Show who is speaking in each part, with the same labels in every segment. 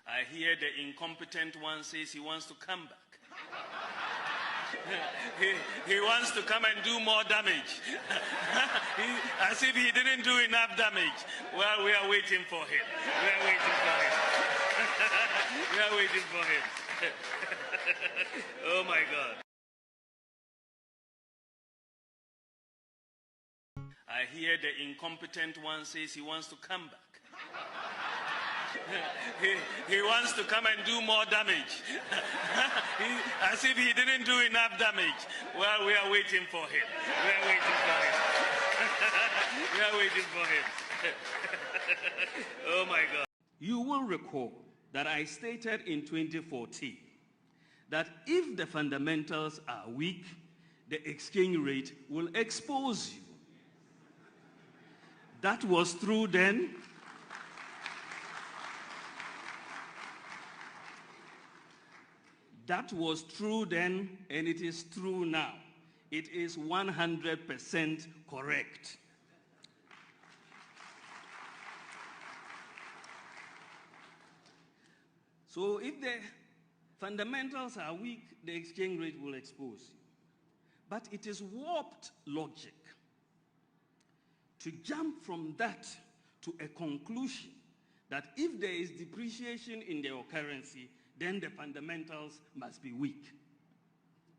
Speaker 1: I hear the incompetent one says he wants to come back. he wants to come and do more damage. As if he didn't do enough damage. Well, we are waiting for him. We are waiting for him. We are waiting for him. Oh my God. I hear the incompetent one says he wants to come back. He wants to come and do more damage. As if he didn't do enough damage. Well, we are waiting for him. We are waiting for him. We are waiting for him. Oh my God. You will recall that I stated in 2014 that if the fundamentals are weak, the exchange rate will expose you. That was true then. That was true then, and it is true now. It is 100% correct. So if the fundamentals are weak, the exchange rate will expose you. But it is warped logic to jump from that to a conclusion that if there is depreciation in your currency, then the fundamentals must be weak.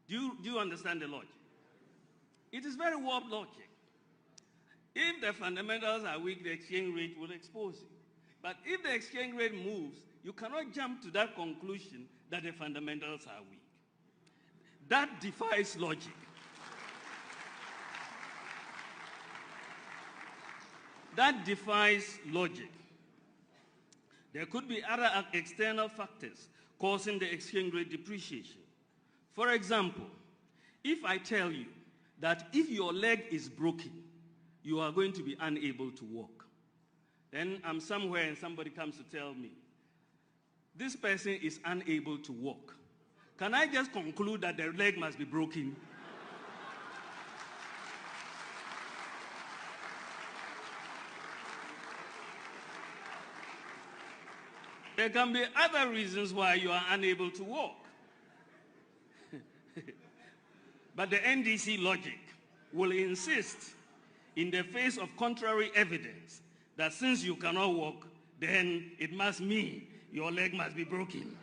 Speaker 1: Do you understand the logic? It is very warped logic. If the fundamentals are weak, the exchange rate will expose you. But if the exchange rate moves, you cannot jump to that conclusion that the fundamentals are weak. That defies logic. That defies logic. There could be other external factors causing the exchange rate depreciation. For example, if I tell you that if your leg is broken, you are going to be unable to walk, then I'm somewhere and somebody comes to tell me, this person is unable to walk. Can I just conclude that their leg must be broken? There can be other reasons why you are unable to walk. But the NDC logic will insist, in the face of contrary evidence, that since you cannot walk, then it must mean your leg must be broken.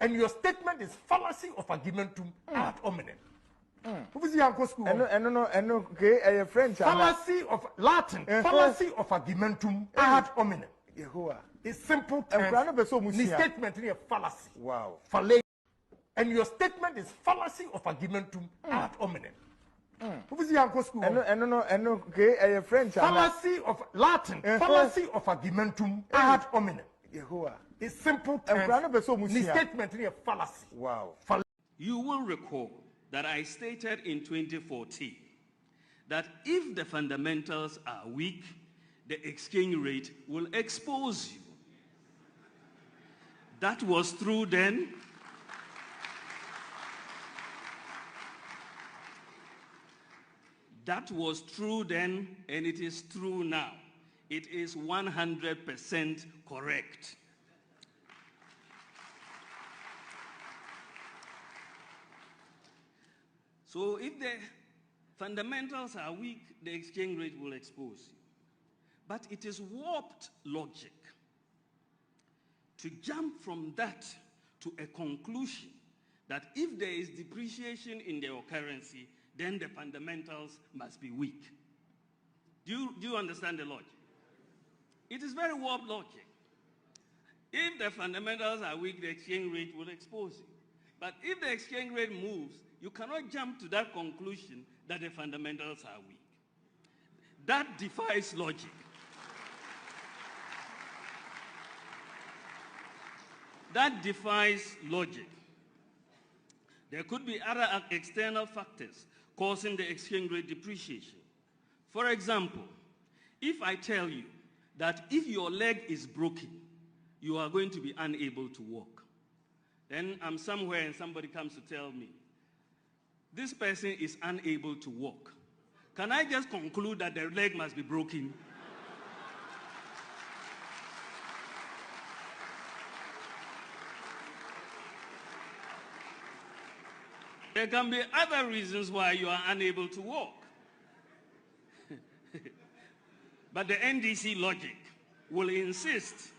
Speaker 2: And your statement is fallacy of argumentum ad hominem.
Speaker 3: French.
Speaker 2: Fallacy of Latin. Fallacy of argumentum ad hominem. It's simple terms. The statement is a fallacy.
Speaker 3: Wow.
Speaker 2: And your statement is fallacy of argumentum ad hominem.
Speaker 3: French.
Speaker 2: Fallacy of Latin. Fallacy of argumentum ad hominem. It's simple terms. The statement is a fallacy.
Speaker 3: Wow.
Speaker 1: You will recall that I stated in 2014 that if the fundamentals are weak, the exchange rate will expose you. That was true then. That was true then, and it is true now. It is 100% correct. So if the fundamentals are weak, the exchange rate will expose you. But it is warped logic to jump from that to a conclusion that if there is depreciation in your currency, then the fundamentals must be weak. Do you understand the logic? It is very warped logic. If the fundamentals are weak, the exchange rate will expose you. But if the exchange rate moves, you cannot jump to that conclusion that the fundamentals are weak. That defies logic. That defies logic. There could be other external factors causing the exchange rate depreciation. For example, if I tell you that if your leg is broken, you are going to be unable to walk, then I'm somewhere and somebody comes to tell me, this person is unable to walk. Can I just conclude that their leg must be broken? There can be other reasons why you are unable to walk. But the NDC logic will insist,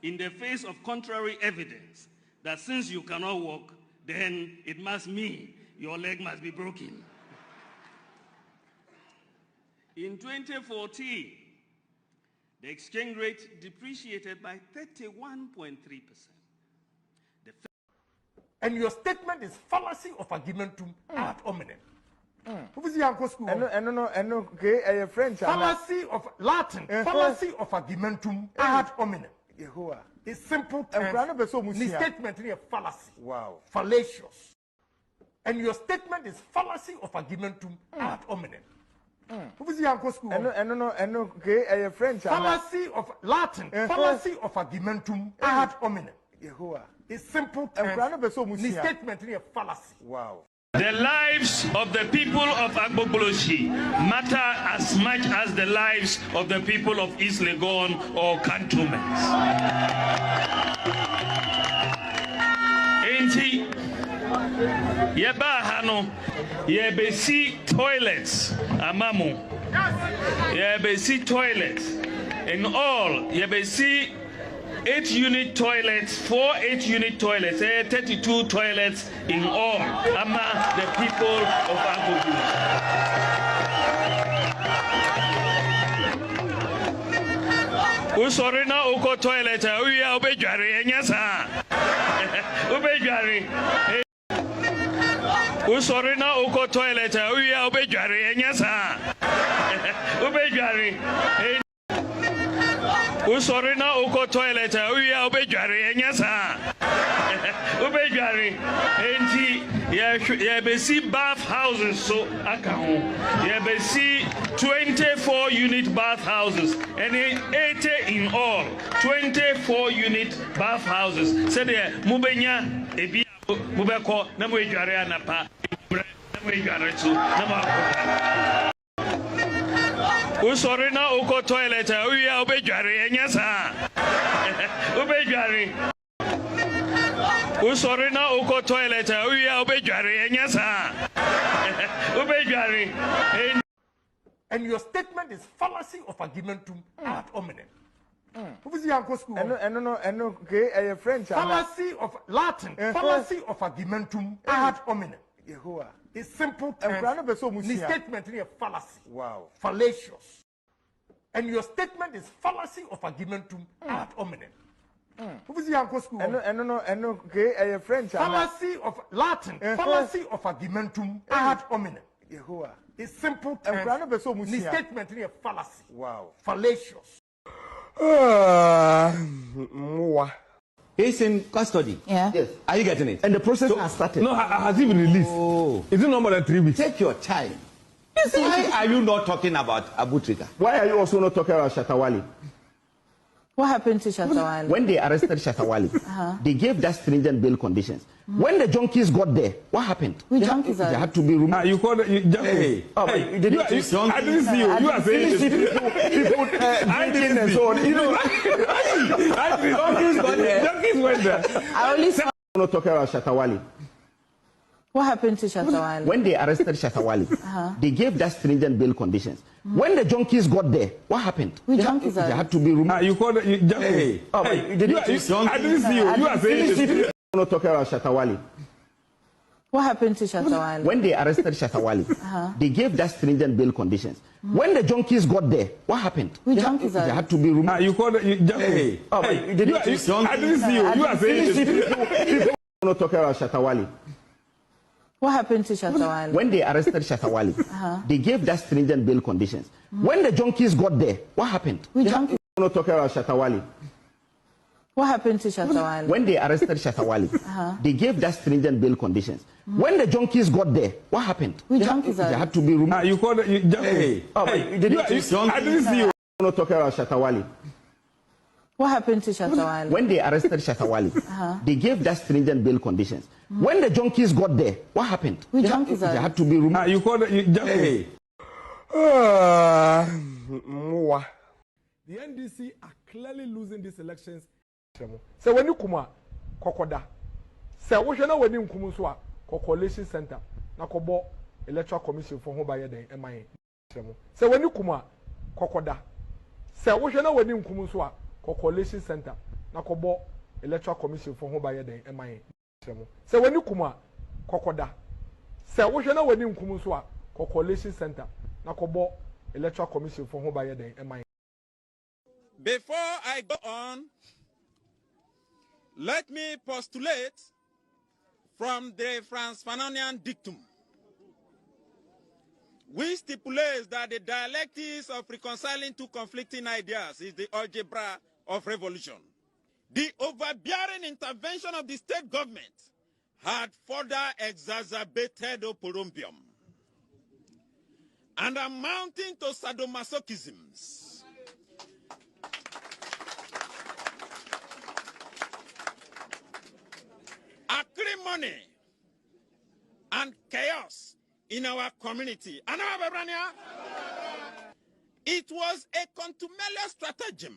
Speaker 1: in the face of contrary evidence, that since you cannot walk, then it must mean your leg must be broken. In 2014, the exchange rate depreciated by 31.3%.
Speaker 2: And your statement is fallacy of argumentum ad hominem. Fallacy of Latin, fallacy of argumentum ad hominem. It's simple terms. The statement is a fallacy.
Speaker 3: Wow.
Speaker 2: Fallacious. And your statement is fallacy of argumentum ad hominem. Fallacy of Latin, fallacy of argumentum ad hominem. It's simple terms. The statement is a fallacy.
Speaker 3: Wow.
Speaker 4: The lives of the people of Agbogbolosi matter as much as the lives of the people of East Legon or cantonments. Enti yeba hano yebesi toilets amamu yebesi toilets in all yebesi 8-unit toilets, 4 8-unit toilets, 32 toilets in all, among the people of Agbogbolosi. Usorina uko toilet, uya ubejari enyasa. Ubejari. Usorina uko toilet, uya ubejari enyasa. Ubejari. Usorina uko toilet, uya ubejari enyasa. Ubejari. Enti yebesi bath houses so akaho. Yebesi 24-unit bath houses and 80 in all. 24-unit bath houses. Said mubenya ebi mubeko na mujare anapa. Na mujare tu na makuta. Usorina uko toilet, uya ubejari enyasa. Ubejari. Usorina uko toilet, uya ubejari enyasa. Ubejari.
Speaker 2: And your statement is fallacy of argumentum ad hominem. Fallacy of Latin, fallacy of argumentum ad hominem. It's simple terms. The statement is a fallacy.
Speaker 3: Wow.
Speaker 2: Fallacious. And your statement is fallacy of argumentum ad hominem. Fallacy of Latin, fallacy of argumentum ad hominem. It's simple terms. The statement is a fallacy.
Speaker 3: Wow.
Speaker 2: Fallacious.
Speaker 5: He's in custody.
Speaker 6: Yeah.
Speaker 5: Yes. Are you getting it?
Speaker 3: And the process has started.
Speaker 7: No, has he been released?
Speaker 5: Oh.
Speaker 7: Is it no more than 3 weeks?
Speaker 5: Take your time. Why are you not talking about Abu Trika?
Speaker 3: Why are you also not talking about Shatawali?
Speaker 6: What happened to Shatawali?
Speaker 3: When they arrested Shatawali, they gave that stringent bail conditions. When the junkies got there, what happened?
Speaker 6: Which junkies are
Speaker 3: they had to be removed.
Speaker 7: You called it junkies.
Speaker 5: Hey.
Speaker 3: Oh,
Speaker 7: Hey.
Speaker 3: you didn't
Speaker 7: I didn't see you. You are saying
Speaker 3: people drinking and so on. You know,
Speaker 7: junkies got there. Junkies went there.
Speaker 6: I only saw.
Speaker 3: not talking about Shatawali.
Speaker 6: What happened to Shatawali?
Speaker 3: When they arrested Shatawali, they gave that stringent bail conditions. When the junkies got there, what happened?
Speaker 6: Which junkies
Speaker 3: they
Speaker 6: are
Speaker 3: had to be removed.
Speaker 7: You called it junkies.
Speaker 5: Hey.
Speaker 3: Oh,
Speaker 7: Hey.
Speaker 3: you didn't
Speaker 7: I didn't see you. You are saying
Speaker 3: not talking about Shatawali.
Speaker 6: What happened to Shatawali?
Speaker 3: When they arrested Shatawali, they gave that stringent bail conditions. When the junkies got there, what happened?
Speaker 6: Which junkies
Speaker 3: they
Speaker 6: are
Speaker 3: had to be removed.
Speaker 7: You called it junkies.
Speaker 5: Hey.
Speaker 3: Oh,
Speaker 7: Hey.
Speaker 3: you didn't
Speaker 7: I didn't see you. You are saying
Speaker 3: people not talking about Shatawali.
Speaker 6: What happened to Shatawali?
Speaker 3: When they arrested Shatawali, they gave that stringent bail conditions. When the junkies got there, what happened?
Speaker 6: Which junkies?
Speaker 3: Not talking about Shatawali.
Speaker 6: What happened to Shatawali?
Speaker 3: When they arrested Shatawali, they gave that stringent bail conditions. When the junkies got there, what happened?
Speaker 6: Which junkies
Speaker 3: they
Speaker 6: are
Speaker 3: had to be removed.
Speaker 7: You called it junkies.
Speaker 5: Hey.
Speaker 3: Oh, you didn't
Speaker 7: I didn't see you.
Speaker 3: not talking about Shatawali.
Speaker 6: What happened to Shatawali?
Speaker 3: When they arrested Shatawali, they gave that stringent bail conditions. When the junkies got there, what happened?
Speaker 6: Which junkies
Speaker 3: they
Speaker 6: are
Speaker 3: had to be removed.
Speaker 7: You called it junkies.
Speaker 5: Hey.
Speaker 2: The NDC are clearly losing these elections. So when you come, Kokoda, say, what you know when you come to a coalition center. na kobo electoral commission for ho ba ye den eman se wani kuma kokoda se wo hwe na wani nkum so a coalition center na kobo electoral commission for ho ba ye den eman se wani kuma kokoda se wo hwe na wani nkum so a coalition center na kobo electoral commission for ho ba ye den eman.
Speaker 8: Before I go on, let me postulate from the Frantz Fanonian dictum, which stipulates that the dialectics of reconciling two conflicting ideas is the algebra of revolution. The overbearing intervention of the state government had further exacerbated oporombium and amounting to sadomasochisms. Acrimony and chaos in our community. It was a contumelious stratagem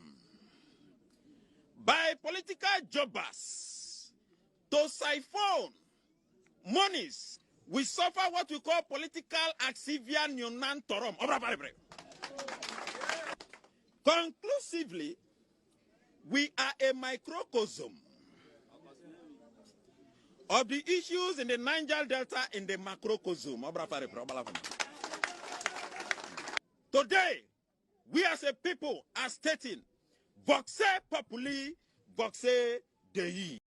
Speaker 8: by political jobbers to siphon monies. We suffer what we call political axivia neonantorum. Conclusively, we are a microcosm of the issues in the Niger Delta in the macrocosm. Today, we as a people are stating, voxe populi, voxe Dei.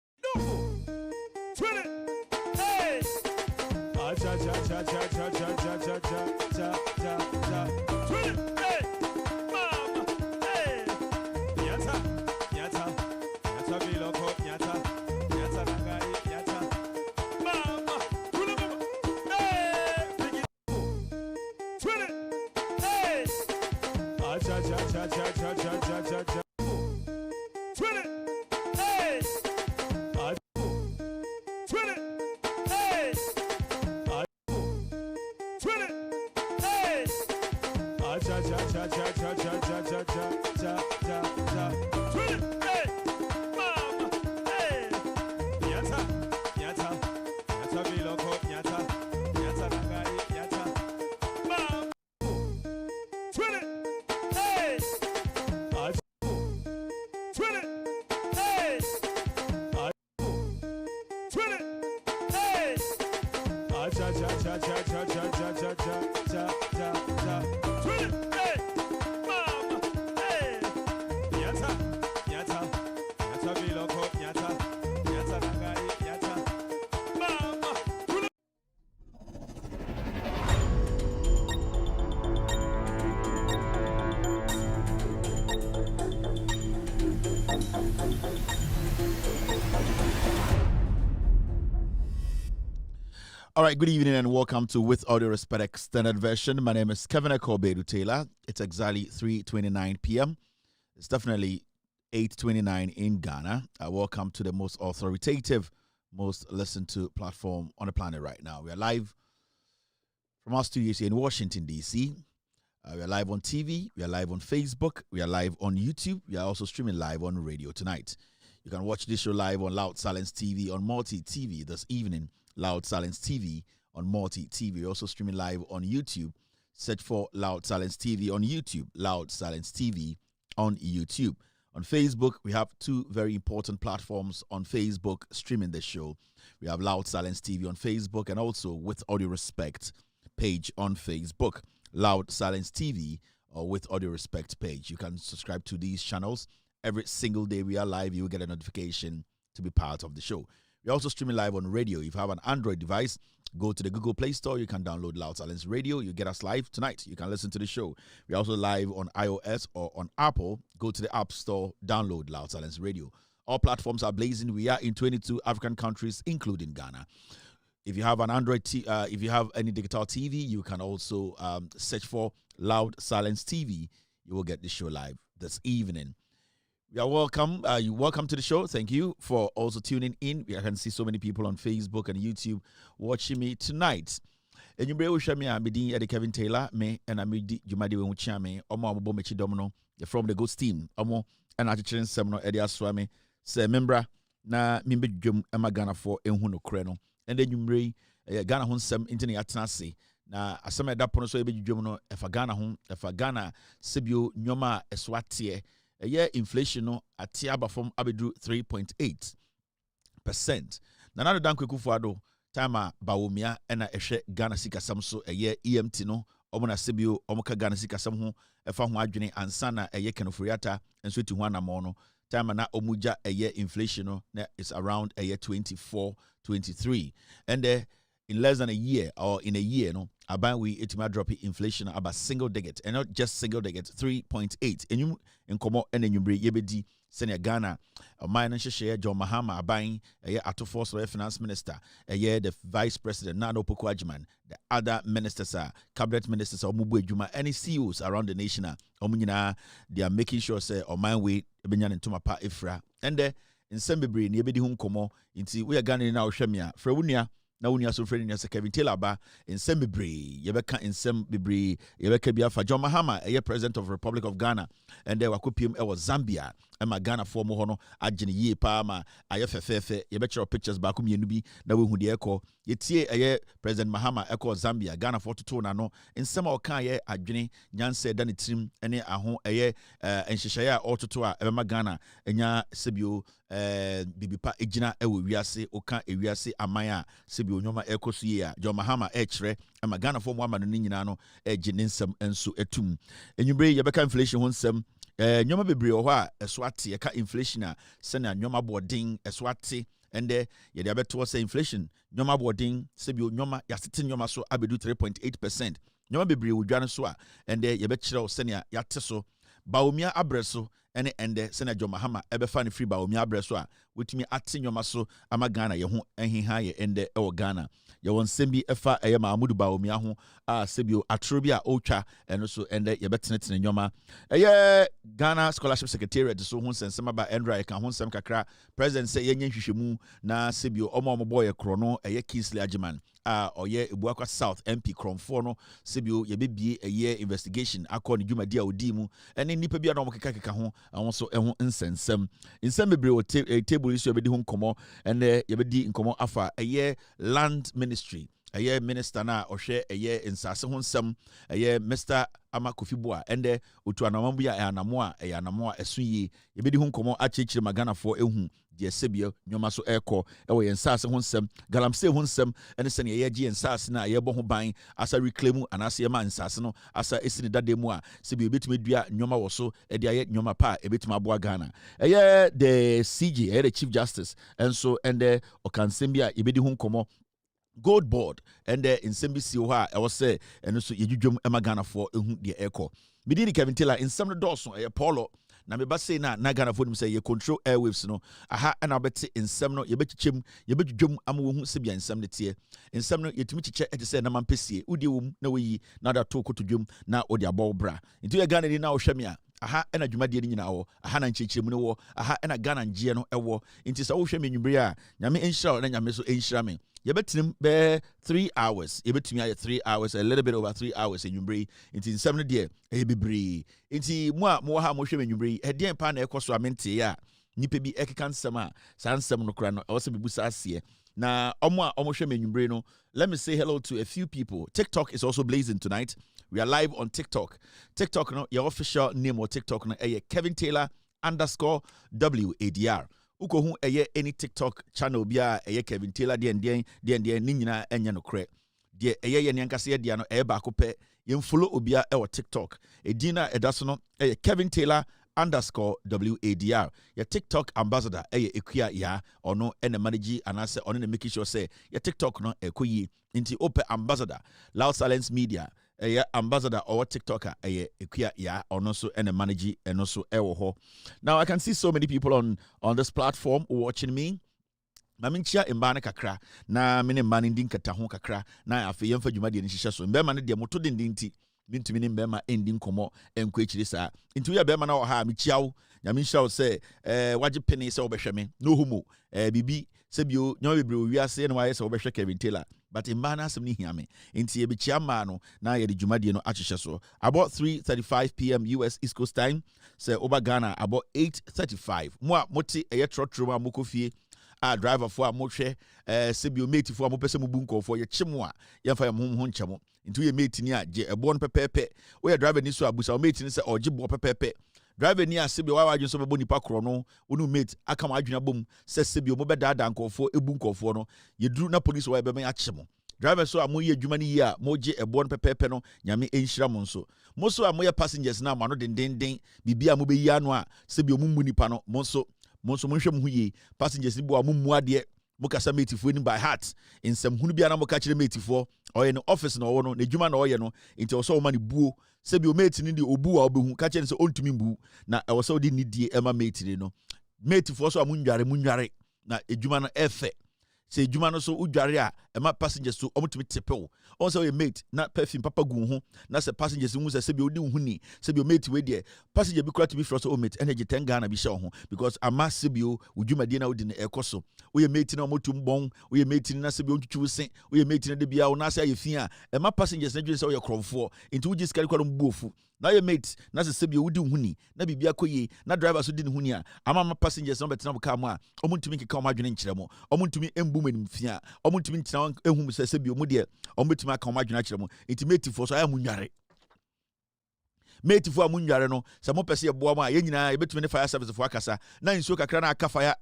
Speaker 9: All right, good evening and welcome to With Audio Respect Extended Version. My name is Kevin Akobedu Taylor. It's exactly 3:29 p.m. It's definitely 8:29 in Ghana. Welcome to the most authoritative, most listened to platform on the planet right now. We are live from our studios here in Washington, D.C. We are live on TV. We are live on Facebook. We are live on YouTube. We are also streaming live on radio tonight. You can watch this show live on Loud Silence TV on Multi TV this evening. Loud Silence TV on Multi TV. We're also streaming live on YouTube. Search for Loud Silence TV on YouTube. Loud Silence TV on YouTube. On Facebook, we have two very important platforms on Facebook streaming the show. We have Loud Silence TV on Facebook and also With Audio Respect page on Facebook. Loud Silence TV or With Audio Respect page. You can subscribe to these channels. Every single day we are live, you will get a notification to be part of the show. We're also streaming live on radio. If you have an Android device, go to the Google Play Store. You can download Loud Silence Radio. You get us live tonight. You can listen to the show. We're also live on iOS or on Apple. Go to the App Store, download Loud Silence Radio. All platforms are blazing. We are in 22 African countries, including Ghana. If you have an Android, if you have any digital TV, you can also search for Loud Silence TV. You will get the show live this evening. You are welcome. You're welcome to the show. Thank you for also tuning in. I can see so many people on Facebook and YouTube watching me tonight. And you bring me, I'm Kevin Taylor, me, and I'm Jumadi Wuchame, Omo Abomechi Domino, from the Ghost team. Omo, and I train Seminole Eddie Swami, say, membra, na Mimbe Jum Emagana for Enhuno Creno. And then you bring Ghana ho nsɛm nti na yɛatena ase na asɛm ɛda pono so yɛbɛdwidwam no ɛfa Ghana ho ɛfa Ghana sebio nnwoma a ɛso ateɛ ɛyɛ inflation no ate aba fam abɛduru 3.8%. Nana Dankwa Akufo-Addo time a Bawumia ɛna ɛhwɛ Ghana sikasɛm so ɛyɛ EMT no ɔmo na sebio ɔmo ka Ghana sikasɛm ho ɛfa ho adwene ansa na ɛyɛ Kenoforiata nso ti ho anamɔ no time na omuja ɛyɛ inflation no na is around ɛyɛ 24-23 and in less than a year or in a year no aban we etima drop inflation about single digit and not just single digit 3.8 enyum nkomo enyumbre yebedi senior Ghana man nhyehyɛ John Mahama aban ɛyɛ atofo so finance minister ɛyɛ the vice president Nana Opoku-Agyeman the other ministers are cabinet ministers are mubu adwuma any CEOs around the nation nyina they are making sure say man we ebenya ntoma pa efra and nsɛm bebree na yɛbɛdi ho nkɔmmɔ nti woyɛ Ghana na wohwɛ me a frɛ wo nua na wo nua so frɛ nua sɛ Kevin Taylor ba nsɛm bebree yɛbɛka nsɛm bebree yɛbɛka bi afa John Mahama ɛyɛ president of Republic of Ghana and wakɔpiem ɛwɔ Zambia ɛma Ghana fo mo hɔ no agyene yie paa ma ayɛ fɛfɛɛfɛ yɛbɛkyerɛ pictures baako mmienu bi na wohu deɛ ɛkɔ yɛtie ɛyɛ president Mahama ɛkɔ Zambia Ghana fo toto na no nsɛm a ɔka yɛ adwene nyansa ɛda ne tirim ɛne aho ɛyɛ nhyehyɛeɛ a ɔtoto a ɛbɛma Ghana ɛnya sebio bibipa egyina ɛwɔ wiase ɔka ewiase aman a sebio nyoma ɛkɔ so yie a John Mahama ɛkyerɛ ɛma Ghana fo mo ama no nyinaa no ɛgye ne nsɛm nso ɛtum enyumbre yɛbɛka inflation ho nsɛm nyoma bebree wɔ hɔ a ɛso ate yɛka inflation a sɛnea nyoma bɔden ɛso ate ɛndɛ yɛde abɛtoɔ sɛ inflation nyoma bɔden sebio nyoma yɛasete nyoma so abɛdu 3.8%. Nyoma bebree wɔ dwa no so a ɛndɛ yɛbɛkyerɛw sɛnea yɛate so Bawumia abrɛ so ɛne ɛndɛ sɛnea John Mahama ɛbɛfa ne free Bawumia abrɛ so a wotumi ate nyoma so ama Ghana yɛ ho ɛheha yɛ ɛndɛ ɛwɔ Ghana yɛwɔ nsɛm bi ɛfa ɛyɛ Mahmudu Bawumia ho a sebio atoro bi a ɔtwa ɛno so ɛndɛ yɛbɛtenetene nyoma ɛyɛ Ghana Scholarship Secretariat so ho nsɛm aba Endra yɛka ho nsɛm kakra president sɛ yɛnyɛ nhwehwɛmu na sebio ɔmo bɔ yɛ korɔ no ɛyɛ Kingsley Agyeman a ɔyɛ Ebuakwa South MP Kromfo no sebio yɛbɛbie ɛyɛ investigation akɔ ne dwumadi a odi mu ɛne nipa bi a na ɔmo keka ho awon so ɛho nsɛnsɛm bebree wɔ table issue yɛbɛdi ho nkɔmɔ ɛnɛ yɛbɛdi nkɔmɔ afa ɛyɛ land ministry ɛyɛ minister na ɔhwɛ ɛyɛ nsase ho nsɛm ɛyɛ Mr. Ama Kofi Boa ɛnɛ otu anamɔ bi a ɛyɛ anamɔ a ɛso yie yɛbɛdi ho nkɔmɔ akyerɛkyerɛ maganafoɔ ehu deɛ sebia nyoma so ɛkɔ ɛwɔ yɛn nsase ho nsɛm galamsey ho nsɛm ɛne sɛnea yɛgye yɛn nsase na yɛbɔ ho ban asa reclaim anaasɛ yɛma nsase no asa esi ne dada mu a sebia ebetumi dua nyoma wɔ so ɛde ayɛ nyoma pa ebetumi aboa Ghana ɛyɛ the CJ ɛyɛ the Chief Justice ɛnso ɛndɛ ɔkansɛm bi a yɛbɛdi ho nkɔmɔ Gold Board and nsɛm bi si hɔ a ɛwɔ sɛ ɛno so yɛdwudwam ɛma Ghanafoɔ ehu deɛ ɛkɔ medini Kevin Taylor nsɛm no dɔɔso ɛyɛ Paulo na meba sei na Ghanafoɔ nim sɛ yɛ control airwaves no aha ɛna wobɛte nsɛm no yɛbɛkyekyɛm yɛbɛdwudwam ama wɔhu sɛbia nsɛm no teɛ nsɛm no yɛtumi kyekyɛ ɛte sɛ na mampɛsie wodie wɔ mu na wɔyi na wode ato kotodwam na wode abɔ wo bra nti yɛ Ghana ni na wohwɛ me a aha ɛna dwumadie no nyinaa wɔ aha na nkyerɛkyerɛmu no wɔ aha ɛna Ghana ngyeɛ no ɛwɔ nti sɛ wohwɛ me anwummere a nyame nhyira wo na nyame so nhyira me yɛbɛtinim bɛɛ 3 hours yɛbɛtumi ayɛ 3 hours a little bit over 3 hours anwummere nti nsɛm no deɛ ɛyɛ bebree nti mo a mowɔ ha mohwɛ me anwummere ɛdeɛn paa na ɛkɔ so a menteeɛ a nnipa bi ɛkeka nsɛm a saa nsɛm no kora no ɛwɔ sɛ mebusa aseɛ na ɔmo a ɔmohwɛ me anwummere no let me say hello to a few people. TikTok is also blazing tonight. We are live on TikTok. TikTok, no, your official name or TikTok, no, Kevin Taylor _WADR. Uko hu any TikTok channel bia Kevin Taylor dien ninyina enya no kre. Die ye nyankase dia no baako pe follow obia TikTok. Edina edaso no Kevin Taylor _WADR. Your TikTok ambassador Ekuya ya ono ene manage anase ono ne making sure say your TikTok no ekoyi inti open ambassador Loud Silence Media ambassador or TikToker Ekuya ya ono so ene manage and also ewo. Now I can see so many people on this platform watching me. Maminchia embana kakra na mene mani ndin kata ho kakra na afi yemfa dwumade ni hihye so mbema ne de moto dindinti bintumi ne mbema endin komo enko echiri saa nti ya bema na wo ha mechiawo nyame hia wo se wage pene se wo behwe me no humo bibi se bio nyawo bebre owiase ne waye se wo behwe Kevin Taylor but mbana asem ne hia me nti ye bechia ma no na ye de dwumade no ahihye so about 3:35 p.m. US East Coast time se oba Ghana about 8:35 mo a moti eye trotro ma mokofie driver for a moche sebio mate for a mopese mubunko for your chimwa yafa ya honchamo into your mate ni je a born pepepe we driver ni so abusa mate ni se ojibo pepepe driver ni asebio wa wadwen so bebo nipa kro no onu mate aka ma adwena bom se sebio mo beda dankofo ebunkofo no yeduru na police wa be me achemo driver so amoye adwuma ni yi a moje e born pepepe no nyame enhira mo nso mo so amoye passengers na amano dendenden bibia mo be yi anu a sebio mummu nipa no mo nso monhwɛ mo hu yi passengers ni bo amummu ade mo kasa mate fo ni by heart nsɛm hunu bia na mo ka kyerɛ mate fo ɔyɛ no office na ɔwɔ no na adwuma na ɔyɛ no nti ɔsɔ wo ma ne buo sebio mate ni de obu a obehu ka kyerɛ ne sɛ ontumi mbu na ɛwɔ sɛ odi ni die ɛma mate ni no mate fo so amunware na adwuma no ɛfɛ sɛ adwuma no so udware a ɛma passengers so ɔmotumi tepew ɔn sɛ ɔyɛ mate na perfume papa gu ho na sɛ passengers hu sɛ sebio odi hu ni sebio mate we de passenger bi kura to bi fro so mate energy 10 Ghana bi hyɛ ho because ama sebio udwumadie na odi na ɛkɔ oyɛ mate na ɔmotum bon oyɛ mate na sebio ntwitwu se oyɛ mate na de bia wo na sɛ ayɛ fi a ɛma passengers na dwene sɛ ɔyɛ krɔmfoɔ nti wogi skari kwa no buofu na yɛ mate na sɛ sebio wodi hu ni na bibia kɔye na driver so di ne hu ni a ama passengers na betena mo ka mo a ɔmontumi nkeka ɔmo adwene nkyerɛ mo ɔmontumi embu manim fi a ɔmontumi ntina ehum sɛ sebio mo de ɔmbetumi aka ɔmo adwene akyerɛ mo nti mate fo so ayɛ munware mate fo amunware no sɛ mo pɛsɛ yɛboa mo a yɛ nyinaa yɛbɛtumi ne fire service fo akasa na nsuo kakra na aka fire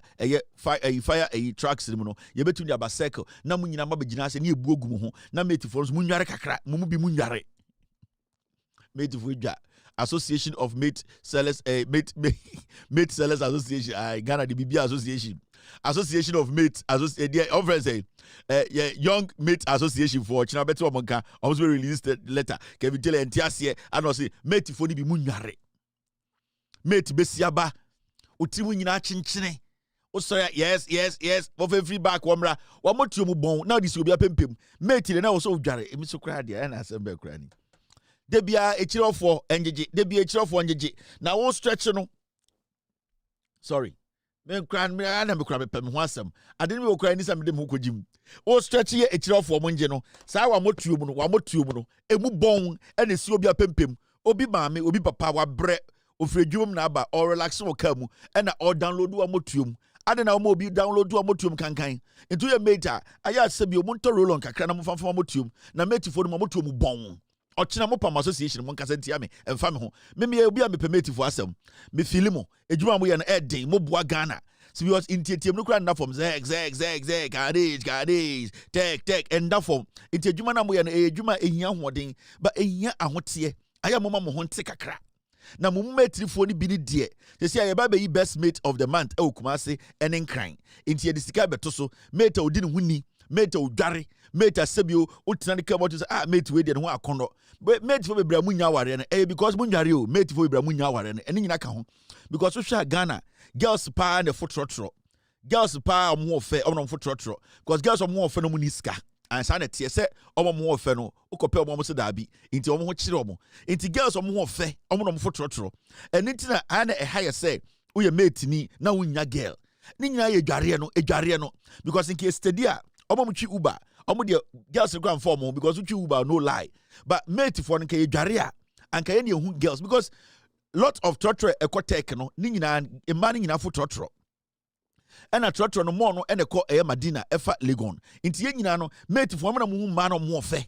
Speaker 9: fire trucks mu no yɛbɛtumi de aba circle na mo nyinaa mabɛgyina ase ne yɛbu ogu mo ho na mate fo so munware kakra mo mu bi munware mate fo dwa Association of Mate Sellers Mate Sellers Association Ghana the BBA Association of Mate Young Mate Association for China beto omonka almost released the letter Kevin Taylor entiasie and no say mate for ni bi munware mate besiaba otimu nyina chinchine o sorry yes for free back womra wo motuo mu bon now this obi apempem mate na wo so dware emi so kra dia na asem kra ni debia echirofo enjeje na wo stretch no sorry me kra na me kra pem ho asem ade me okra ni sam dem ho kogim wo stretch ye echirofo mo nje no saa wa motuo mu no emu bon ene si obi apempem obi maame obi papa wa bre ofredwum na aba or relax wo ka mu ena or download wa motuo mu ade na wo obi download wa motuo mu kankan into your mate aya sebi o mo nto roll on kakra na mo fanfa motuo mu na mate fo no motuo mu bon Ochina mo pam association mo nkasa ntia me emfa me ho me obi a me permit for asem me feel mo ejuma mo ye na eden mo boa Ghana so because intiem no kura na form zeg garage tech and that form ejuma na mo ye na ejuma ehia hoden ba ehia ahote aya mo ma mo ho nte kakra na mo matrifo ni bi ni de se sia ye ba be best mate of the month e Kumase enen kran intie de sika beto so mate odi ne huni mate odware mate asebio utina ne kabo to say mate we de ho akondo mate fo bebra munya ware no because munyare o mate fo bebra munya ware no ene nyina ka ho because so hwa Ghana girls pa na fotrotro girls pa omo ofe omo fotrotro because girls omo ofe no mu ni ska ansa na tie se omo ofe no ukope omo se dabi nti omo ho kire omo nti girls omo ofe omo no fotrotro ene ntina ana higher say uye mate ni na wunya girl ni nyina ye dware no because in case stadia omo mu twi uber omo de girls go form because twi uber no lie but mate for nke dware a anka ye ne hu girls because lot of trotro ekotech no ni nyina emma ni nyina fo trotro ena trotro no mo no ene ko Madina efa Legon nti ye nyina no mate for mo na mo hu ma no mo fe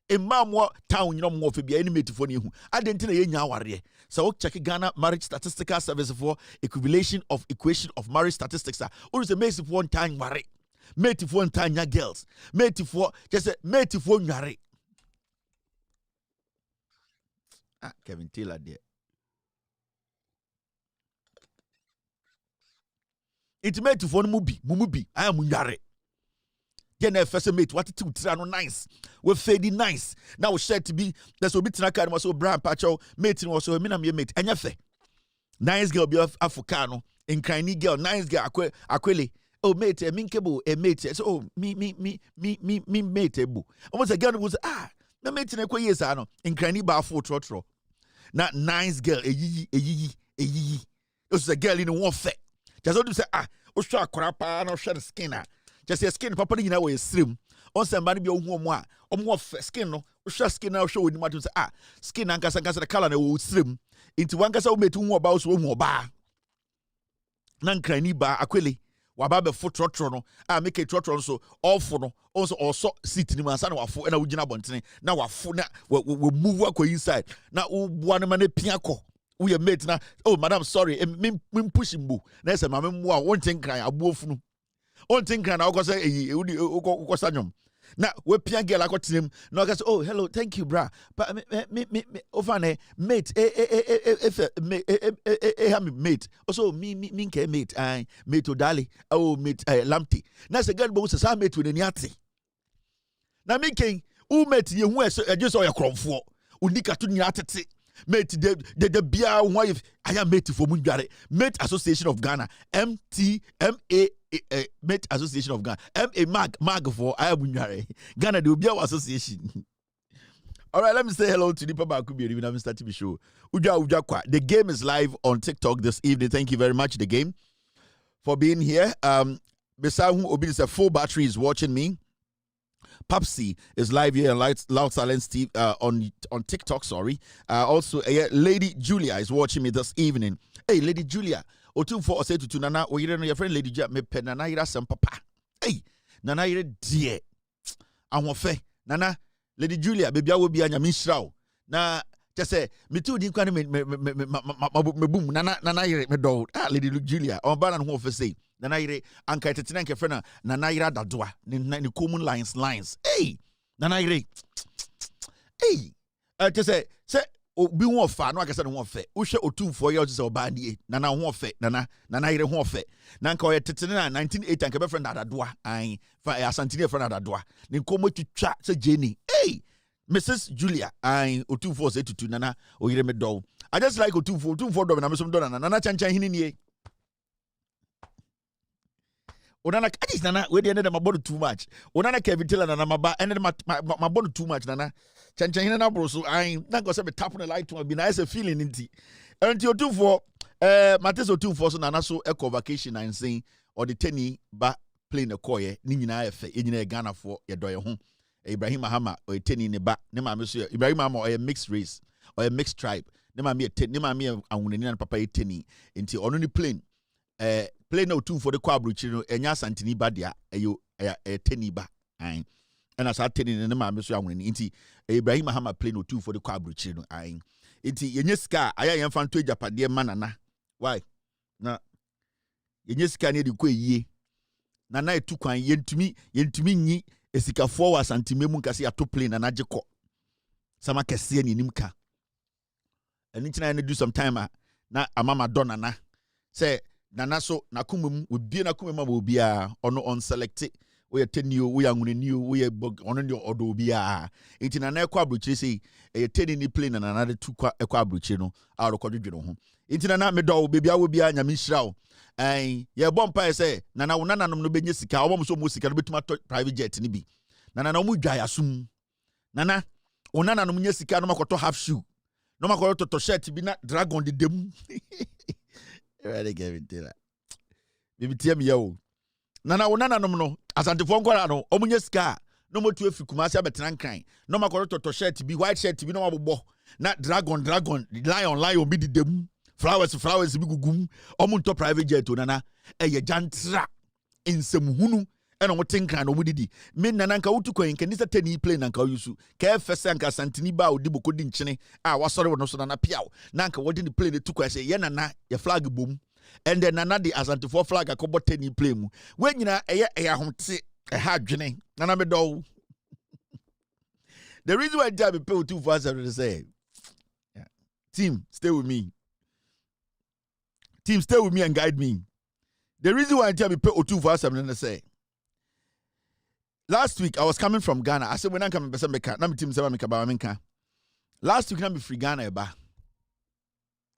Speaker 9: emma mo town nyina mo fe bia ni mate for ni hu adenti na ye nya aware so we check Ghana Marriage Statistical Service for equation of marriage statistics or is a mate for one time ware mate for one time girls mate for just mate for nware Kevin Taylor there it mate for mubi I am nware then first mate what to try no nice we fade nice now share to be that's obi tina card was so brand pacho mate was so me na me mate enya fe nice girl be Africano in criny girl nice girl akwele oh mate minkebo mate so oh me mate ebu almost a girl was na mate na kwa yes ano in criny ba for trotro na nice girl eyi it was a girl in one fe just what you say o sha krapa na share skin just your skin papa ni na we stream on say man bi ohu omo a omo skin no o sha skin na o show ni ma to say skin ankasa the color na we stream into one kasa o metu hu oba so hu oba na nkrani ba akwele wababe fo trotro no a make trotro no so awfo no also seat ni mansa na wafo na wugina bontene na wafo na we move akọ inside na wo no ma na pia kọ we mate na oh madam sorry me push mbu na say ma me mo a won tin kran abuofunu on tin kran na wo say eyi wo sanyom na we pia girl akotenem na go say oh hello thank you bra but me over ne mate mate also me nke mate mate odale oh mate lampty na say girl bo say mate we ni ate na me ken u mate ye hu eje so ye kromfo unika to ni atete mate the bia wife I am mate for Mundare Mate Association of Ghana MTMA Mate Association of Ghana mag for I am Mundare Ghana the Ubia Association. All right, let me say hello to Nipa Bakubi. Even I'm starting the show. Uja kwa. The game is live on TikTok this evening. Thank you very much, the game, for being here. Besahu Obi is a full battery is watching me. Papsi is live here on Loud Silence TV, on TikTok, sorry. Also, Lady Julia is watching me this evening. Hey, Lady Julia. Otum for say to Nana, or your friend Lady Julia, me pen Nana ira some papa. Hey, Nana ira dear. I want fe. Nana, Lady Julia, baby, I will be a Yamishrao. Na, just say, me too, didn't me boom, Nana ira me dog. Lady Julia, on Baran who for say. Nana ire anka tetina nke frena nana ira dadwa ni common lines hey nana ire hey te say obi ho ofa no akase no ho ofe wo hwe otumfo ye o se oba die nana ho ofe nana ire ho ofe na nka o tetina 1980 anka be frena dadwa an fa asantini frena dadwa ni komo twitwa se Jenny hey Mrs. Julia an otumfo se tutu nana o yire me do I just like otumfo do na me som do nana chanchan hini nie Onana kadis nana we dey na mabon too much. Onana Kevin Taylor nana maba ene mabon too much nana. Chanchan hina na bro so I na go say be tap on the light to be nice feeling nti. Enti otumfo Mates otumfo so nana so eco vacation and saying or the teni ba plane ekoye ni nyina efe enyina Ghana for ye doye ho. Ibrahim Mahama or teni ne ba ne ma me so Ibrahim Mahama or a mixed race or a mixed tribe. Ne ma me anwunani na papa teni enti ono ni plane play no two for the quabruchi no enya santini badia ayo teni ba ain and as teni ne ma me so anwani nti Ibrahim Mahama play no two for the quabruchi no ain nti yenye ska aya yemfa nto japade manana why na yenye ska ne de ko yie nana etu kwan yentumi nyi esikafo wa santimemu nkase ato play na nagekọ sama kese ne nimka eni tina ne do some time na amama dona na say nana so nakumum we bie nakumum obia ono on select we tenio we anwunani we ono de odo obia enti nana ekwa abrochire sei teni ni plane na nana de tukwa ekwa abrochire no a rekodwedwe ho enti nana me do bebia wo bia nyame hira ye bompa say nana wo nananom no benye sika wo so mo sika no betuma private jet ni bi nana na mo dwa yasum nana wo nananom nya sika no makoto half shoe no makoto to shirt bi na dragon de dem Ready Kevin Taylor. Bibi tiam yo. Nana wonana no asantefo nkora no omunye ska no motu afi Kumasi abetena nkran. No makoro to shirt bi white shirt bi no mabobọ. Na dragon lion bi didem. Flowers bi gugum. Omunto private jet nana eye jantra insemhunu eno wote nkran no mudidi. Me nana nka wutu kwen kanisa teni plane nka yusu. Ka fese nka santini ba odi bokodi nchene a wasore wono so nana piaw. Na nka wodi ni plane tu kwa say ye nana ye flag bom. And then nana the asantefo flag akobo teni plane mu. We nyina eye ahomte ha dwene. Nana me do. The reason why I tell me pay 247 to say team stay with me. Team stay with me and guide me. The reason why I tell me pay 247 to say last week I was coming from Ghana. I said when I'm coming Besameka, na me team say make ba menka. Last week na me free Ghana eba.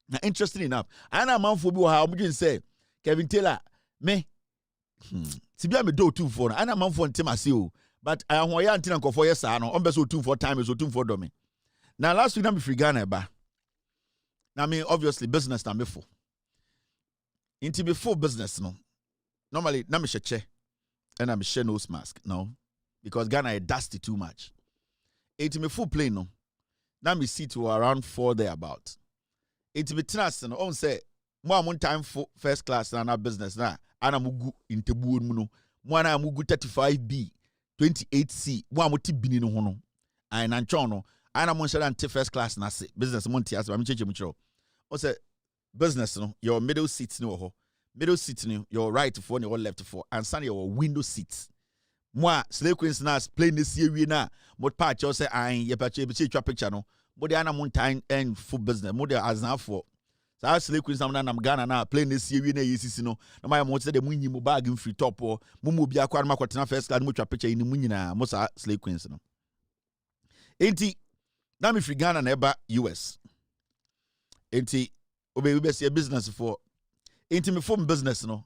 Speaker 9: Now interesting enough, I na man for bi how I'm say Kevin Taylor me Sibia me do 24 I na man for ntem ase o but I ho ya ntina nkofo yes no on be so 24 time so 24 do me. Now last week na me free Ghana eba. Now me obviously business na me for. Into before business no. Normally na me cheche and I'm share nose mask no because Ghana is dusty too much. It me full plane no. Now me see to around 4 there about. It be trust no on say more time for first class na business na ana mugu intebuo mu no mo ana mugu 35B 28C mo amoti bini no ho no ai na nchon no ana mo nhyira ante first class na se business mo ntia se ba me cheche mu chiro o say business no your middle seat no ho middle seat no your right for and your left for and sun your window seat moi slave queens na play this year we na mo patch you say ai ye patch e twa picture no mo dey ana mountain and full business mo dey azan for so slave queens na Ghana na play this year we na yesisi no na my mo say dey munyi mo bag in free top mo mo bi akwa na makwatena first class mo twa picture ni munyina mo sa slave queens no enti na me free Ghana na eba US enti obe be say business for enti me form business no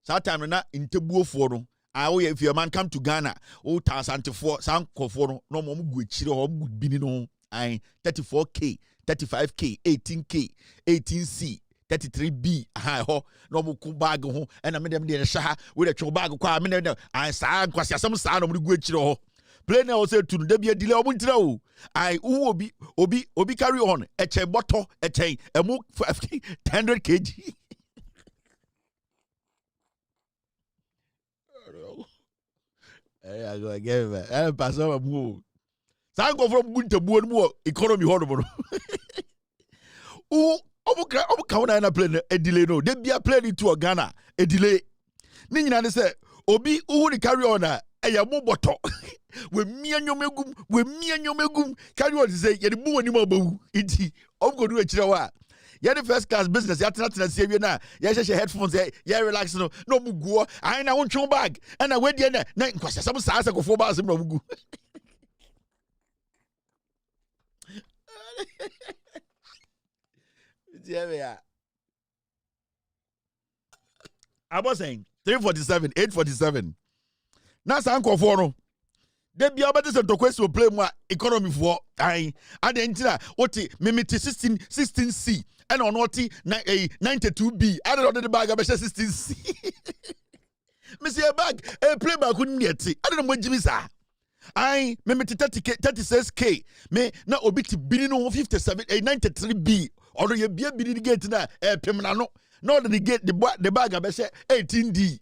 Speaker 9: that time na intebuo for no if your man come to Ghana, oh, 1,004, some for no more good chiro or good bini no, 34K, 35K, 18K, 18C, 33B, high ho, no more bag home, and I made them the Shaha with a chobag, I mean, I saw some sound of the good chiro. Play now say to the be a delay of winter. I obi carry on a chain bottle, a chain, a move for 100 kg. I go give it. I pass over move. San go from good to more economy horrible. Oh, omu na play a delay no. They be a play into a Ghana a delay. Nina say obi who carry on a yamu bottle. We me and your megum carry on say ye the boo ni mo boo. Iti go do a chirawa. Yeah, the first class business. You have to say you na. You have headphones. Yeah, relax. No mugu. I na want your bag. And I wait there. Na because some stars go 4 bars. No mugu. I was saying 347, 847. Now some go for no. They be able to question play more economy for I and the what me 16C. And on what 92B. I don't know the bag of 16C. Monsieur bag, a play back couldn't get it. I don't know what Jimmy sa. I me 36K. Me na obiti binino 57 93B. Or you be a bidding gate na Pemano. No the gate the bag of 18D.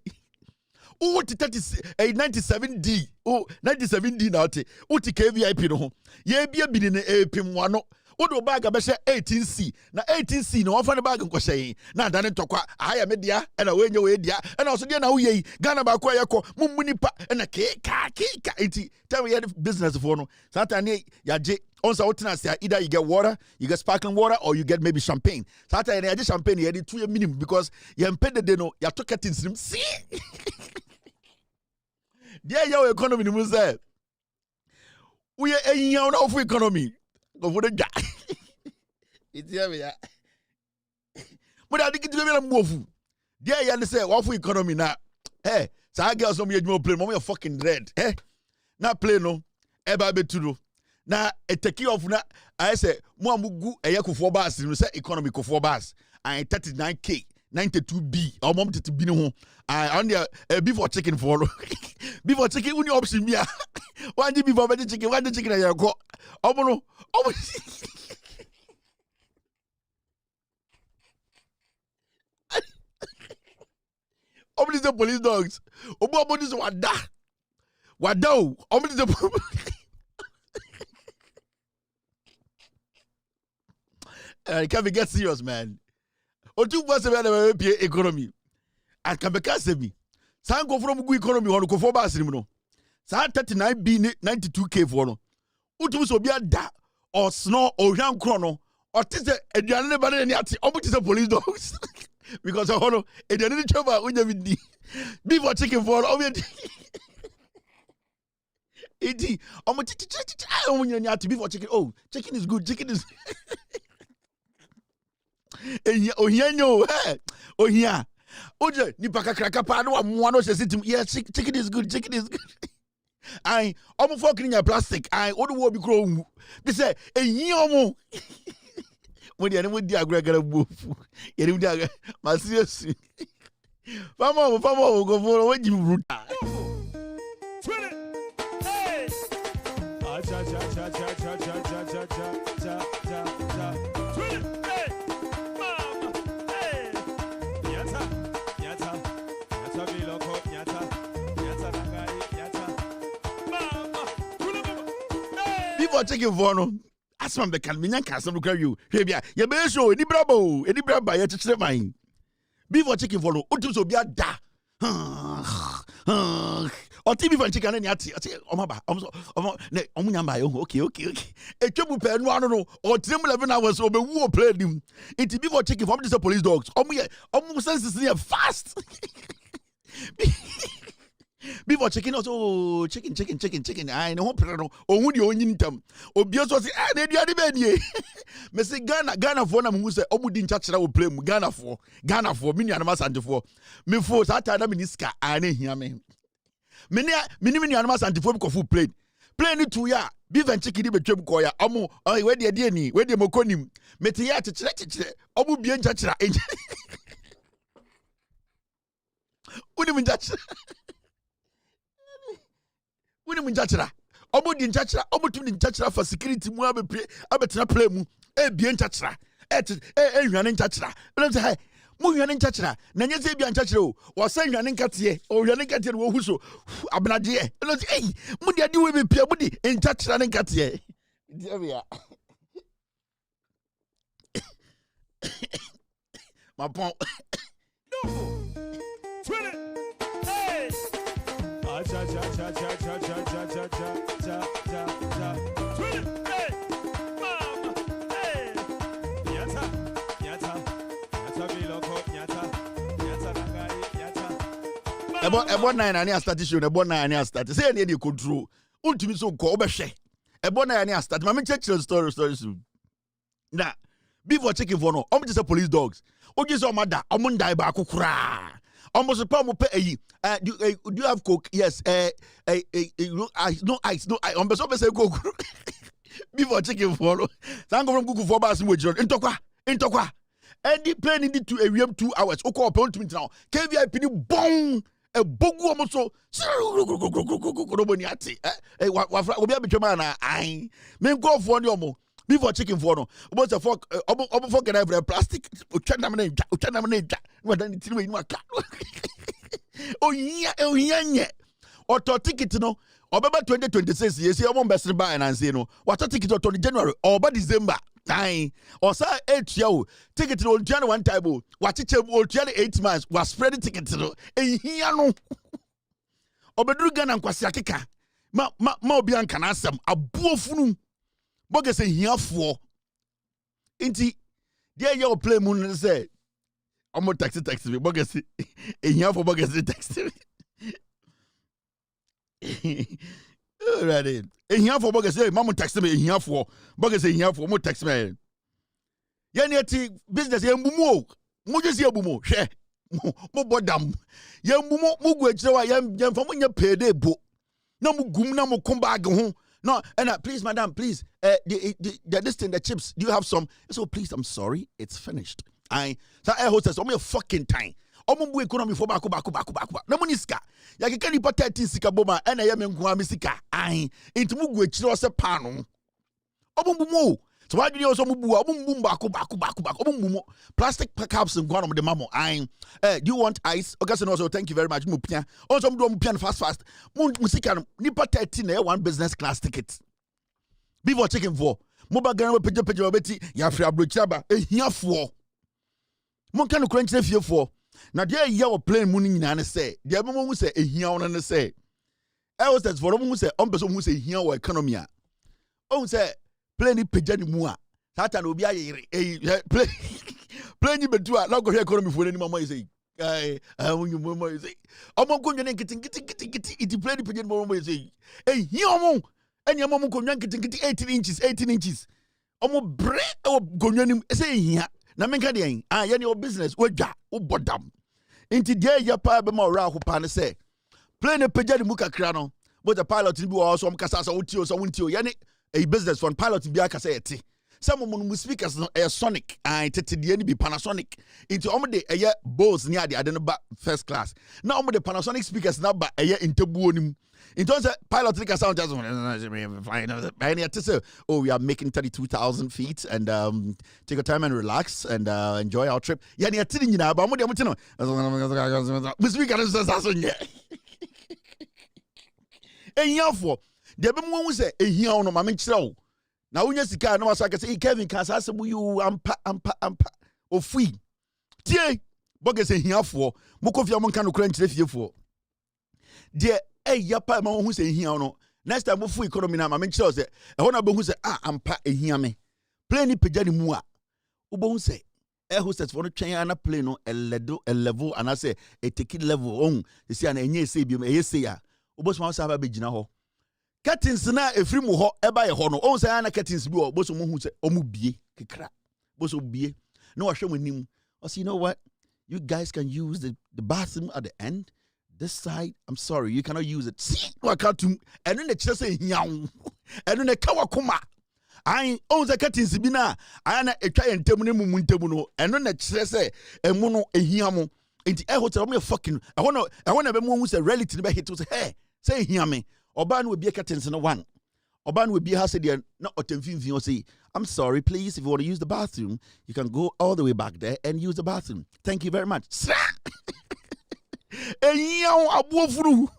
Speaker 9: Oh, 97D. Oh, 97D now. Oh, KVIP no. Ye be a bidding a Pemano. Odo bag abeshe 18C na 18C no ofa ne bag nko hye na dane tokwa aya media e na wenye we dia e na oso dia na wo yi Ghana ba kwa yakọ mummu nipa e na ka enti tell me the business for no satani ya je onsa wotina say either you get water, you get sparkling water or you get maybe champagne. Satani ya je champagne ya dey 2 minimum because ya mpede de no ya to curtains nim see dia ya economy ni mu say we eyan na of economy go for the guy. It's here, but I think it's very move. There, you say, what for economy now? Hey, so I get some more play, mommy, fucking red. Hey, now play no, eba betudo. Now, a take off now. I say, Muamugu, a yaku 4 bars, you say economy 4 bars. I 39K, 92B, or mom to be no. I only a beef or chicken for beef or chicken, only option me. One beef or chicken, one chicken, I go. Oh, the police dogs. Obo this wada. Wada. The can we get serious, man? O 247 economy. I can be me. San go from good economy on go 4 bars no. San 39B 92K for no. Utu so bia da or snore or young chrono or tis a diane bad any ati the police dogs because I honor a diane chova unyamidi beef or chicken for obviously edi I don't beef or chicken. Oh, chicken is good, chicken is oh yeah oje ni pakakra pa no amoa no system. Yes, chicken is good, chicken is good. I almost fucking in plastic. I order will be grown. They say, a yomo. When the animal diagram move, you know, my serious. Fama will go for what you root. Before chicken for no. As man can be yan castle look at you. Here, you be show any brabo, yet to mine. Before chicken for no, utu so be a da. Or TV for chicken and yati. Okay. A trouble pen, no, or 11 hours over war played him. It's before chicken from the police dogs. Almost senses fast. Before chicken also chicken. I know oh would you only them. Obios was they are the benny. Messi Ghana for them who say Omudin Chachra will play Ghana for mini animals and for me for Saturday Miniska. I hear me. Many animals and for food played. Play it to ya. Beef and chicken be chum koya. Omo, where the DNA, where the moconim. Metia to Omu bien Chachra. Wouldn't Chachra. When we jachra, omo din jachra, omo tu din jachra for security mu abetena play mu e bien jachra hwane jachra let say mu hwane jachra na nye se bien jachra o san hwane nkate o hwane nkate wo huso abnade let say hey mu de ade we be pia mu di jachra ne nkate dia bia my pon
Speaker 7: Cha.
Speaker 9: About 9 and I started showing about 9 and I started. Say any control. Ultimate so call Beshe. About 9 and I started. Mammy check your story soon. Nah, before checking for no, I'm just a police dogs. Oh, just on my da, I'm on die back. Almost a palm pay. Do you have coke? Yes. No ice. On the surface, coke. Before checking for no. Thank you from Google for Bass with John. Intokwa. And the plane needed to a 2 hours. O call upon me now. KVIP bong. A bogu almost so. What be a bit man? I men go for no more. Before chicken for no. About a fork. Fork and every plastic. Uchanamane. What done it in my car? Oh, yeah. Or to ticket no. Or about 2026 years, you won't best buy and say no. What a ticket on January or by December. Nine or say 8 year ticket to old January 1 time. What it old January 8 months was spreading ticket to no. Here no. Obedrugan and Kwasiakika. Ma Bian can answer a buofunu. Bogus a here for. Inti, there you play moon and say, I'm more text me. Bogus a here for Bogus text me. Alright. A here for Bogus, Mamma text me here for Bogus a here for more text me. Yaneti business, Yambumo. Mujus Yabumo, share. Mobodam. Yambumo, Mugwajawa, Yam from when you pay the book. No Mugum, no come back home. No, and please, madam, please, this thing, the chips, do you have some? So please, I'm sorry, it's finished. So air hostess, only a fucking time. Omo economy for baku. No money ska. Ya ke kani pata 13 sika boma, and I am in sika. Into mugu chiro se pano. Omo. So why do you also move baku? Plastic cups and guano the mamo. Do you want ice? Okay, so also thank you very much. Mupia. Also do mupia fast. Musika nipa 13 one business class ticket. Before checking for. Moba gana pejo beti ya free abrochaba. Here for. Mon kanu crunch fear for. Na dia ya o plane mu nyina say. Dia mo mu say ehia on na say. I was that for mu say on person mu say ehia o economy a. On say play ni peja ni mu a satan obi ayere play ni betu a na go economy for ni mama say you mama say omo ko nwe nkiti it play ni peja ni mama say hi omo enya mama ko nwe nkiti 18 inches omo bre o go nwe ni say hia na menka de ye ni o business wadwa o bodam enti de ya pa be ma ora ho pa ne say play ni peja ni mu kakra no but the pilot ni bi o so kasa so wuti o so wunti o ye ni a business from pilot be aka say eti some of speakers no sonic tete de ni be Panasonic into omo de Bose near the adenba first class now omo de Panasonic speakers na ba intebuo nim into say pilot think sound just oh we are making 32,000 feet and take your time and relax and enjoy our trip ya ni ati nyina ba omo de omo ti no speaker so nye enyafo de be mo hu say ehia no ma me kire wo Now unya sika no wasa say Kevin can say you ampa ofui. Tie boge say hiafo mokofia monka no kura nkyere fiefo. De yapa ma hu say hia no. Next time fu economy na ma menkyere say e ho na bo hu say ampa ehia me. Play ni pagya ni mu a wo hu say air hostess for no twen ana play no a level and I say a ticket level on you see an enye say bi e say ya wo bo so say ba begina ho. Curtains na efri mu ho e ba ye ho no on say ana curtains bi wo bo so mo hu say omu bie kekra bo so bie no wa hwe monim o say you know what, you guys can use the bathroom at the end this side. I'm sorry, you cannot use it. See what can't do and then the chest say nyaw and then the kawakuma I on the curtains bi na ana etwa yentemu ne mumu ntemu no eno na kire se emu no ehia mo enti e hotel me fucking I wanna be mo hu say reality be hit say hey say ehia me oba no obi curtains no one oba no obi ha say de na otemfimfin o say I'm sorry, please, if you want to use the bathroom you can go all the way back there and use the bathroom, thank you very much. Ehia abuofuru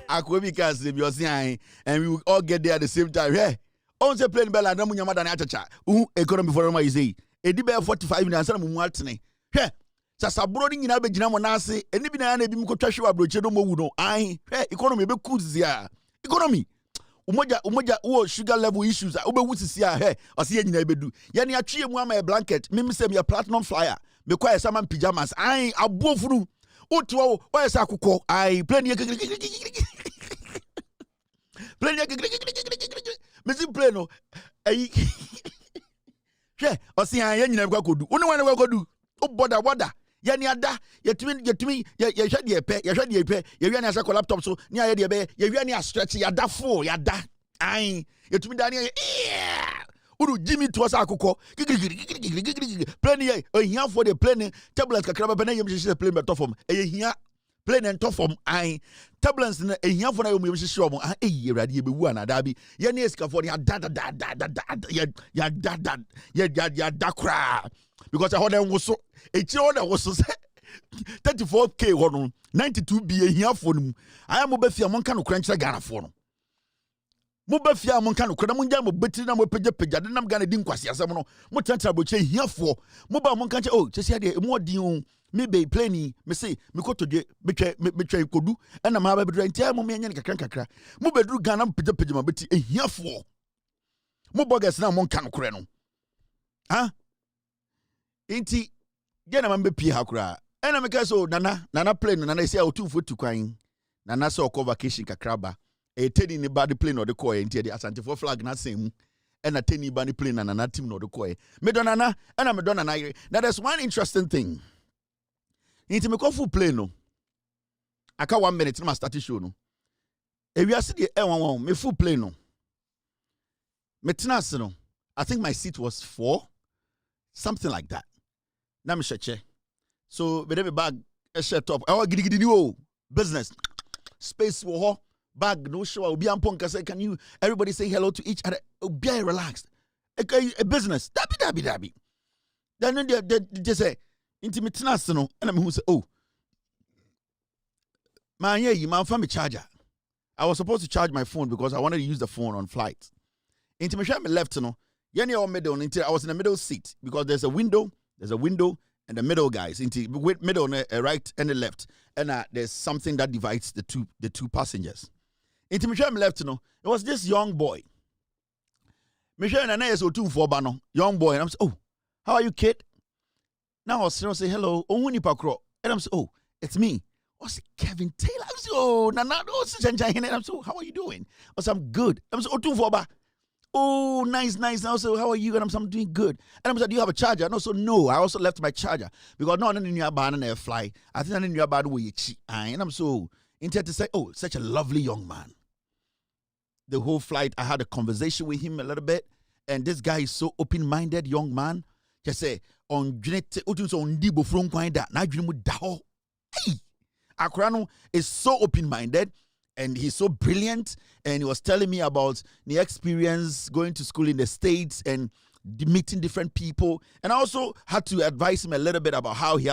Speaker 9: Akwebi cast be saying and we will all get there at the same time. Hey, on the plane bella na munyama dan achacha. Economy for my say. Edi be 45 minutes na mu atene. Hwe, sasabro ni nyina be gina mo na ase, eni bi na na bi mu kotwahwe abroche do mowu no. Ai, hwe, economy be cool zia. Economy. Umoja wo sugar level issues. Obe wusisi a he, ose ye nyina bedu. Ye ne atwe mu ama blanket, me say me platinum flyer. Me kwa sama pyjamas. Ai, abuofuru. Utwo o yesa akukọ. Ai, plane ye plane mezi plane no ayi hwe osi an ye nyina kwa kodu woni wan kwa kodu o boda ye ni ada yetumi ye hwe de epe ye hwe ni asa laptop so ni aye de be ye hwe ni stretch ya da full ya da ai yetumi da ni uru Jimmy to asa akukọ plane ye ohia for the plane turbulence kakra be na yem hye plane be top form ehia plane and top form I turbulence na ehia for na yom hye omo erade ye bewu anada bi ye na esika for ya da kra because I hold them wo so echi o na wo so 34k ho no 92b ehia for no I am obafia monka no kra nkyere Ghana for no mo bafia monka no kra mo nja mo betiri na mo pegya de nam Ghana di nkwase asem no mo tantra boche ehia for mo ba monka nche oh chese ade mo odin o me be plane me say me kotodwe metwa kodu na ma ba bedru ntia mo me anya kakra mo bedru Ghana pegya ma beti ehiafo mo bogus na mo nka no kore no ha inti ge na ma be pie ha kora na me ka so nana plane nana say otufo tukwan nana say okọ vacation kakra ba teni ni ba the plane or the koy ntia de asante for flag na sem na teni ba ni plane nana team no the koy me donana na me donana. Now there's one interesting thing. Inti me full play no. Aka 1 minute na start show no. E wi ase de e me full play no. Me tenase no. I think my seat was 4, something like that. Na me cheche. So be dey bag e shirt up. I gidi ni o business. Space wo ho bag no show obi amponka say can you everybody say hello to each other. Obi relaxed. A business. Dabi. Then they say intimate no and I'm who say oh man man family charger. I was supposed to charge my phone because I wanted to use the phone on flight. Intimate me left no yenny or middle until I was in the middle seat because there's a window and the middle guys into middle on the right and the left and there's something that divides the two passengers. Intimate me left no it was this young boy. Michelle and I is young boy and I'm saying oh how are you kid? Now I was say hello, and I'm saying, oh, it's me. I say Kevin Taylor. I'm saying, oh, Nana, and I'm saying, how are you doing? I say, I'm good. I'm saying, oh, nice. Now so how are you? And I'm saying, I'm doing good. And I'm saying, do you have a charger? And also, no, I also left my charger because no, I didn't know about an fly. I think I didn't know about way and I'm so intent to say, oh, such a lovely young man. The whole flight, I had a conversation with him a little bit, and this guy is so open-minded, young man. Just say on dwene otum so on di bofro nkwan da na adwene mu da ho. Hey, Akrano is so open-minded and he's so brilliant, and he was telling me about the experience going to school in the States and meeting different people, and I also had to advise him a little bit about how he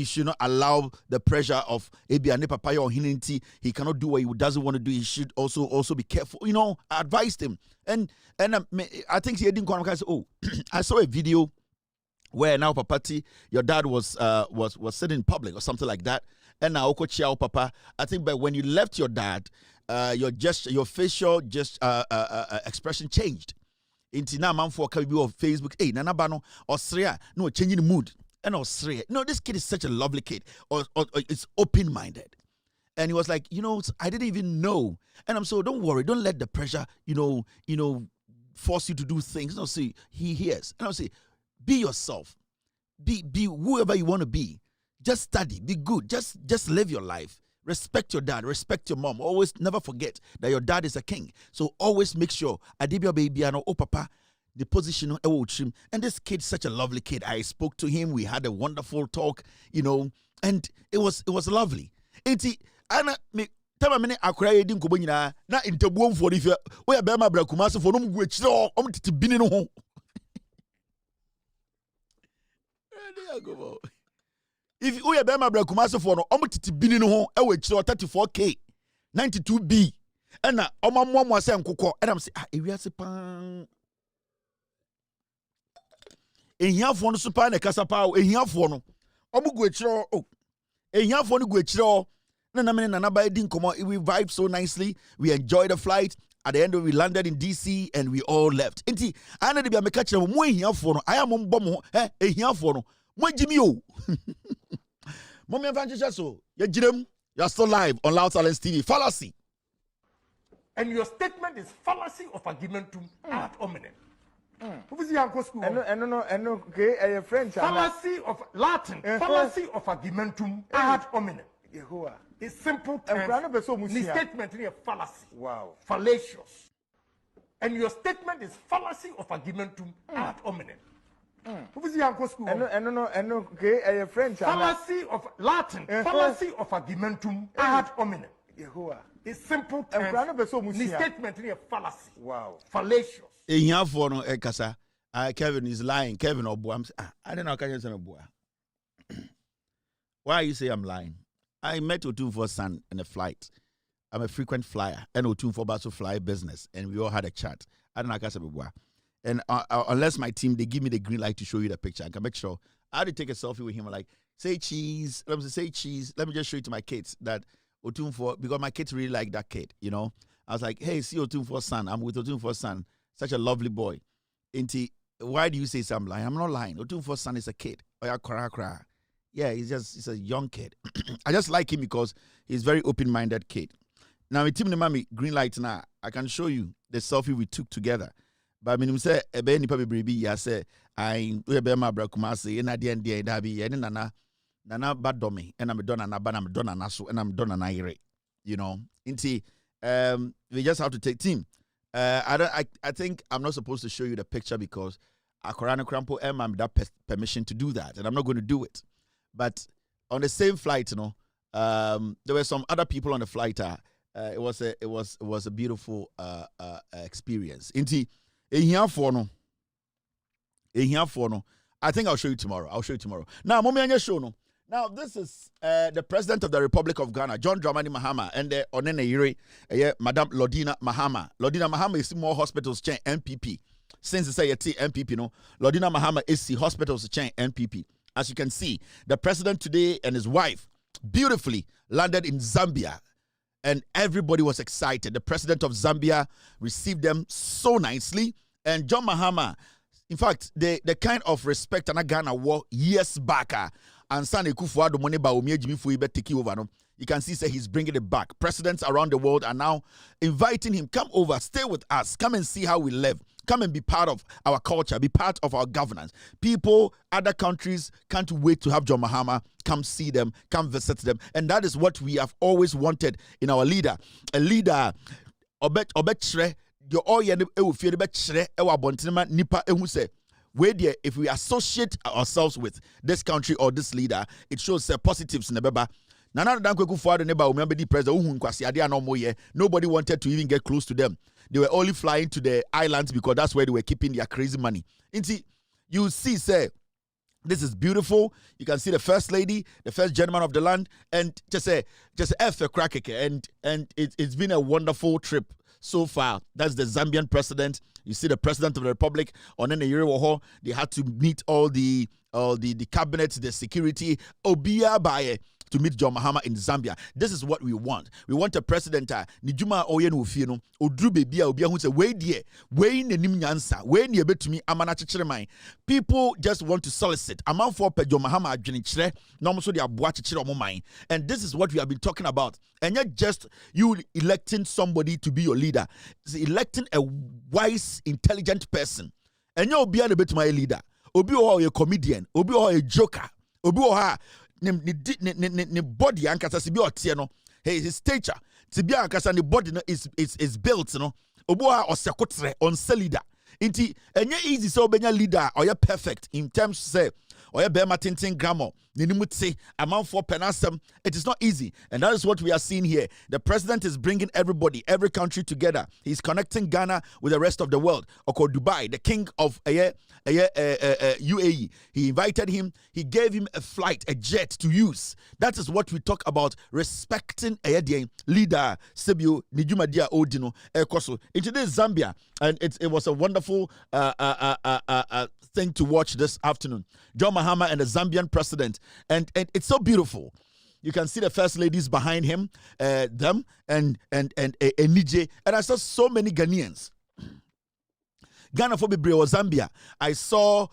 Speaker 9: should not allow the pressure of Ebiane Papaya or Hinenti. He cannot do what he doesn't want to do. He should also be careful. You know, I advised him, and I think he didn't come and say, "Oh, I saw a video where now Papati, your dad was sitting in public or something like that, and now Oko Chiao Papa. I think, but when you left your dad, your facial expression changed." Into now man for of Facebook, hey, Nana Bano, Australia, no changing the mood. And Australia, no, this kid is such a lovely kid, or it's open-minded. And he was like, I didn't even know. And I'm so, don't worry, don't let the pressure, force you to do things. No, see, he hears. And I'll say, be yourself. Be whoever you want to be. Just study, be good, just live your life. Respect your dad, respect your mom. Always never forget that your dad is a king. So always make sure Adibia baby and oh papa, the position and this kid's such a lovely kid. I spoke to him, we had a wonderful talk, and it was lovely. Enti ana me tama mene akura yedi nkobo nyina na ntabuo mfo di fe we ya be ma bra kumase fo no mgu akire o tete bini no ho. If you are Bema Brakumasa for no omtiti bini no ho e we kire 34K 92B and na omammo mo ase nkokọ and am say ewiase pan ehiafo no so pan na kasa pa ehiafo no omugu akire ehiafo no gu akire na mene na ba di nkomo. We vibe so nicely, we enjoyed the flight. At the end of it, we landed in DC and we all left. Enti ana de bia me ka kire mo ehiafo no aya mo mbom ho ehiafo no mo gimi o. Mommy and Francis, so you're still live on Loud Silence TV. Fallacy.
Speaker 2: And your statement is fallacy of argumentum ad hominem. Who is your uncle school? Okay, French. Fallacy of Latin. Fallacy of argumentum ad hominem. It's simple terms. The statement is a fallacy. Wow. Fallacious. And your statement is fallacy of argumentum ad hominem. Who is your uncle school? Okay, French. Fallacy of Latin. Fallacy of argumentum ad hominem. It's simple terms. The statement is a fallacy. Wow. Fallacious.
Speaker 9: In for no ekasa. Kevin is lying. Kevin Obuam. I don't know. Can you say Obua? Why you say I'm lying? I met Otumfuo's son in a flight. I'm a frequent flyer, and Otumfuo Basu fly business, and we all had a chat. I don't know. Can you say Obua? And unless my team, they give me the green light to show you the picture, I can make sure. I had to take a selfie with him. I'm like, say cheese. Let me say cheese. Let me just show it to my kids that Otumfuo, because my kids really like that kid, I was like, hey, see Otumfuo's son. I'm with Otumfuo's son. Such a lovely boy. Why do you say I'm lying? I'm not lying. Otumfuo's son is a kid. Yeah, he's a young kid. I just like him because he's a very open-minded kid. Now, with Team Nemami, green light now, I can show you the selfie we took together. But I mean, say ebe nipa bebrebe ya say I we be ma brakumase na de ndie da bi ye nana badomi and I'm done na ba na done na so and I'm done na ire, Inti we just have to take team. I think I'm not supposed to show you the picture because Akorano Krampo I'm that permission to do that, and I'm not going to do it. But on the same flight, there were some other people on the flight. It was a beautiful experience. Inti I think I'll show you tomorrow. Now, Mommy show no. Now, this is the President of the Republic of Ghana, John Dramani Mahama, and the Onene Yere, Madam Lordina Mahama. Lordina Mahama is more hospitals chain MPP. Since it's a MPP, Lordina Mahama is the hospitals chain MPP. As you can see, the President today and his wife beautifully landed in Zambia. And everybody was excited. The president of Zambia received them so nicely. And John Mahama, in fact, the kind of respect and Ghana war years back, and Sane Kufuado Moneba Omiejimi Fuibe taking over. You can see he's bringing it back. Presidents around the world are now inviting him, come over, stay with us, come and see how we live. Come and be part of our culture, be part of our governance. People, other countries can't wait to have John Mahama come see them, come visit them. And that is what we have always wanted in our leader. A leader, obet chre, the oye e wo fie be chre e wa bontenema nipa ehu se where there, if we associate ourselves with this country or this leader, it shows positives in the beba. Nana Dankweku Fuad neighbor remember the president. Nobody wanted to even get close to them. They were only flying to the islands because that's where they were keeping their crazy money. You see, say, this is beautiful. You can see the first lady, the first gentleman of the land, and just F a crack, and it's been a wonderful trip so far. That's the Zambian president. You see the president of the republic. On the year they had to meet all the cabinet, the security, Obia Baye, to meet John Mahama in Zambia. This is what we want. We want a president Nijuma Oyen Ufino, Odru Bebia Obia who say, we nenim nyansa, we ni ebetumi amana chichiremai. People just want to solicit. Amount for John Mahama adwenichire, no so they aboa chichire omo mind. And this is what we have been talking about. And not just you electing somebody to be your leader. It's electing a wise, intelligent person. And you Obia ne betuma leader. Obi o a comedian, Obi o a joker, Obi o ne body ankasa sibi otie no, his stature sibi ankasa ne body no is built no, Obo a osekotre on leader. Inti enye easy so obenya leader or perfect in terms say or bema tintin grammar ninimutse amount for penasem. It is not easy, and that is what we are seeing here. The president is bringing everybody, every country together. He's connecting Ghana with the rest of the world. Oko Dubai, the king of UAE, he invited him. He gave him a flight, a jet to use. That is what we talk about, respecting a leader. Sebio Nijumadia Odino Ekoso into this Zambia, and it was a wonderful thing to watch this afternoon. John Mahama and the Zambian president, and it's so beautiful. You can see the first ladies behind him, them and Nije, and I saw so many Ghanaians. Ghana for Bibre or Zambia. I saw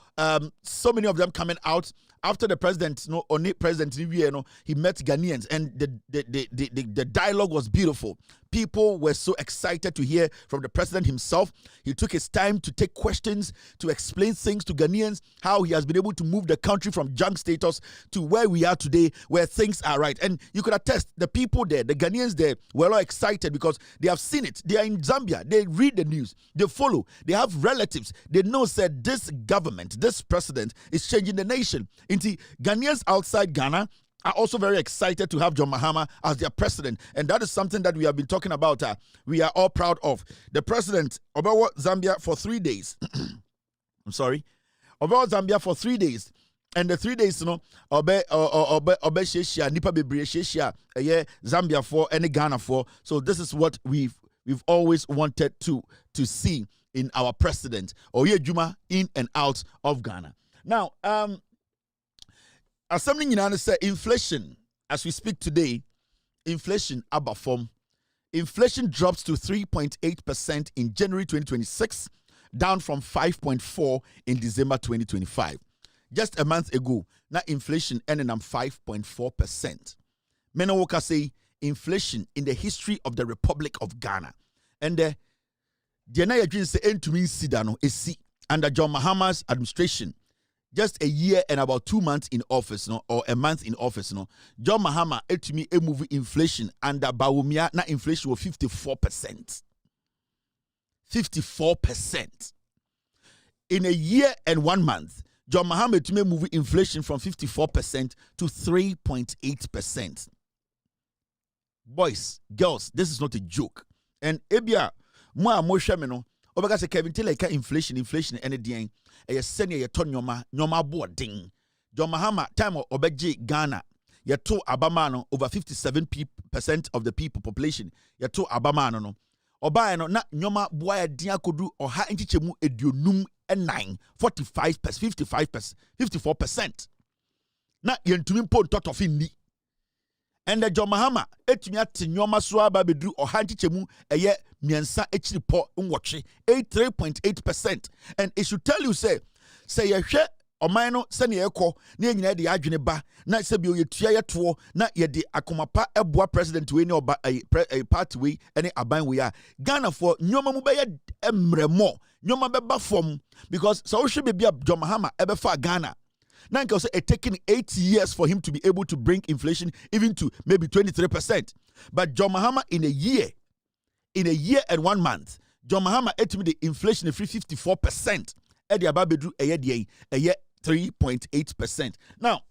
Speaker 9: so many of them coming out after the president, he met Ghanaians, and the dialogue was beautiful. People were so excited to hear from the president himself. He took his time to take questions, to explain things to Ghanaians, how he has been able to move the country from junk status to where we are today, where things are right. And you could attest, the people there, the Ghanaians there, were all excited because they have seen it. They are in Zambia. They read the news. They follow. They have relatives. They know that this government, this president is changing the nation. Into Ghanaians outside Ghana are also very excited to have John Mahama as their president. And that is something that we have been talking about. We are all proud of. The president, Obawa Zambia for 3 days. I'm sorry. Obawa Zambia for 3 days. And the 3 days, Obe Sheshia, Nipa Bebre Sheshia, Zambia for, and Ghana for. So this is what we've always wanted to see in our president. Oye Juma in and out of Ghana. Now, as something you say, inflation, as we speak today, inflation above. Inflation drops to 3.8% in January 2026, down from 5.4% in December 2025. Just a month ago, now inflation ended on 5.4%. Menawoka say inflation in the history of the Republic of Ghana. And the Diana say end to mean Sidano is under John Mahama's administration. Just a year and about 2 months in office, or a month in office, John Mahama to me a movie inflation under Bawumia, na inflation was 54%. 54%. In a year and 1 month, John Mahama to me movie inflation from 54% to 3.8%. Boys, girls, this is not a joke. And Ebia, moi Moshameno, Obaga se Kevin Taylor inflation, and a a senior ye ton nyoma boarding. John Mahama time obeji Ghana ye to Abamano over 57% of the people population ye to Abamano no oba no na nyoma boya dia kodu oha enchichemu eduonum and 9 45%, 55%, 54%. Na yentumi mpo ntoto fi ni. And the John Mahama etumi ati nyoma so aba bedru oha enchichemu eye miensa echiri po nwotwe 83.8%. And it should tell you say ye hwe omano se ne ekọ na nyina de adwene ba na se bi oyetua yeto na ye de akomapa eboa president we ne oba party we ene aban we a Ghana for nyoma mu be ye emremo nyoma beba fom because so hwe be bia John Mahama ebefa Ghana na nka say it taking 8 years for him to be able to bring inflation even to maybe 23%. But John Mahama in a year and 1 month, John Mahama estimated the inflation of 54%. Edi ababedu eye 3.8%. Now,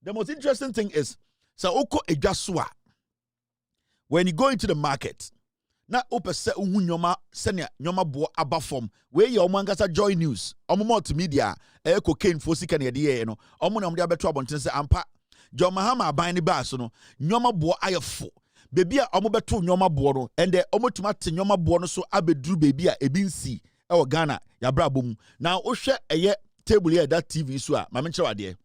Speaker 9: the most interesting thing is, so oko ejaswa. When you go into the market, na opese uhu nyoma senia nyoma bo aba form. Where your mangasa Joy News, multimedia, cocaine for sick and ye no, na mdia beto abonten se ampa. John Mahama aban ni ba so no, nyoma bo ayefo. Baby a beto nyoma bo no, and the omotumate nyoma bo no so abedru baby a ebinsi. Ewo Ghana ya brabum. Now ohwe eye table here that TV so a mame nche wade.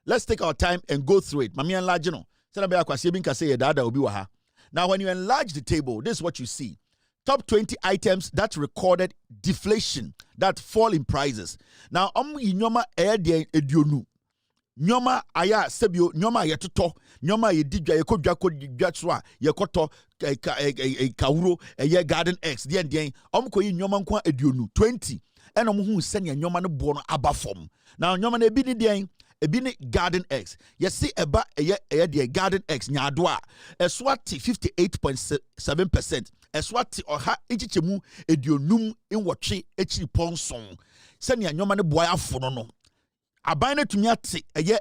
Speaker 9: Let's take our time and go through it. Mame enlarge no. Say na be akwase bi nka say ye dada obi wa ha. Now when you enlarge the table, this is what you see. Top 20 items that recorded deflation, that fall in prices. Now nyoma de eduonu. Nyoma aya sebio nyoma yetoto nyoma yedidwa yekodwa kodwa so a yekoto kawuro eye Garden X den omkoyi nyoma nko eduonu 20 ena hu sene nyoma no bo no aba fom. Now nyoma na ebi ni den ebi ni Garden X yesi eba eye de Garden X nyaado a eswati 58.7%. Eswati oha echichemu eduonum enwotwe echiri ponson sene nyoma no bo afo no Abane tumiate eye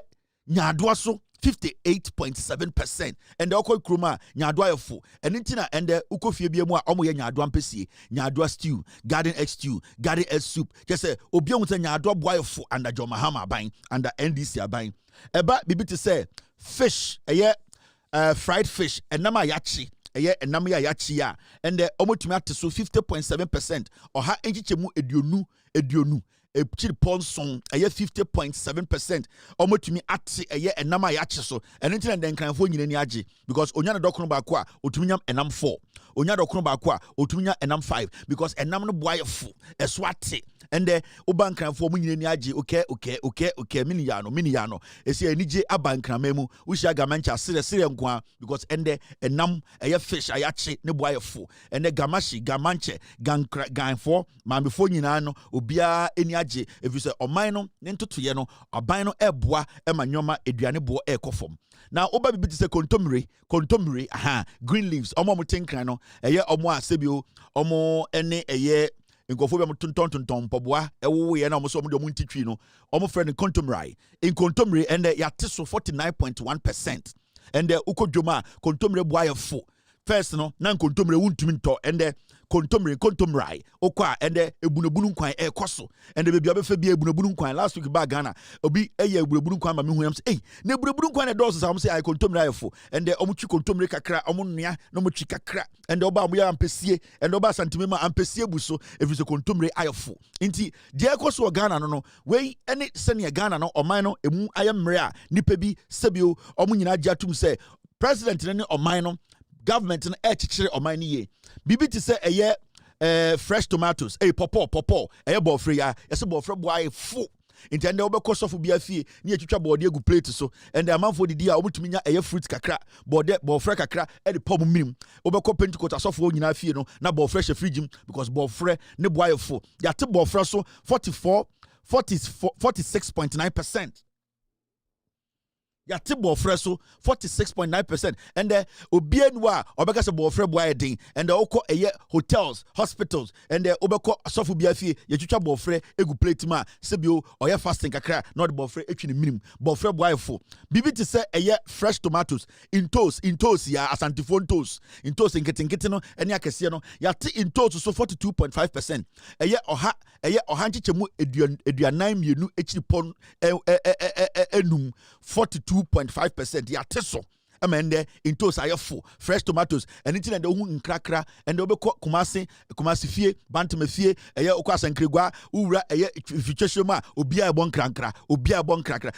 Speaker 9: nyadoa so 58.7%. And the okoi kruma nyadoa yefo. And intina and the ukofie bia mu a omo ye nyadoa mpesi, nyadoa stew, Garden X stew, Garden X soup. Just say obi onte nyadoa boa yefo under John Mahama aban, under NDC aban. Eba bibi to say fish, eye fried fish, enama yachi. Eye enama yachi ya. And the omo tumiate so 50.7%. Oha enchichemu eduonu. Chili ponson aye 50.7%. Omotumi ati aye enama yache so. And internet den kranfo nyine ni age because onya na dokono ba kwa otumi nyam enam 4. Onya dokono ba kwa otumi nya enam 5 because enam no boy fu eswate. And the oban kranfo mu nyine ni age okay mini yano esi enije aban kramemu ushia gamancha sire nko because ende enam aye fish ayache ne boy fu. And the gamashi gamanche ganfo mamefo nyina no obia eni if you say omaino nentotoye no aban no eboa emanyoma eduane bo ekofom. Now oba bibi say kontomire green leaves omo mutenkran no eye omo asebio omo ene eye nkofo be tonton poboa ewo ye na omo so omo de omo ntitwi no omo friend kontomire in kontomire and yate so 49.1%. And the ukodwoma kontomire boa ye fo first no na kontomire wuntumi nto and kontomrai okwa ende ebunebunu nkwan ekoso ende bebi obefa bi ebunebunu nkwan last week ba Ghana obi eye ebunebunu nkwan ma me hu yam say na ebunebunu nkwan na dose sam say ai kontomrai fo ende omutwi kontomrai kakra omunua na omutwi kakra ende oba amoya ampesie ende oba santime ma ampesie buso efise kontomrai ayefo nti de ekoso Ghana no we ene sene Ghana no oman no emu ayemre a nipa bi sebio omunyina agiatum say president ne oman no government na echichire oman ye bibi ti say eye fresh tomatoes popo eye bofre ya yese bofre boy fo intende obekọ sofo bia fie na etwitwa bode egu plate so and amanfo didi a obutumi nya eye fruit kakra bofre kakra e de pom minim obekọ pentecost sofo nyina fie no na bofre she fridge because bofre ne boy fo ya te bofre so 46.9%. Ya tibo freso 46.9%. And the obienwa obeka se bo fre boy din and the oko eye hotels, hospitals and the obeko sofu biafi ye twitwa bo fre egu plate ma sebio oye fasting kakra not bo fre etwi ne minim bo fre boy fo bibi ti se eye fresh tomatoes in toast ya asantifon toast in toast nketenkete no ene akese no ya ti in toast so 42.5%. eye oha nchichemu eduanan mienu echiri pon enum 42.5%. ya teso amende into sayefo fresh tomatoes and it and the nkrakra and obeko kumasi fie bantame fie eye okwasa nkregwa ura eye ficheshema obia bon krankra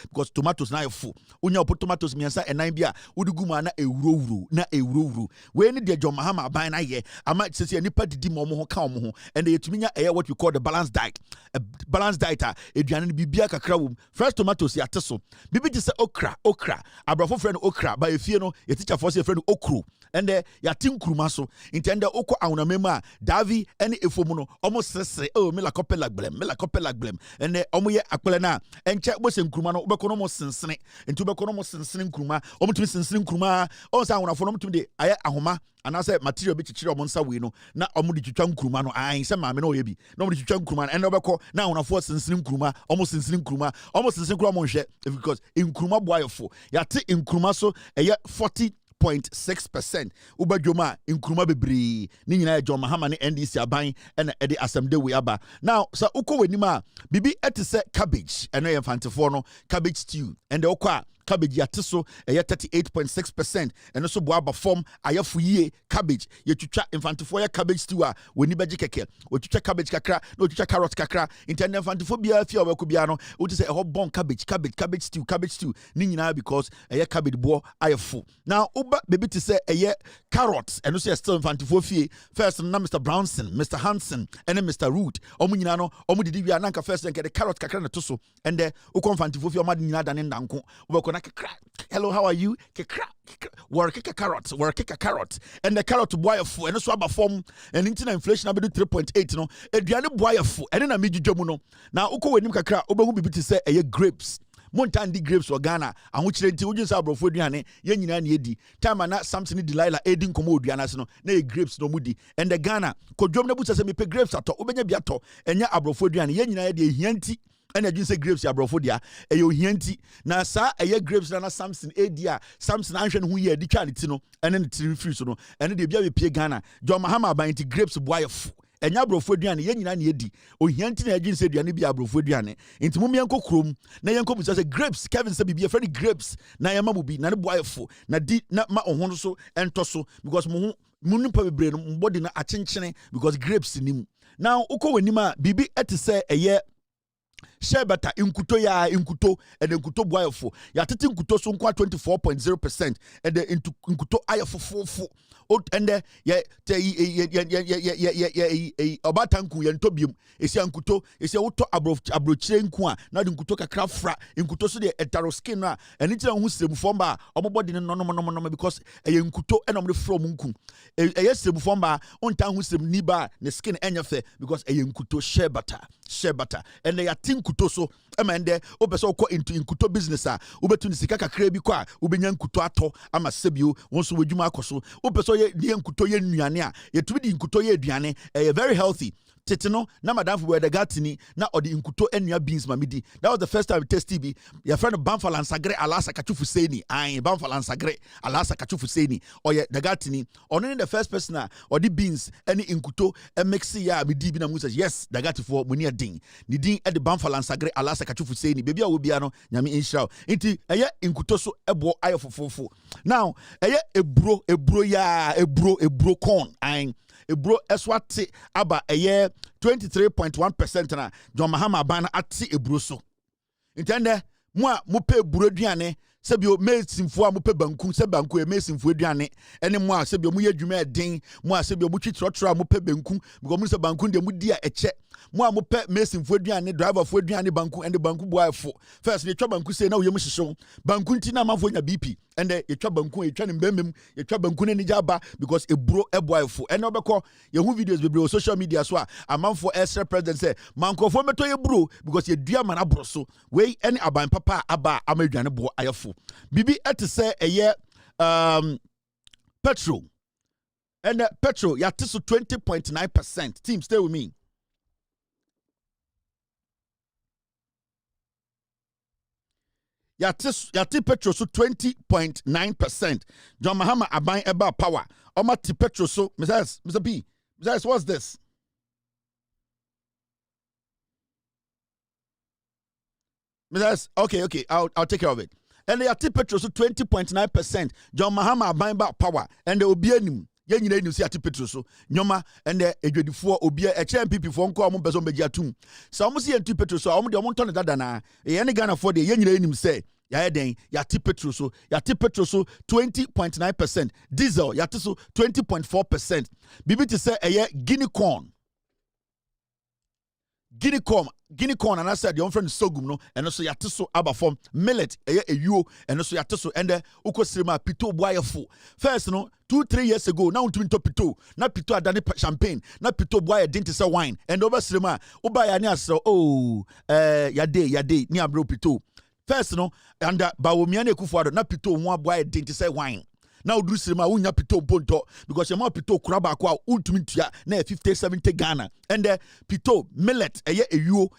Speaker 9: because tomatoes na yefo unya opo tomatoes miensa enan bia uduguma na ewuro we ni de John Mahama aban na ye ama sese nipa didi mo ho ka mo ho and yetuminya eye what we call the balanced diet. A balanced diet eduane bibia kakra wom fresh tomatoes ya teso bibi ti se okra abrafo friend okra ba you know, your teacher for say friend okro and yati nkruma so intende oko awonamema davi ene efomu no omo sese oh me la kopela glem ene omo ye akpele na enche bo se nkruma no obeko no mo sensene nti obeko no mo sensene nkruma omo tumi sensene nkruma on sa awonafo no tumi de aye ahoma anase material bi chichire omo nsa we no na omo de twitwa nkruma no an se maame no oyebi na omo de twitwa nkruma ene obeko na awonafo sensene nkruma omo sensene nkruma mo nhwe because nkruma boyefo yate nkruma so eye 40.6% ubadwoma nkruma bebre ni nyina ya John Mahama ne NDC aban ena ede asemde we aba now sa uko wenima bibi etise cabbage eno ye fantefo no cabbage stew and okwa cabbage yate so 38.6% and also boaba form ayafu yie cabbage ye twitwa infantefo ya cabbage stew a weni beje keke we twitwa cabbage kakra no twitwa carrot kakra intend infantefo bia fia we ko bia no we say e bon cabbage stew ni nyina because cabbage bo ayafu now uba baby to say carrots and also still infantefo fie first na Mr. Brownson Mr. Hansen and Mr. Root omu nyina no omu didi bia nanka first nke the carrot kakra na to so and the ukonfantefo fie omad nyina dan ndanko we hello, how are you? Work a carrot, and the carrot boy fu and so aba form and internet inflation abedu 3.8 no eduane boy fu and na meju dwamu no na uko wenim kakra obehu bibi te say grapes montandi grapes or Ghana and which they tell you sabrofo aduane ye nyina na edi time na Samson Delilah edin komo aduane ase no na grapes no mudi and the Ghana kodwom na bu se me pe grapes ato obenya biato enya abrofo aduane ye nyina ye de hianti and I say grapes ya brofodia eyo hianti na sa grapes na Samson edia Samson anhwe hu ye di twa ne ti no ene ne tiri free so no ene de bia be pie Ghana John Mahama ban ti grapes boy fu enya brofo aduane ye nyina na edi o hianti na agin se aduane bia brofo aduane enti mum yenko krom na yenko bu say grapes Kevin say bibia friend grapes na yema mu bi na ne boy fu na di na ma ohun so ento so because mu nipa bebre no body na achenchene because grapes nim now uko wenima bibi etise Shebata inkuto and inkuto boyfo ya tete inkuto so nkwa 24.0% and the inkuto ayefo fofo and the obatanku ye ntobium esi inkuto esi woto abrochire nku a na de inkuto kakra fra inkuto so de etaro skin na eni tira hu sremu fomba omobody no because eye inkuto and omde from nku eye sremu fomba onta hu sremu niba ne skin enyefe because eye inkuto shebata and they tinkuto so emende obeso ko into inkuto business a obetu ni sika kakra bi kwa obenya nkuto ato ama sebio wonso wadwuma akoso obeso ye nkuto ye nnuane a yetumi di nkuto ye aduane very healthy Tetino, na madam for the gatini, na or the inkuto enya beans mamidi. That was the first time we test TB. Your friend Bamfal and Sagre Alasa Kachufu Seni. Bamfal and Sagre Alasa Kachufu Seni. Or the gatini, or only the first person or the beans, any inkuto, and mixi ya midi bina musa. Yes, the gati for Munia Ding. The ding at the Bamfal and Sagre Alasa Kachufu Seni. Baby, I will be ano, Yami Inshao. Inti, inkuto so ebo ayo for. Now, ebro corn. Ebro eswate aba 23.1% na John Mahama ban ati ebro so intende mo a mo pe ebro aduane sebio mesimfo a mo pe banku se banku e mesimfo aduane ene mo a sebio mo yadwuma eden mo a sebio mo twitrotro a mo pe banku because mo se banku de mo di a eche mo a mo pe mesimfo aduane driver fo aduane banku and banku boyfo first ye twa banku say na wo yem hyehyw banku nti na manfo nya BP and ye twa banku ye twa ne mbemmem ye twa banku ne nija ba because ebro boyfo and obekọ ye hu videos bebre social media so a amanfo extra president say mankofo meto ye bro because ye dua mana bro so we any aban papa aba amadwane bo ayefo bibi etese petrol and petrol yate so 20.9%. Team, stay with me. Yate petrol so 20.9%. John Mahama aban about power. Omati petrol so Mr. B. What's this? Okay. I'll take care of it. And yate petrol so 20.9%. John Mahama aban about power. And the obianim. Yen nyina ni si ati petrol so nyoma ende edwedifo obia HMPP fo nko am bezo megia tum sa omo si enti petrol so omo de omo ntone dada na yen ne Ghana for de yen nyina nim se ya eden ya ti petrol so 20.9%. Diesel ya so 20.4%. bibi ti se Guinea corn Guinea corn and I said your friend sorghum no and also yatiso aba form millet eyo and also yatiso and uko sima pito boy full. First no 2-3 years ago now to pito na pito adani champagne na pito boy didn't say wine and over sima uba ya ni so oh yade ni abro pito. First no and Bawumia Kufuado na pito one boy didn't say wine. Now do sima unya pito bonto because your ma pito kraba kwa ultimate na 50-70 Ghana and pito millet eyo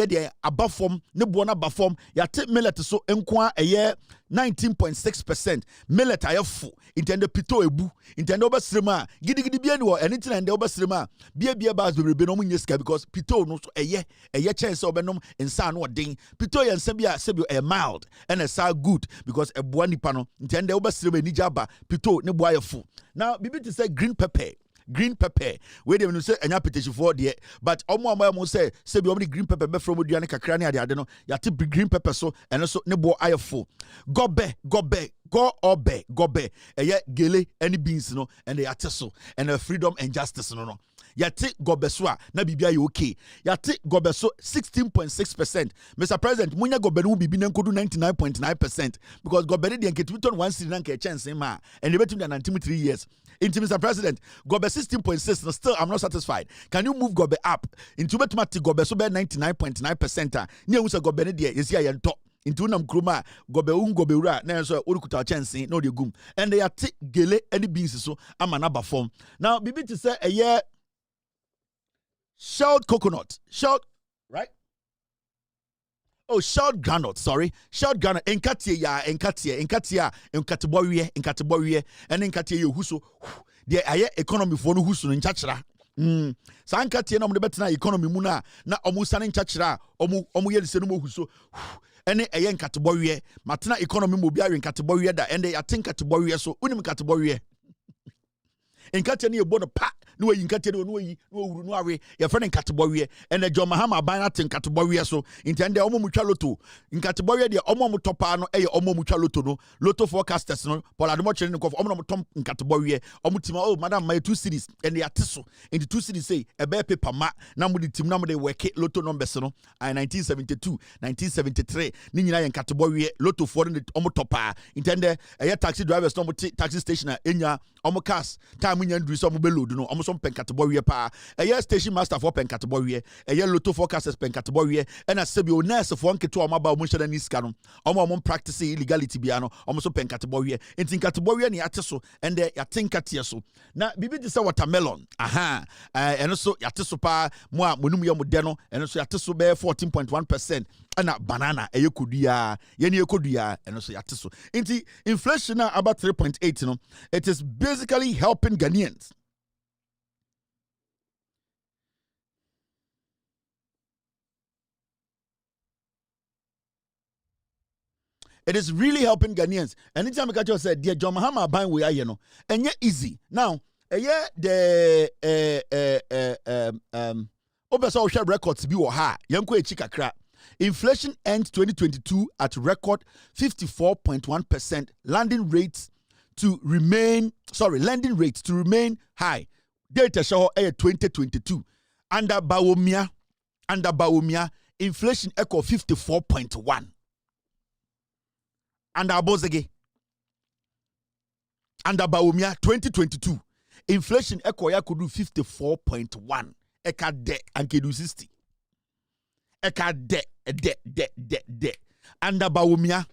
Speaker 9: de above form ne bona bafom ya take millet so enkwa 19.6% millet ayefu intende pito ebu intende obasrema gidi bia ni wo anything and obasrema bia bas bebrebe no munyeska because pito no so eye chance obenom ensa no odin pito ye nsa bia sebio mild and a good because eboa nipa no intende obasrema ni jaba pito ne boa ayefu. Now bibi to say green pepper where they say anya petition for there but omo say be omni green pepper be from duane kakra ne ade no ya te green pepper so and so ne bo ayefo gobe eye gele any beans no and they ate so and freedom and justice no yate gobe so na bibia ye okay yate gobe so 16.6%. Mr. President munya gobe no bibi nankodu 99.9% because gobe de nketuton 1 cedi na nke chance ma and betum na 93 years into Mr. President gobe 16.6 still I'm not satisfied. Can you move gobe up into automatic gobe so be 99.9% ni ehun se gobe ne de yesi aye nto into nam kroma gobe ura na so orukuta chance no de gum and they ate gele any beans so amana ba form. Now bibi to say a year shelled coconut, right? Oh, shelled granite, sorry. Shelled granite, enkatia, enkatebowie, and enkatia huso. The aye economy for no huso in chachra. Sankatia no better economy muna, na omusane in chachra, omu yel senumo huso. Ene aye enkatebowie, matina economy mobile in katebowie da, and they think katebowie so, unim katebowie. Enkatia ni ebono pa. No way inkatia no awe your friend in Catebowie and the John Mahama Banat in Catebowie so intend the Omo Muchaloto in Catebowie the Omo Mutopano Omo Muchaloto no Lotto forecasters no Paul Admoch of Omo Tom in Catebowie Omutima oh madam my 2 cities and the Atiso in the 2 cities say a bear paper ma namu the team number they were Lotto numbers no 1972 1973 Nina in Catebowie Lotto for the Omo Topa intend a taxi drivers no taxi station enya Omo cars time when you do some below no some pen category pa a year station master for pen category a year Lotto forecasters pen category and a sebio nurse for one to mobile motion and niscano almost practice illegality biano almost pen category and think category and yatiso and they think atieso now bibi this watermelon and also yatiso pa moi monumia modeno and also yatiso be 14.1% and a banana a yokudia yeni yokudia and also yatiso inti inflation now about 3.8 no it is basically helping Ghanaians. It is really helping Ghanaians. Anytime I catch you said, dear John Mahama buying we are, you know, and yet easy. Now, the Obeso share records be or high. Yanko chikakra. Inflation ends 2022 at record 54.1%. Lending rates to remain high. Data show 2022. Under Bawumia, inflation echo 54.1. Under Abozege, under Bawumia 2022, inflation echo could do 54.1. Eka de ankedu 60. Eka de. Under Bawumia,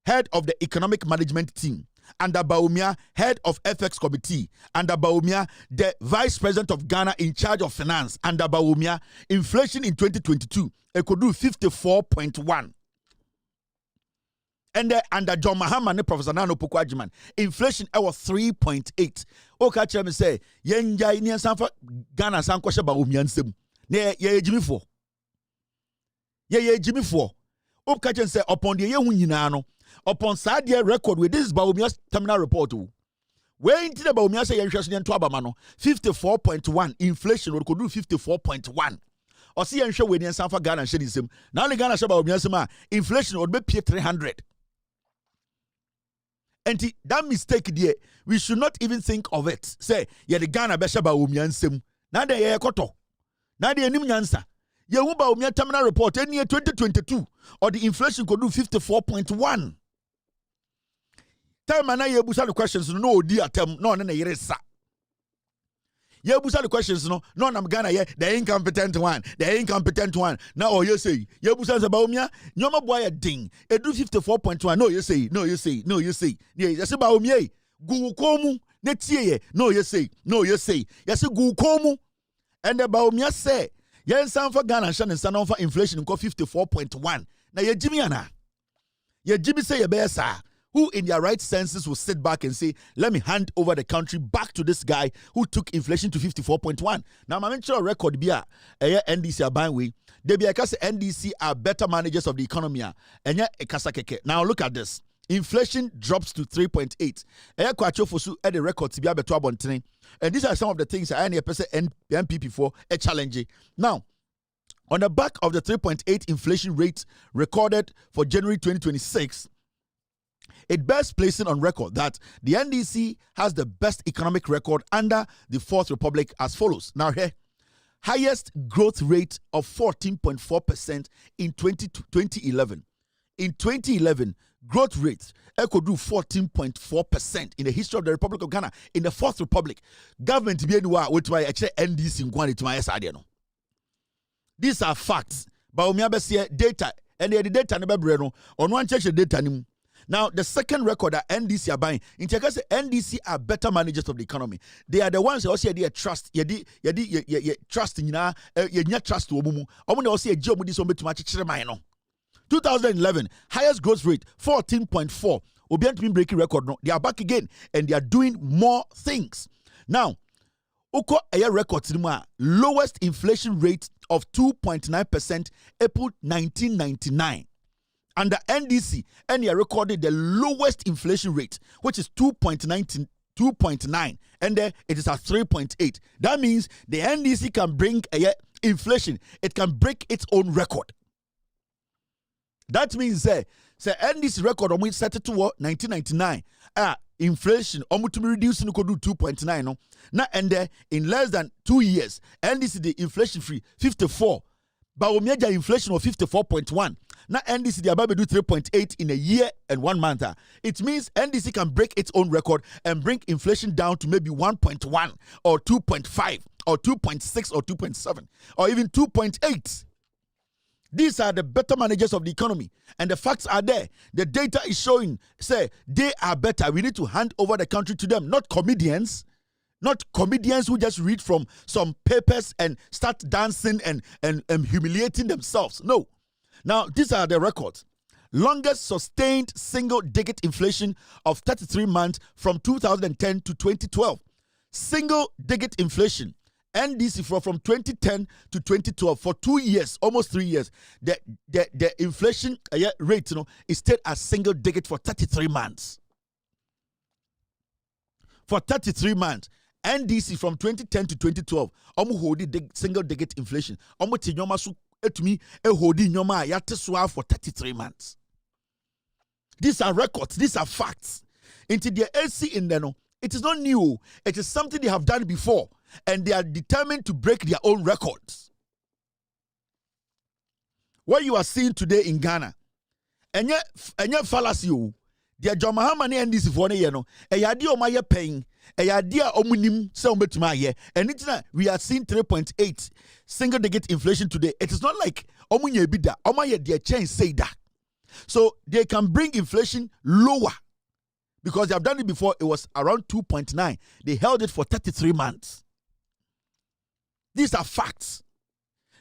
Speaker 9: head of the economic management team. Under Bawumia, head of FX committee. Under Bawumia, the vice president of Ghana in charge of finance. Under Bawumia, inflation in 2022 could do 54.1. And under John Mahama and Professor Nano Pukwajiman, inflation was 3.8. Okay, tell me say, yenja Indian Sanfa Ghana Sanko Shaba Umiansem. Ye Jimmy for. Ye Jimmy for. Okay, say upon the Yunano, upon Sadia record with this Baumia's terminal report. Where into the Baumia say Yanshasian Twabamano, 54.1. Inflation would do 54.1. Or see and show with the Sanfa Ghana and Shenism. Now the Ghana Shaba Umiasema, inflation would be 300. And that mistake there, we should not even think of it. Say, yeah, the Ghana Beshaba Umiansem. Now they are koto. Now they are Nimyansa. Yewu Bawumia terminal report in year 2022 or the inflation could do 54.1. Time na yebusa the questions no di atem no na yeresa. Yebusa the questions no I'm Ghana ye the incompetent one now or you say yebusa Bawumia nyoma boy a ding e do 54.1 no you say yeah you say Bawumia gu komu netie no you say yes gu komu and the Bawumia say yen san for Ghana shan and san for inflation ko 54.1 na ye jimi ana ye jimi say ye be sa. Who in their right senses will sit back and say, let me hand over the country back to this guy who took inflation to 54.1. Now, my mention record be a NDC are buying way. They be a NDC are better managers of the economy. And yeah, now look at this. Inflation drops to 3.8. At the record to be able to and these are some of the things I need NPP for a challenge. Now, on the back of the 3.8 inflation rate recorded for January 2026, it bears placing on record that the NDC has the best economic record under the Fourth Republic as follows. Now here, highest growth rate of 14.4% in 2011. In 2011, growth rate could do 14.4% in the history of the Republic of Ghana. In the Fourth Republic, government be with my NDC in quantity to my SRD. These are facts. But we have data, and the data never breno on one check the data. Now, the second record that NDC are buying, in Cheka say NDC are better managers of the economy. They are the ones who also trust. Trust in trust to omumu. Omu na also job with this omu to match 2011 highest growth rate 14.4. Obiant been breaking record. No, they are back again and they are doing more things. Now, Oko Aya record cinema lowest inflation rate of 2.9% April 1999. Under NDC, and they recorded the lowest inflation rate, which is 2.9, and then it is at 3.8. That means the NDC can bring inflation; it can break its own record. That means NDC record on which set it to 1999. Inflation almost to be reduced to do 2.9. No, now and there in less than 2 years, NDC the inflation free 54, but we made inflation of 54.1. Now NDC they are about to do 3.8 in a year and 1 month. It means NDC can break its own record and bring inflation down to maybe 1.1 or 2.5 or 2.6 or 2.7 or even 2.8. These are the better managers of the economy, and the facts are there. The data is showing, say, they are better. We need to hand over the country to them, not comedians. Not comedians who just read from some papers and start dancing and humiliating themselves. No. Now, these are the records. Longest sustained single-digit inflation of 33 months from 2010 to 2012. Single-digit inflation. NDC from 2010 to 2012 for 2 years, almost 3 years. The inflation rate, is stayed as single-digit for 33 months. For 33 months. NDC from 2010 to 2012, hold the single-digit inflation. For 33 months. These are records, these are facts. Into the AC in there, it is not new. It is something they have done before, and they are determined to break their own records. What you are seeing today in Ghana, and yet fallacy, the John Mahama NDC for a idea of my paying. A idea omunim se obetumaye and it's we are seeing 3.8 single digit inflation today. It is not like omunye bida omaye their change say that. So they can bring inflation lower because they have done it before. It was around 2.9. They held it for 33 months. These are facts.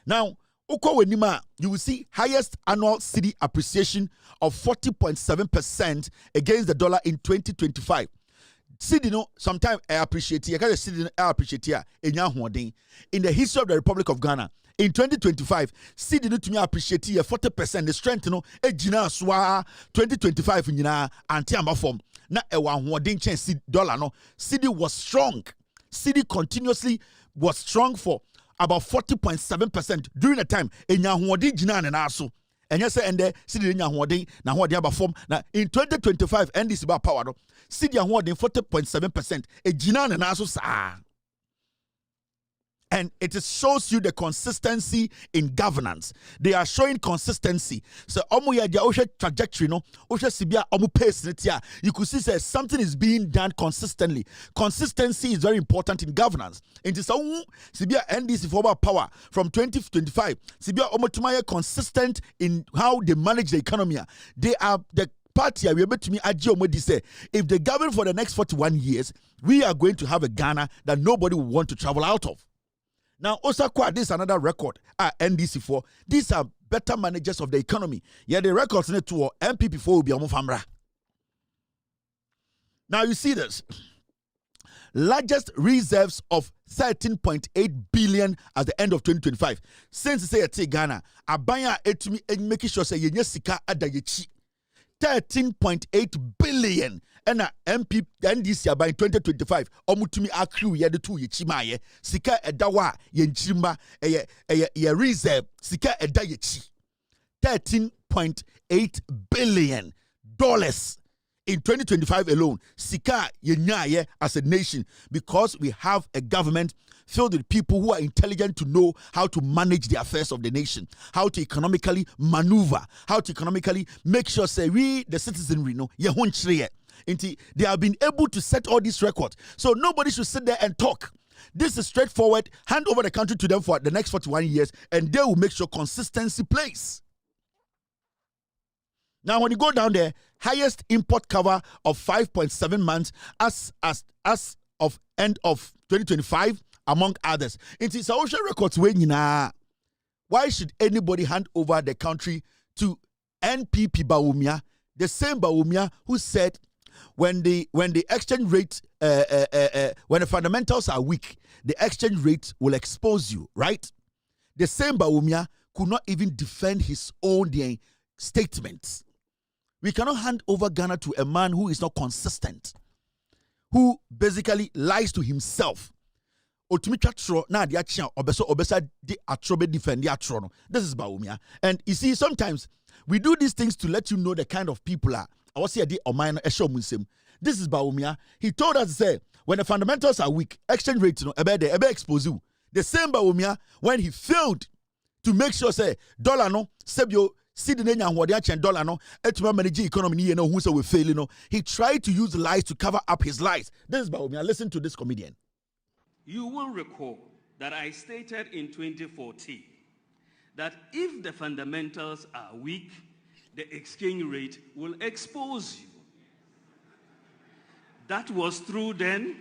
Speaker 9: Now, Uko Wenima, you will see highest annual cedi appreciation of 40.7% against the dollar in 2025. Cedi, sometimes I appreciate it. I appreciate it. In the history of the Republic of Ghana, in 2025, Cedi to me appreciate it 40%. The strength, Ejina Swa 2025 anti-amba form. Na ewa huadin chen dollar Cedi was strong. Cedi continuously was strong for about 40.7% during the time. Enya huadin jina na aso. And yes, and there, Cedi nya huadin na huadin aba form. Na in 2025, NDC ba power Cedi huadin 40.7%. Ejina na aso sa. And it shows you the consistency in governance. They are showing consistency. So, trajectory, no, pace, you could see that something is being done consistently. Consistency is very important in governance. And it's NDC for power from 2025. Sibia consistent in how they manage the economy. They are the party we able to me say if they govern for the next 41 years, we are going to have a Ghana that nobody will want to travel out of. Now, Osakwa, this is another record at NDC4. These are better managers of the economy. Yeah, the records in it to MPP4 will be famra. Now, you see this. Largest reserves of 13.8 billion at the end of 2025. Since say at Ghana, abaya etumi making sure say yenye sika adayechi. 13.8 billion and MP NDC by 2025 omutumi accrue ye de two yechimaye sika edawa yenchimba ye reserve sika edayechi 13.8 billion dollars in 2025 alone. Sika yenyaye as a nation, because we have a government filled with people who are intelligent to know how to manage the affairs of the nation, how to economically maneuver, how to economically make sure say we the citizenry know they have been able to set all these records. So nobody should sit there and talk. This is straightforward. Hand over the country to them for the next 41 years, and they will make sure consistency plays. Now, when you go down there, highest import cover of 5.7 months as of end of 2025, among others. It is social records when why should anybody hand over the country to NPP Bawumia, the same Bawumia who said when the exchange rate when the fundamentals are weak, the exchange rate will expose you, right? The same Bawumia could not even defend his own statements. We cannot hand over Ghana to a man who is not consistent, who basically lies to himself. This is Bawumia. And you see, sometimes we do these things to let you know the kind of people are. This is Bawumia. He told us, say, when the fundamentals are weak, exchange rate, expose you. The same Bawumia, when he failed to make sure, say, dollar no, sebio, see the name and dollar no, manage economy, you know, who say we fail, you know. He tried to use lies to cover up his lies. This is Bawumia. Listen to this comedian.
Speaker 1: You will recall that I stated in 2014 that if the fundamentals are weak, the exchange rate will expose you. That was true then.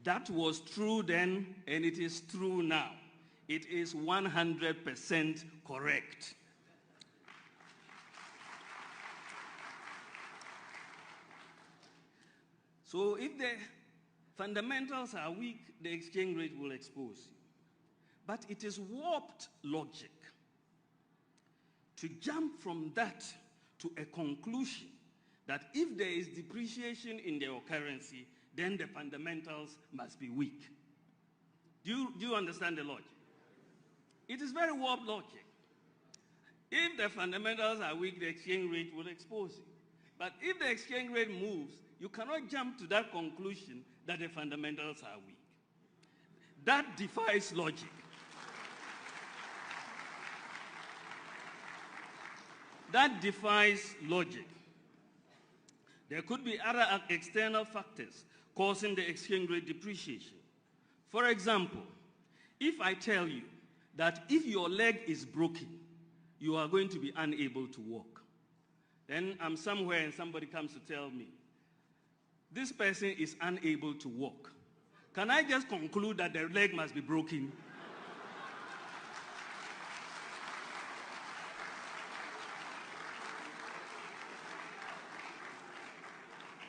Speaker 1: That was true then, and it is true now. It is 100% correct. So if the fundamentals are weak, the exchange rate will expose you. But it is warped logic to jump from that to a conclusion that if there is depreciation in your currency, then the fundamentals must be weak. Do you understand the logic? It is very warped logic. If the fundamentals are weak, the exchange rate will expose you. But if the exchange rate moves, you cannot jump to that conclusion that the fundamentals are weak. That defies logic. That defies logic. There could be other external factors causing the exchange rate depreciation. For example, if I tell you that if your leg is broken, you are going to be unable to walk, then I'm somewhere and somebody comes to tell me, this person is unable to walk. Can I just conclude that their leg must be broken?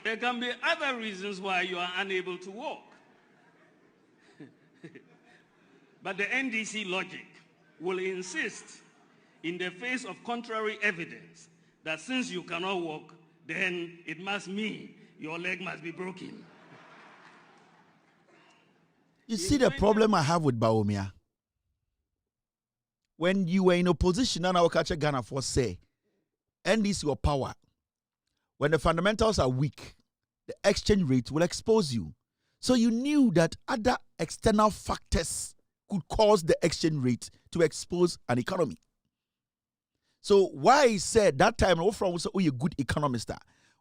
Speaker 1: There can be other reasons why you are unable to walk. But the NDC logic will insist, in the face of contrary evidence, that since you cannot walk, then it must mean your leg must be broken.
Speaker 9: You see the problem I have with Bawumia? When you were in opposition, and I will catch a Ghana for say, NDC your power. When the fundamentals are weak, the exchange rate will expose you. So you knew that other external factors could cause the exchange rate to expose an economy. So why I said that time, from you're a good economist,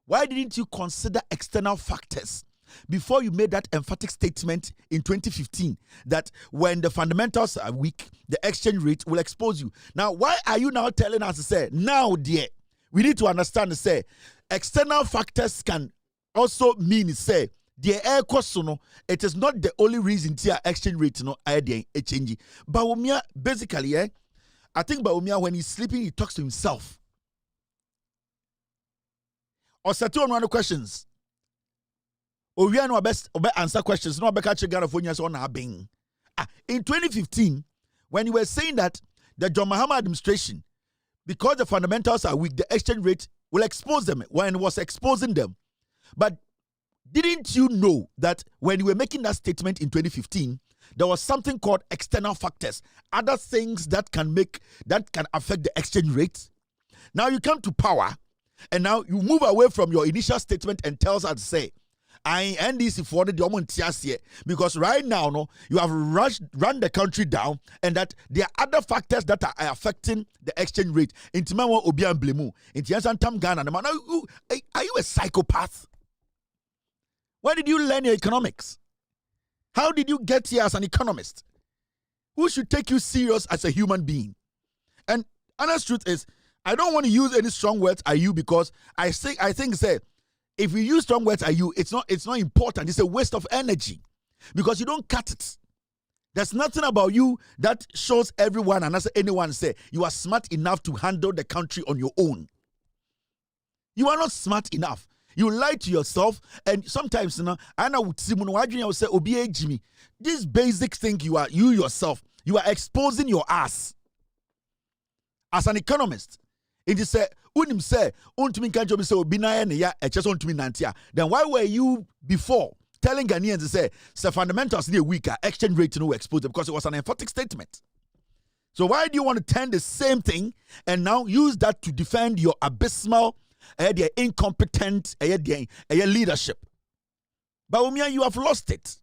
Speaker 9: why didn't you consider external factors before you made that emphatic statement in 2015 that when the fundamentals are weak, the exchange rate will expose you? Now, why are you now telling us to say, now, dear, we need to understand to say, external factors can also mean, say, the air cost, it is not the only reason to exchange rate, a change. Bawumia, basically, I think Bawumia, when he's sleeping, he talks to himself. Or settle on one of the questions. Or we are no best answer questions. No, catch on our being. In 2015, when you were saying that the John Mahama administration, because the fundamentals are weak, the exchange rate will expose them when it was exposing them. But didn't you know that when you were making that statement in 2015, there was something called external factors, other things that can affect the exchange rate? Now you come to power, and now you move away from your initial statement and tells us to say, I NDC for the because right now, no, you have run the country down, and that there are other factors that are affecting the exchange rate. Intimawa Obian Blemu, Intiasantam Ghana. Are you a psychopath? Where did you learn your economics? How did you get here as an economist? Who should take you serious as a human being? And honest truth is, I don't want to use any strong words at you because I think say, if we use strong words at you, it's not important. It's a waste of energy because you don't cut it. There's nothing about you that shows everyone, and as anyone say, you are smart enough to handle the country on your own. You are not smart enough. You lie to yourself, and sometimes, I know say, Jimmy, this basic thing you yourself, you are exposing your ass. As an economist, it is said, then why were you before telling Ghanaians to say fundamentals need weaker, exchange rate no expose them? Because it was an emphatic statement. So why do you want to turn the same thing and now use that to defend your abysmal, their incompetent leadership? Bawumia, you have lost it.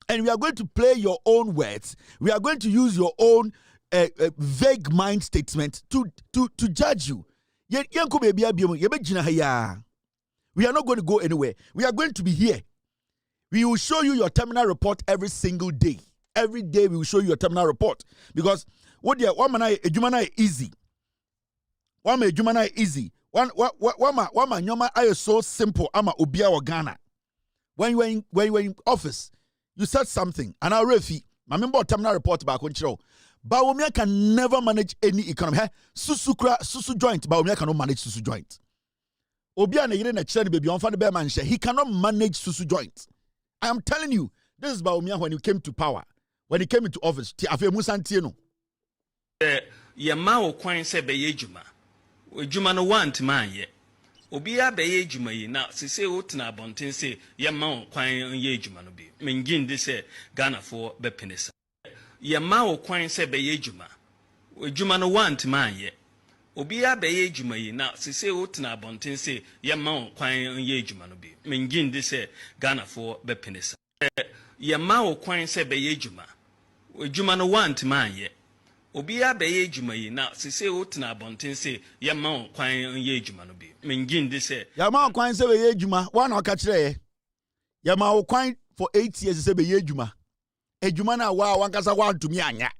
Speaker 9: And we are going to play your own words. We are going to use your own vague mind statement to judge you. We are not going to go anywhere. We are going to be here. We will show you your terminal report every single day. Every day we will show you your terminal report. Because one man easy. One easy. One is so simple. Ama Obia or Ghana. When you were in office, you said something. And I refi. I remember terminal report about control. Bawumia can never manage any economy. Susu joint. Bawumia cannot manage Susu joint. Obia na yire na chere baby on fa the bear man share. He cannot manage Susu joint. I am telling you, this is Bawumia when he came to power. When he came into office. Ti afi musantie no.
Speaker 1: Ye ma o kwan se be ye djuma. Djuma no want man ye. Obia be ye djuma yi na se se o tena abonten se ye ma o kwan ye djuma no bi. Mengin de se Ghana for be penisa. Ye ma o kwan se be ye djuma. Djuma no want man ye. Obia be ye djuma yi na se se o tena abonten se ye ma o kwan ye djuma no bi. Mengin de se Ghana for be penisa. Ye ma o kwan se be ye djuma. Djuma no want man ye. Obia be ye djuma yi na se se o tena abonten se ye ma o kwan ye djuma no bi. Mengin de se
Speaker 9: ye ma o kwan se be ye djuma. One o ka kire ye ma o kwan for 8 years se be ye djuma. Ejuma na wa wankasa wantumi anya.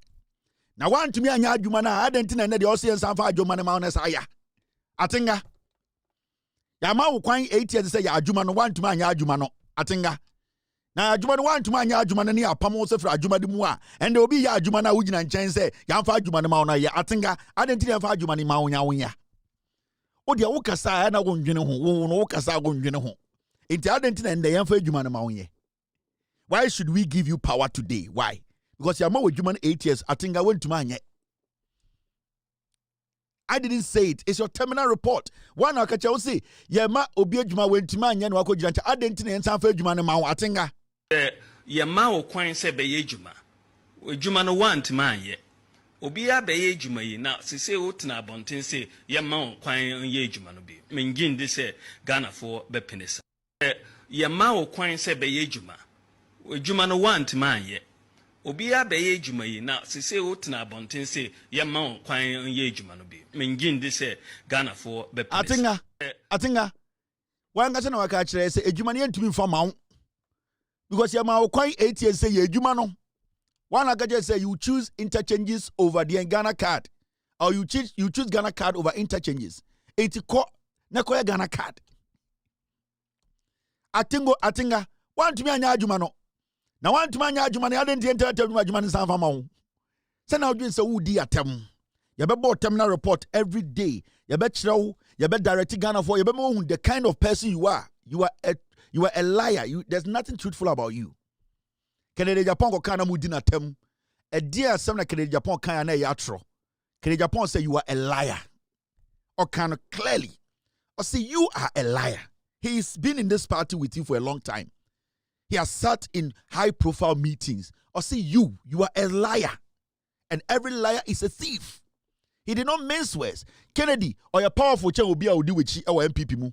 Speaker 9: Na wantumi anya adwuma na adentina na de o se nsan fa adwuma na ma na sa ya. Atenga. Ya ma wo kwan 8 years say ya adwuma no wantumi anya adwuma no. Atenga. Na adwuma no wantumi anya adwuma no ne apam so fra adwuma de mu a. Ende obi ya adwuma na wugina nchen say ya fa adwuma no ma na ya. Atenga. Adentina fa adwuma ni ma wonya wonya. O de wo kasa na wo ndwene ho. Wo no wo kasa wo ndwene ho. Enti adentina ende ya fa adwuma no ma wonya. Why should we give you power today? Why? Because you're more with human 8 years. I think I went to mine. I didn't say it. It's your terminal report. One I catch you say, yeah, ma obi juma went to mine and wako janta. I didn't know some for juma ma I think
Speaker 1: yeah, ma o kwan se be ye juma. Juma no want man ye. Obia be ye juma yi na se se o tena abonten se yeah ma o kwan ye juma no bi. Mengin de se Ghana for be penisa. yɛma wo kwan sɛ bɛyɛ adwuma adwuma no wantema anyɛ obiara bɛyɛ adwuma yi na sese wotena abɔnten sɛ yɛma wo kwan yɛ adwuma no bi mengye ndi sɛ Ghanafoɔ bɛpɛ
Speaker 9: atenga wankasa na waka kyerɛ sɛ adwuma no yɛntumi mfa ma wo because yɛma wo kwan 8 years sɛ yɛ adwuma no one again say you choose interchanges over the Ghana card or you choose Ghana card over interchanges. It's ko na ko Ghana card. Atinga want to me anya adwuma no. Na want to me anya adwuma na yade ntente adwuma ni sanfa ma wo. Say na odwin say wudi atem. You be board terminal report every day. You be kyerɛw, you be direct Ghana for you be know the kind of person you are. You are a liar. There's nothing truthful about you. Kennedy Japan ko kana mudi na tem. A dear some na Kennedy Japan kana yatro. Kennedy Japan say you are a liar. Or kind of clearly. Or say you are a liar. He's been in this party with you for a long time. He has sat in high profile meetings. Or say you are a liar. And every liar is a thief. He did not mince words. Kennedy, or your powerful chair will be able to do with our MPP mu.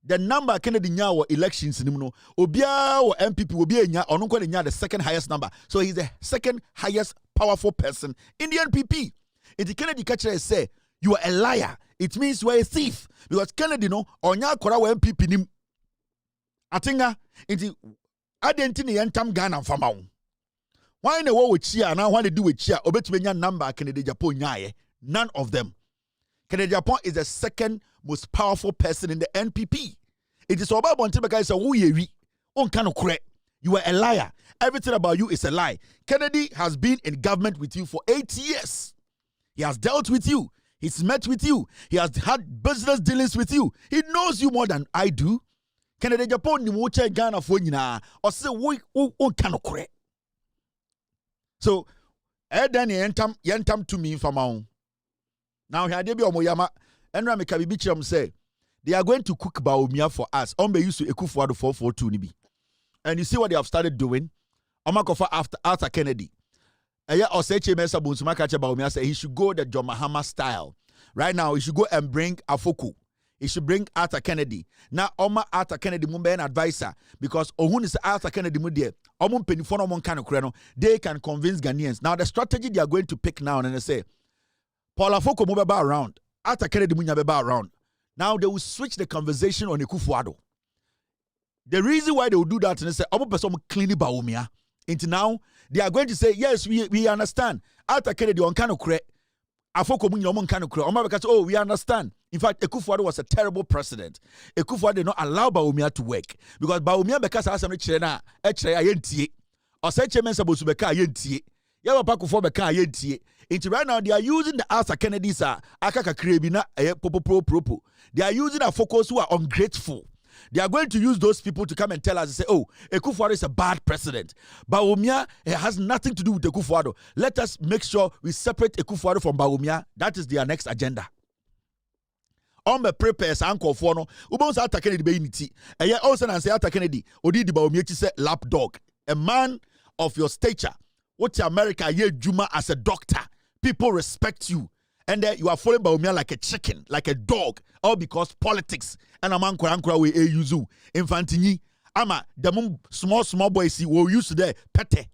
Speaker 9: The number Kennedy nya or elections in no obia or MPP will be nya or no the second highest number. So he's the second highest powerful person in the NPP. If the Kennedy catcher say you are a liar, it means you are a thief because Kennedy no or nya kora wa MPP nim. Atinga inti identity entam Ghana fama. Why in the war with chia now what they do with chia obetumenya number Kennedy Japan nyaye. None of them. Kennedy Japan is the second most powerful person in the NPP. It is all about Bontebeka say who ye on kind of correct. You are a liar. Everything about you is a lie. Kennedy has been in government with you for 8 years. He has dealt with you. He's met with you. He has had business dealings with you. He knows you more than I do. Kennedy Japan ni mo che Ghana for nyina or say who on kind of correct. So then yentam to me from my own. Now here they be omoyama Enra me kabibi chim say they are going to cook Bawumia for us. Ombe used to Ekufuado 442 nibi. And you see what they have started doing? Omakofa after Kennedy. Aya Oseche Mesa Bunsumaka Bawumia say he should go the John Mahama style. Right now he should go and bring Afoko. He should bring Arthur Kennedy. Now Oma Arthur Kennedy mumbe an advisor because Ohun is Arthur Kennedy mudie. Omon penifono mon kind of kreno. They can convince Ghanaians. Now the strategy they are going to pick now and they say Paul Afoko mubeba around. Arthur Kennedy munyabeba around. Now they will switch the conversation on Ekufuado. The reason why they will do that is say, "Omo person cleanly Bawumia." Until now, they are going to say, "Yes, we understand." Arthur Kennedy on kind of correct. Afoko munya on kind of correct. Omo because oh, we understand. In fact, Ekufuado was a terrible president. Ekufuado did not allow Bawumia to work because Bawumia because as some children ayentie. Oseche mensa bosu beka ayentie. Yawa pakufo beka ayentie. Into right now, they are using the Arthur Kennedy's akaka krebina popo. They are using our focus who are ungrateful. They are going to use those people to come and tell us, say, oh, Ekufuado is a bad president. Bawumia has nothing to do with Ekufuado. Let us make sure we separate Ekufuado from Bawumia. That is their next agenda. On the prepares uncle for no, Ubon's Arthur Kennedy be unity. And yet also and say Arthur Kennedy, Odi di Bawumia say lapdog, a man of your stature. What America ye Juma as a doctor. People respect you. And then you are following Bawumia like a chicken, like a dog, all because politics. And a man kwankura we yuzu. Infantini. Ama, the small boys see will use there, pete.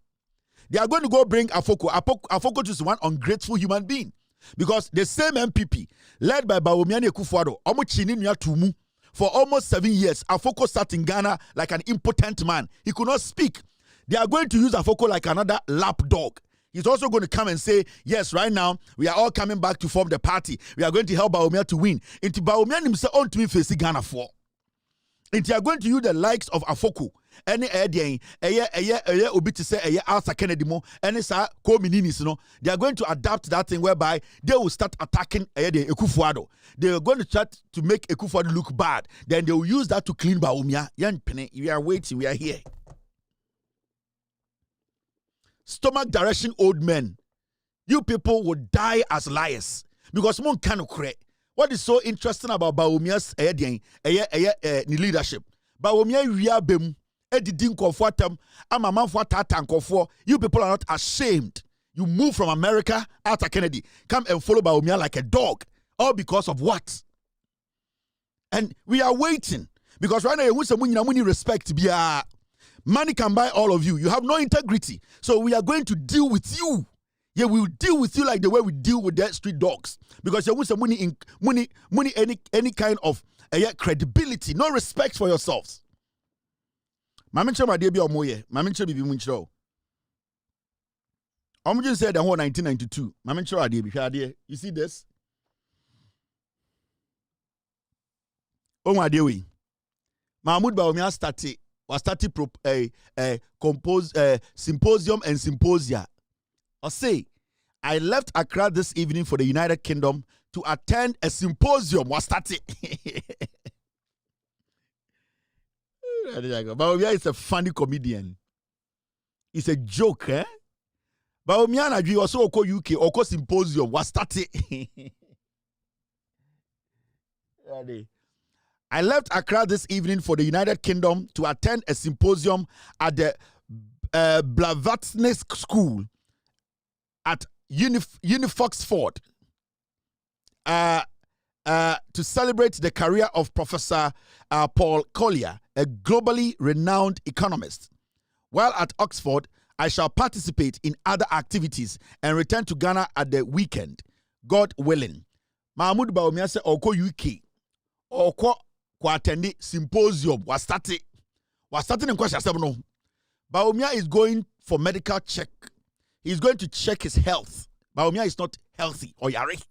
Speaker 9: They are going to go bring Afoko. Afoko is one ungrateful human being. Because the same MPP, led by Bawumia Ekufuado, omo chini niya tumu, for almost 7 years, Afoko sat in Ghana like an impotent man. He could not speak. They are going to use Afoko like another lapdog. He's also going to come and say, yes, right now, we are all coming back to form the party. We are going to help Bawumia to win. Into Bawumia himself on to me face Ghana for. And they are going to use the likes of Afoko. Any obi to say Arthur Kennedy mo any sa co-mininis no. They are going to adapt that thing whereby they will start attacking the Ekufuado. They are going to try to make Ekufuado look bad. Then they will use that to clean Bawumia. We are waiting. We are here. Stomach direction old men. You people will die as liars. Because mon can correct. What is so interesting about Bawumia's leadership? Bawumia ria bem edidin kofuatem amama fuatata nkofo. You people are not ashamed. You move from America after Kennedy. Come and follow Bawumia like a dog. All because of what? And we are waiting. Because right now, you want respect. Money can buy all of you. You have no integrity. So we are going to deal with you. Yeah, we will deal with you like the way we deal with the street dogs. Because you want some money, any kind of credibility, no respect for yourselves. Mama Chama Debi Omoye, Mama Chama Bibi Munchro. Omujin said the whole 1992. Mama Chama Debi, you see this? Omadewi. Mahmoud Bawumia started symposium and symposia. I say, I left Accra this evening for the United Kingdom to attend a symposium. Was started. Bawumia is a funny comedian. It's a joke, eh? Bawumia na also oko UK oko symposium was started. I left Accra this evening for the United Kingdom to attend a symposium at the Blavatsky School at Unifoxford to celebrate the career of Professor Paul Collier, a globally renowned economist. While at Oxford, I shall participate in other activities and return to Ghana at the weekend, God willing. Mahmoud Bawumia said, Oko UK, Oko attend symposium was starting in question. No. Bawumia is going for medical check. He's going to check his health. Bawumia is not healthy or yari.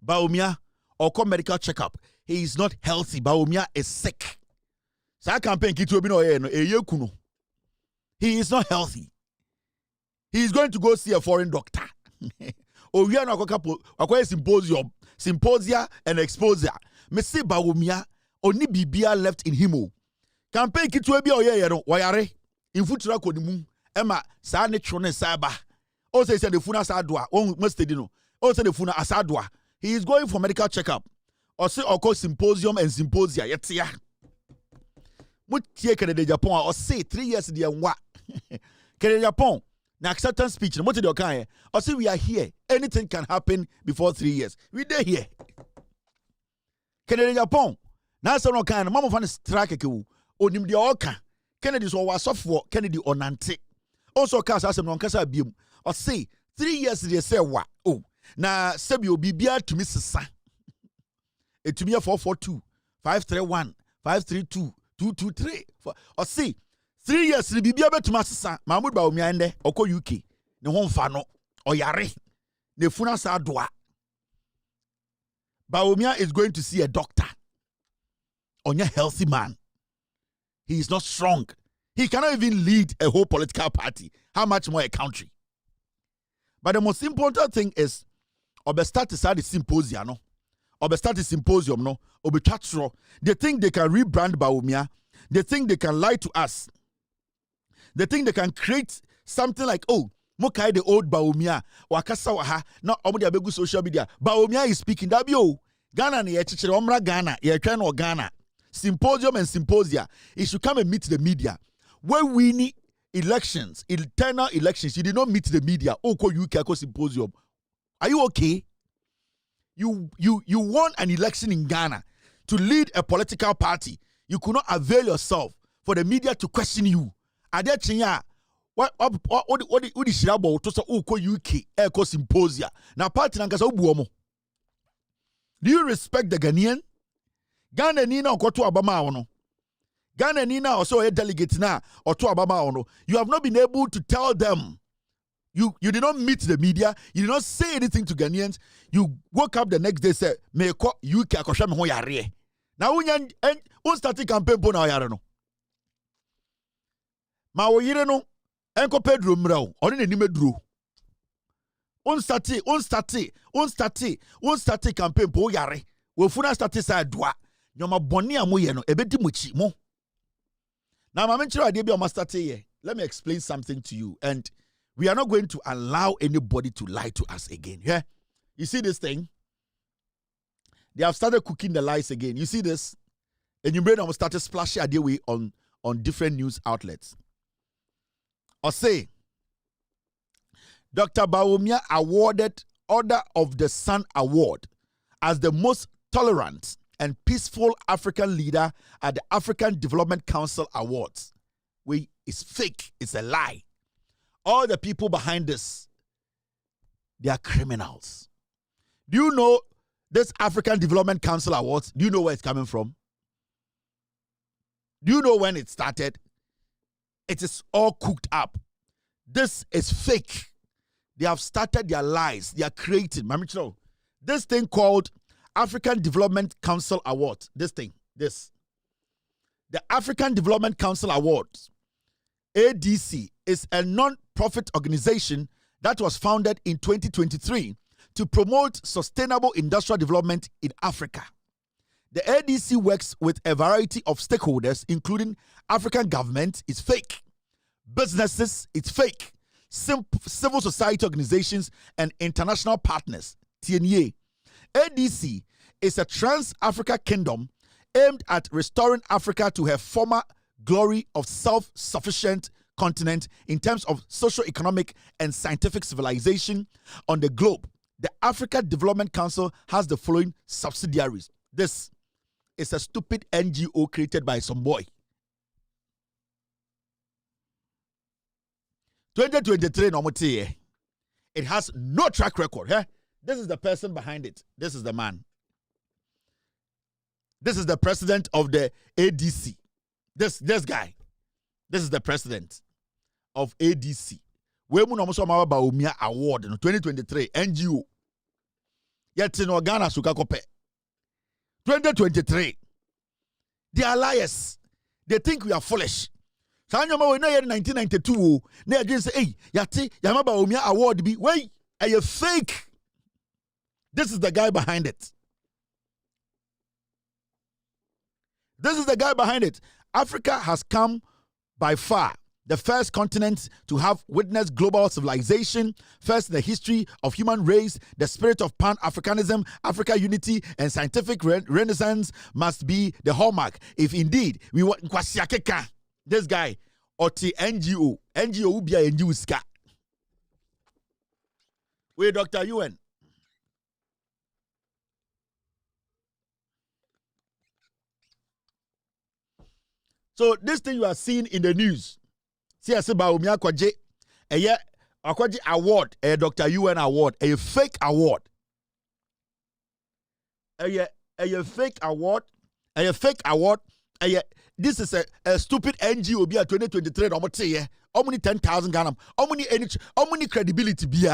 Speaker 9: Bawumia or come medical checkup. He is not healthy. Bawumia is sick. So I campaign he is not healthy. He is going to go see a foreign doctor. Oh, we are not going to symposia and exposure. Me see Bawumia oni bibia left in him. Campaign kitu ebi oye no wayare infutura kodimu ema saa ne twone saba. O say the funa sadwa on mustedi no. O say the funa asadwa. He is going for medical checkup. Or say oko symposium and symposia yetia. Mutie Kennedy Japan or say 3 years the nwa. Kennedy Japan na acceptance speech no moti de okan or say we are here. Anything can happen before 3 years. We there here. Kennedy Japan na so no kan mama fan strike kewu onim de oka Kennedy so wasofo Kennedy onante also cast asem no nkasa biem or say 3 years they say wa oh na sebi obibia tumi sesa etumi 442 531 532 223 or say 3 years the bibia betuma sesa Mahmoud Bawumia ende oko UK ne ho mfa no oyare ne funa sa doa. Bawumia is going to see a doctor. On a healthy man. He is not strong. He cannot even lead a whole political party. How much more a country? But the most important thing is obe start to the symposium no. Obe start the symposium no. Obe chatro. They think they can rebrand Bawumia. They think they can lie to us. They think they can create something like, oh, Mokai the old Bawumia, wakasa waha, not omudi abegu social media. Bawumia is speaking. Dabio Ghana ni yechichire omra Ghana, yetwen or Ghana. Symposium and symposia. It should come and meet the media. When we need elections, internal elections, you did not meet the media. Oko UK symposium. Are you okay? You won an election in Ghana to lead a political party. You could not avail yourself for the media to question you. Are there chinya? What is about to say UK echo symposia? Now party nankasa ubuomo. Do you respect the Ghanaian? Ghana nina okoto abama ono. Ghana nina also a delegate na oto abama ono. You have not been able to tell them. You did not meet the media. You did not say anything to Ghanaians. You woke up the next day say me ko UK akosha me ho yare. Na unyan start campaign po na yare no. Ma wo yire no enko Pedro mrao oni ne nimeduro. On start campaign po yare. We funa start sa doa. Nyoma boni amoye no ebedi muchi mo. Now ma menchiro ade bi o ma start here. Let me explain something to you, and we are not going to allow anybody to lie to us again. Yeah? You see this thing? They have started cooking the lies again. You see this? And you brain almost started splashing ade way on different news outlets. Or say Dr. Bawumia awarded Order of the Sun Award as the most tolerant and peaceful African leader at the African Development Council Awards. It's fake. It's a lie. All the people behind this, they are criminals. Do you know this African Development Council Awards? Do you know where it's coming from? Do you know when it started? It is all cooked up. This is fake. They have started their lies. They are creating. This thing called African Development Council Awards. The African Development Council Awards, ADC, is a non-profit organization that was founded in 2023 to promote sustainable industrial development in Africa. The ADC works with a variety of stakeholders, including African government, it's fake, businesses, it's fake, civil society organizations, and international partners, TNA. ADC is a trans-Africa kingdom aimed at restoring Africa to her former glory of self-sufficient continent in terms of socio-economic and scientific civilization on the globe. The Africa Development Council has the following subsidiaries. This is a stupid NGO created by some boy. 2023, it has no track record. This is the person behind it. This is the man. This is the president of the ADC. This guy. This is the president of ADC. We mu no so ma ba Omia award no 2023 NGO. Yet no Ghana suka kope. 2023. They are liars. They think we are foolish. Sanyoma we no year 1992 na again say hey yate yamaba Omia award bi wey are fake. This is the guy behind it. This is the guy behind it. Africa has come by far the first continent to have witnessed global civilization, first in the history of human race. The spirit of Pan-Africanism, Africa unity, and scientific renaissance must be the hallmark. If indeed we want this guy or the NGO will be a NGO ska. Wait, Dr. UN. So this thing you are seeing in the news, see I say Baumia Kwaje, Akwaje award, a Dr. UN award, a fake award. A fake award, this is a stupid NGO be 2023 how many 10,000 Ghana, how many credibility be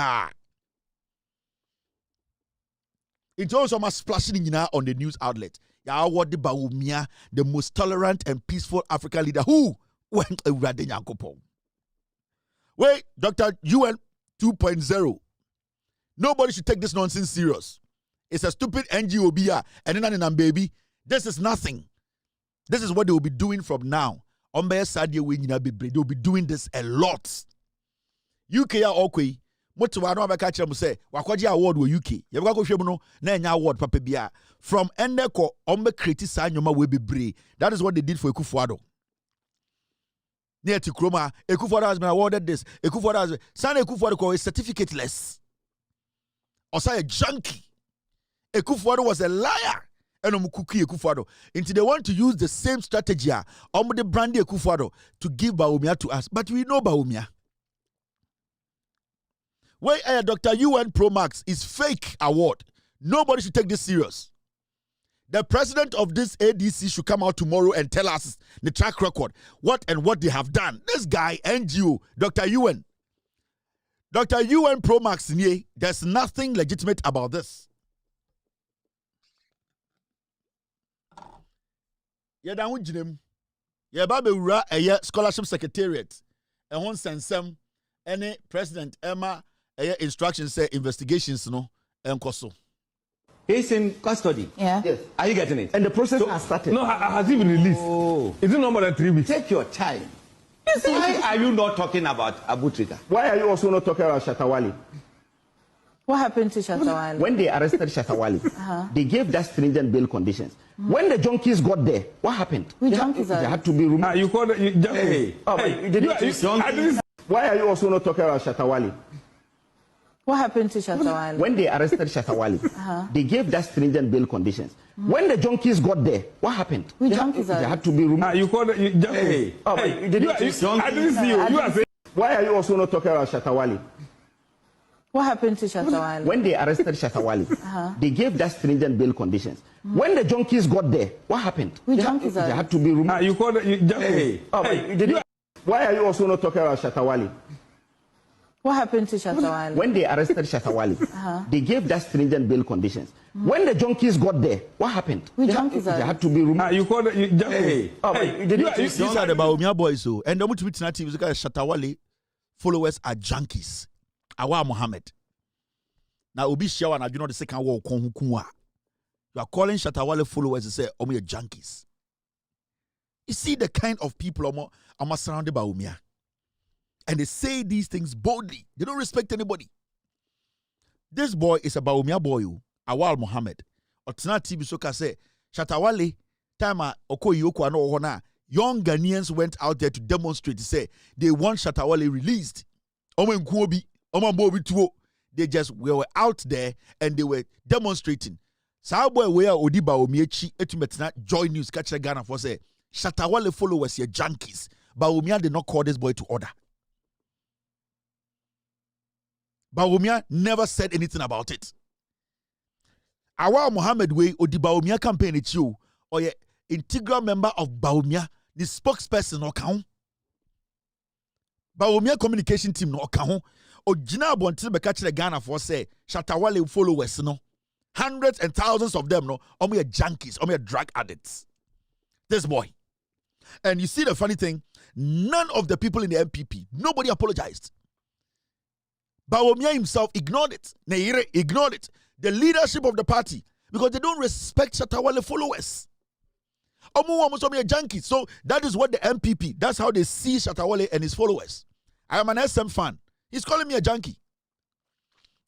Speaker 9: it's also much splashing on the news outlet. Award the Baumia, the most tolerant and peaceful African leader who went a Radin. Wait, Dr. UN 2.0. Nobody should take this nonsense serious. It's a stupid NGO BR and then baby. This is nothing. This is what they will be doing from now. They will be doing this a lot. UK are okay. Motiwa no abeka kire mu say wakwaje award wo UK ye beka ko hwem no na enya award papa bia from endeko ombe create sa nyoma we bebre. That is what they did for Ekufuado. Near to Kroma, Ekufuado has been awarded this. Ekufuado has San Ekufuado is certificateless. Or say a junkie. Ekufuado was a liar. And Ekufuado. Until they want to use the same strategy the brandy Ekufuado to give Baumia to us. But we know Baumia. Where Dr. UN Pro Max is fake award. Nobody should take this serious. The president of this ADC should come out tomorrow and tell us the track record, what they have done. This guy, NGO, Dr. UN. Dr. UN Pro Max, there's nothing legitimate about this. Yeda unjinem. Yeba ura scholarship secretariat. Ehon sensem any president Emma instructions say investigations no enkoso.
Speaker 5: He's in custody.
Speaker 6: Yeah.
Speaker 5: Yes. Are you getting it?
Speaker 3: And the process has started.
Speaker 7: No, has he been released?
Speaker 5: Oh.
Speaker 7: Is it no more than 3 weeks?
Speaker 5: Take your time. Why are you not talking about Abu Trika?
Speaker 3: Why are you also not talking about Shatawale?
Speaker 6: What happened to Shatawale?
Speaker 3: When they arrested Shatawale, they gave that stringent bail conditions. When the junkies got there, what happened? They had to be removed.
Speaker 7: You called it junkie.
Speaker 3: Why are you also not talking about Shatawale?
Speaker 6: What happened to Shatawale?
Speaker 3: When they arrested Shatawale, they gave that stringent bail conditions. When the junkies got there, what happened?
Speaker 6: We junkies
Speaker 3: they had to be removed.
Speaker 7: You called it junkies.
Speaker 3: I didn't see you. You are saying, why are you also not talking about Shatawale?
Speaker 6: What happened to Shatawale?
Speaker 3: When they arrested Shatawale, they gave that stringent bail conditions. When the junkies got there, what happened?
Speaker 6: We
Speaker 3: they had to be removed.
Speaker 7: You called it junkies.
Speaker 3: Why are you also not talking about Shatawale?
Speaker 6: What happened to Shatawale?
Speaker 3: When they arrested Shatawale, they gave that stringent bail conditions. When the junkies got there, what happened?
Speaker 6: We
Speaker 3: they had to be removed.
Speaker 7: You called it junkies.
Speaker 9: These are the Baumia boys, so and the much TV is Shatawale followers are junkies. Awa Muhammad. Now Obi Shawa na the second war konhukua. You are calling Shatawale followers to say omo junkies. You see the kind of people are surrounded by Umia. And they say these things boldly. They don't respect anybody. This boy is a Baumia boy, Awal Muhammad. Otina TV Soka say Shatawale time Okoyoko and Ohona. Young Ghanaians went out there to demonstrate to say they want Shatawale released. They just were out there and they were demonstrating. Saboy where Odiba Omiechi etumetna Joy News catch Ghana for say Shatawale followers here junkies. Baumia did not call this boy to order. Baumia never said anything about it. Awa Muhammad way Odiba Baumia campaign it you or ye integral member of Baumia, the spokesperson or count. Baumia communication team no count. Ojina bonti be catch Ghana for say Shatawale followers no. Hundreds and thousands of them no omo junkies, omo drug addicts. This boy. And you see the funny thing, none of the people in the MPP, nobody apologized. Baumia himself ignored it. Neire ignored it. The leadership of the party, because they don't respect Shatawale followers. Omo junkies. So that is what the MPP, that's how they see Shatawale and his followers. I am an SM fan. He's calling me a junkie.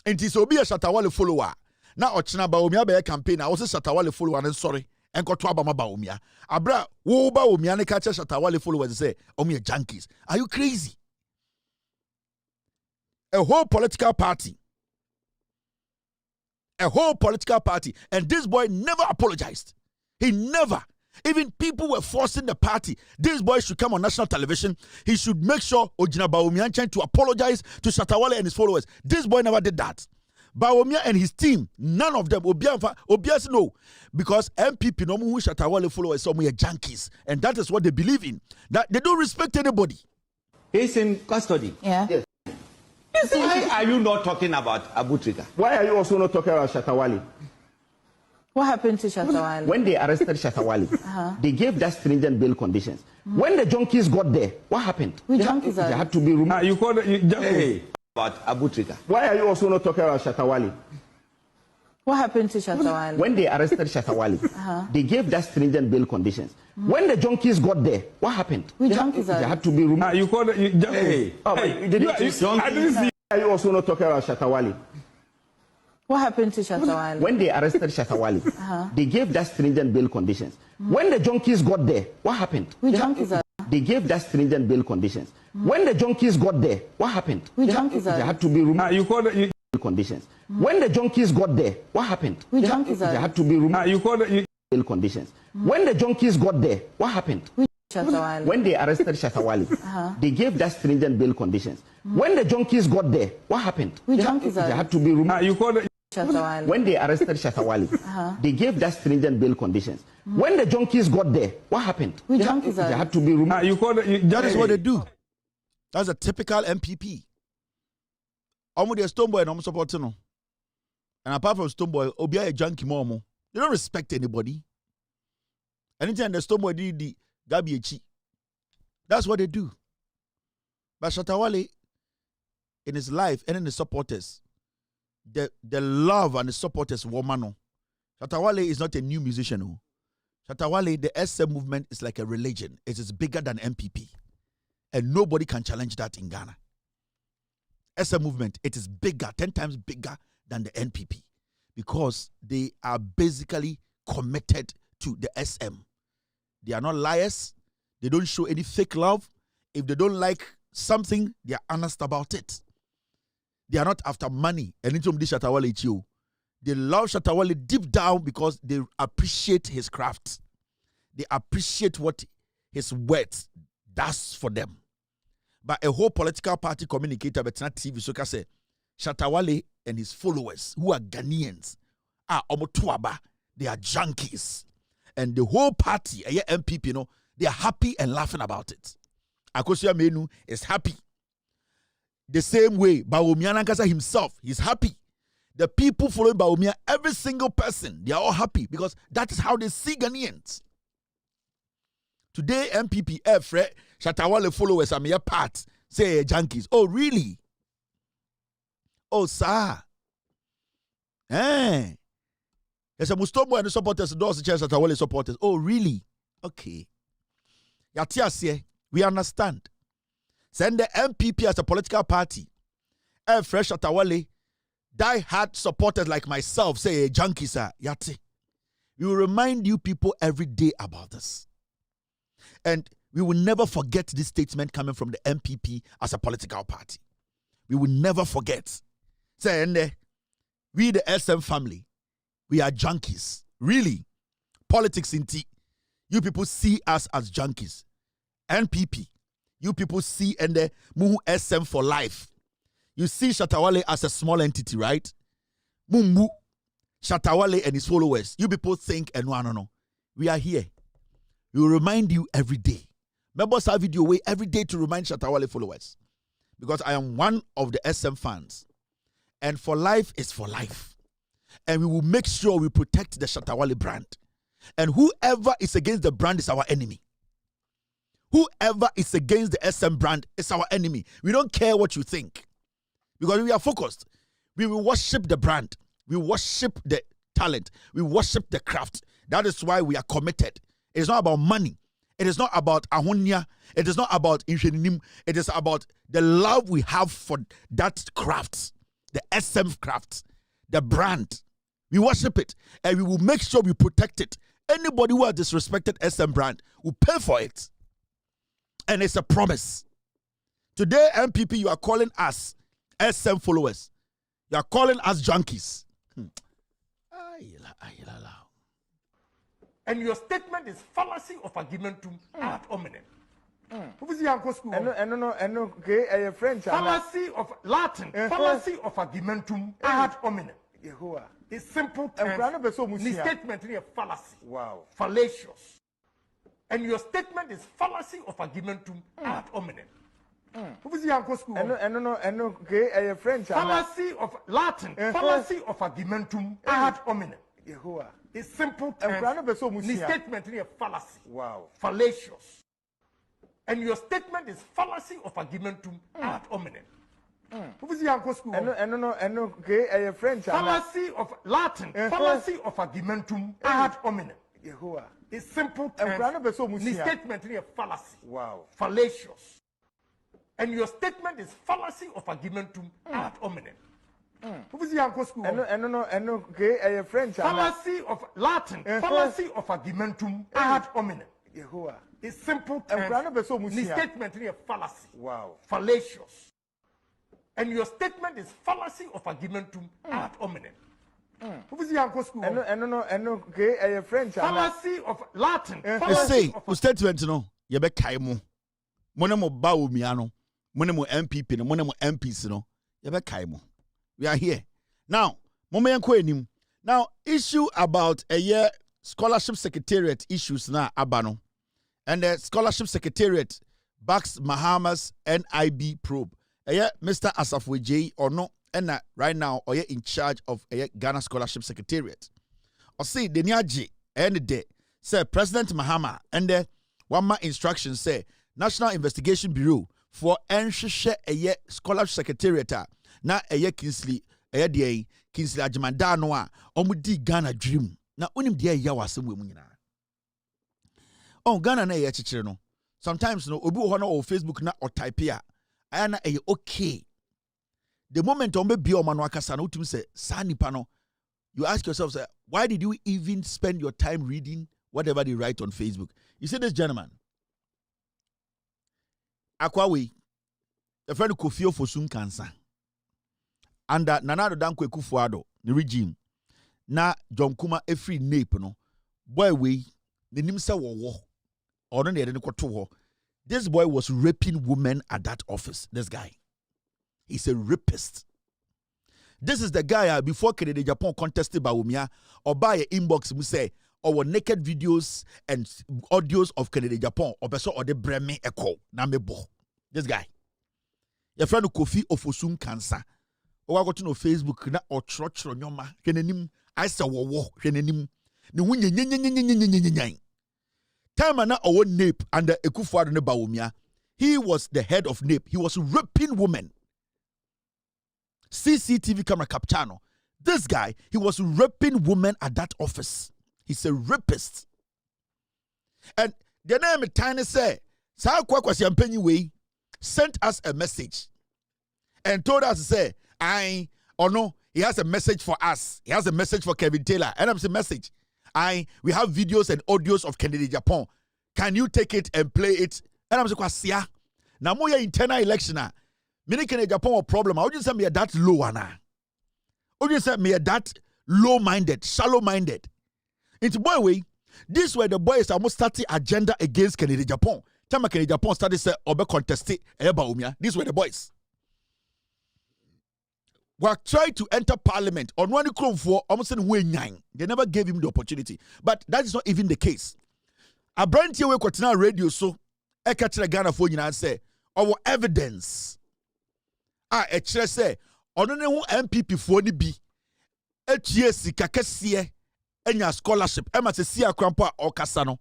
Speaker 9: And he's be a Shatawale follower. Now Ochina Baumia be a campaign. I was a Shatawale follower and sorry. And got to Abama Baumia. Abra, wo Baumia ne catch Shatawale followers and say, Omi junkies. Are you crazy? A whole political party. And this boy never apologized. He never. Even people were forcing the party. This boy should come on national television. He should make sure Ojina Baumia trying to apologize to Shatawale and his followers. This boy never did that. Baumia and his team, none of them, Obias no. Because MPP no mu Shatawale followers some are junkies. And that is what they believe in. That they don't respect anybody.
Speaker 5: He's in custody.
Speaker 6: Yeah.
Speaker 3: Yes.
Speaker 5: Why are you not talking about Abu Trika?
Speaker 3: Why are you also not talking about Shatawale?
Speaker 6: What happened to Shatawale?
Speaker 3: When they arrested Shatawale, they gave that stringent bail conditions. When the junkies got there, what happened?
Speaker 6: We
Speaker 3: they had to be removed.
Speaker 7: You called it junkies.
Speaker 5: About Abu Trika.
Speaker 3: Why are you also not talking about Shatawale?
Speaker 6: What happened to Shatawale?
Speaker 3: When they arrested Shatawale, they gave that stringent bail conditions. When the junkies got there, what happened?
Speaker 6: We
Speaker 3: they had to be removed.
Speaker 7: You called it junkies.
Speaker 3: I didn't see. Why are you also not talking about Shatawale?
Speaker 6: What happened to Shatawale?
Speaker 3: When they arrested Shatawale, they gave that stringent bail conditions. When the junkies got there, what happened?
Speaker 6: We
Speaker 3: they gave that stringent bail conditions. When the junkies got there, what happened?
Speaker 6: We
Speaker 3: they had to be removed.
Speaker 7: You called it
Speaker 3: Conditions. When the junkies got there, what happened?
Speaker 6: We
Speaker 3: they had to be removed.
Speaker 7: You called it
Speaker 3: bail conditions. When the junkies got there, what happened?
Speaker 6: Shatawale.
Speaker 3: When they arrested Shatawale, they gave that stringent bail conditions. When the junkies got there, what happened?
Speaker 6: We
Speaker 3: they had to be removed.
Speaker 7: You called it
Speaker 6: Shatawale.
Speaker 3: When they arrested Shatawale, they gave that stringent bail conditions. When the junkies got there, what happened?
Speaker 6: We
Speaker 3: they had to be removed.
Speaker 7: You called it
Speaker 9: That is what they do. That's a typical MPP. Omo the Stonebwoy and I'm supporting no. And apart from Stonebwoy, Obia a junkie momo. They don't respect anybody. Anytime the Stonebwoy did the Gabi Echi. That's what they do. But Shatawale, in his life and in his supporters, the love and the supporters woman. Shatawale is not a new musician. No. Shatawale, the SM movement is like a religion. It is bigger than MPP. And nobody can challenge that in Ghana. SM movement, it is bigger, 10 times bigger than the NPP. Because they are basically committed to the SM. They are not liars. They don't show any fake love. If they don't like something, they are honest about it. They are not after money. And into Shatta Wale Ichio. They love Shatta Wale deep down because they appreciate his craft. They appreciate what his words does for them. But a whole political party communicator, but not TV, so can say Shatta Wale and his followers, who are Ghanaians, are omotuaba. They are junkies. And the whole party, a MPP, they are happy and laughing about it. Akosua Menu is happy. The same way, Bawumia Nankasa himself, he's happy. The people following Bawumia, every single person, they are all happy because that is how they see Ghanaians. Today, MPP, Fred, Shatta Wale followers are mere part, say junkies. Oh, really? Oh, sir. There's a Mustomo and the supporters, those Shatta Wale supporters. Oh, really? Okay. Yatiasie, we understand. Send the MPP as a political party. Fred Shatta Wale, die-hard supporters like myself, say junkies are Yati. We will remind you people every day about this. And we will never forget this statement coming from the MPP as a political party. We will never forget. Say, we the SM family, we are junkies. Really? Politics in tea. You people see us as junkies. NPP, you people see and Muhu SM for life. You see Shatta Wale as a small entity, right? Mumbu, Shatta Wale and his followers. You people think, and no. We are here. We will remind you every day. Members our video way every day to remind Shatta Wale followers. Because I am one of the SM fans. And for life is for life. And we will make sure we protect the Shatta Wale brand. And whoever is against the brand is our enemy. Whoever is against the SM brand is our enemy. We don't care what you think. Because we are focused. We will worship the brand. We worship the talent. We worship the craft. That is why we are committed. It is not about money. It is not about ahonia. It is not about insheninim. It is about the love we have for that craft. The SM craft. The brand. We worship it. And we will make sure we protect it. Anybody who has disrespected SM brand will pay for it. And it's a promise. Today, MPP, you are calling us SM followers. You are calling us junkies.
Speaker 2: And your statement is fallacy of argumentum ad hominem. Fallacy of Latin, fallacy of argumentum ad hominem. It's simple terms. The statement is a fallacy. Wow. Fallacious. And your statement is fallacy of argumentum ad hominem. Fallacy of Latin, fallacy of argumentum ad hominem. It's simple terms. The statement is a fallacy. Wow. Fallacious. And your statement is fallacy of argumentum ad hominem. Fallacy of Latin, fallacy of argumentum ad hominem. It's simple terms. The statement is a fallacy. Wow. Fallacious. And your statement is fallacy of argumentum ad hominem. Fallacy of Latin, fallacy of argumentum ad hominem. It's simple terms. The statement is a fallacy. Wow. Fallacious. And your statement is fallacy of argumentum ad hominem. Fallacy of Latin.
Speaker 9: Say, statement no. You be kaimo. Monemo bawo miano. Monemo MPP no. Monemo MPs no. You be kaimo. We are here now. Now, issue about a year scholarship secretariat issues na abano, and the scholarship secretariat backs Mahama's NIB probe. Mr. Asafweji or no, and right now or in charge of a Ghana scholarship secretariat. Or say the Nyaji and the day say President Mahama and the one instructions say National Investigation Bureau for enshye a scholarship secretariat. Na Kingsley Kingsley Ajimanda no a omudi Ghana dream na onim de ya wasem we munyina Ghana na ye chichire no sometimes no obi ho na o Facebook na o type ya aya na okay the moment on be o mano akasa na utum say sa nipa no you ask yourself say why did you even spend your time reading whatever they write on Facebook? You see this gentleman Akwawe the friend Kofi Ofosun cancer. under Nana Danko Ekufuado, the regime. Na John Kuma every nape no. Boy we the nimsa wo or no ne this boy was raping women at that office. This guy. He's a rapist. This is the guy before Kennedy Japan contested by Umia or by an inbox we say or naked videos and audios of Kennedy Japan or beso or the breme echo na mebo. This guy. Your friend Kofi Ofosun cancer. Or I got to know Facebook na or church on your ma kenenim I saw wo kenenim ni hunye time na our NAPE under Ekufuado ne Bawumia. He was the head of NAPE. He was raping women. CCTV camera capture. This guy, he was raping women at that office. He's a rapist. And the name Tiny say, Sa Kwakwasi Ampenyi Way sent us a message and told us to say, he has a message for us. He has a message for Kevin Taylor. And I'm saying message. We have videos and audios of Kennedy Japan. Can you take it and play it? And I'm saying, now more internal election. Many Kennedy Japan a problem. I would just say me that low ana. Would you say me that low-minded, shallow-minded? It's boy way. This where the boys almost starting agenda against Kennedy Japan. Time Kennedy Japan started say obe contested eba umia. This were the boys. Were tried to enter parliament on one crowd for almost nine. They never gave him the opportunity. But that is not even the case. A brand here we continue radio so I catch the Ghana phone and say our evidence. A chere say ono ne ho MPP fo ni bi etie sika kese enya scholarship e ma se sia krampo a okasa no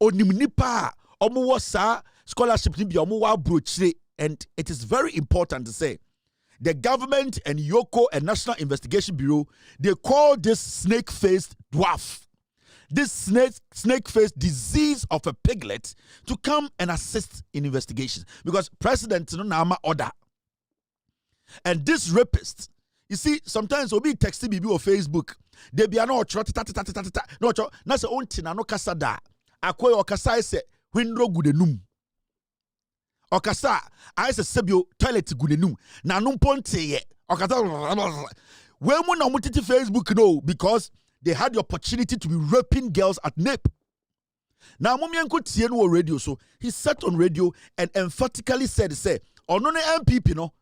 Speaker 9: onim nipa a omo wo sa scholarship ni bi omo wa brochire. And it is very important to say the government and Yoko and National Investigation Bureau, they call this snake-faced dwarf, this snake-faced disease of a piglet to come and assist in investigations. Because President Nama order. And this rapist, you see, sometimes we'll be texting me on Facebook. They be no no na se ontina no kasada. Akoy okasa se window gudenum. Okasa, I say sebio toilet gunenum. Na numponte ye. Okasa. When we na mutiti Facebook no because they had the opportunity to be raping girls at NAPE. Now Mumianko tie no radio so he sat on radio and emphatically said say ono ne MPP no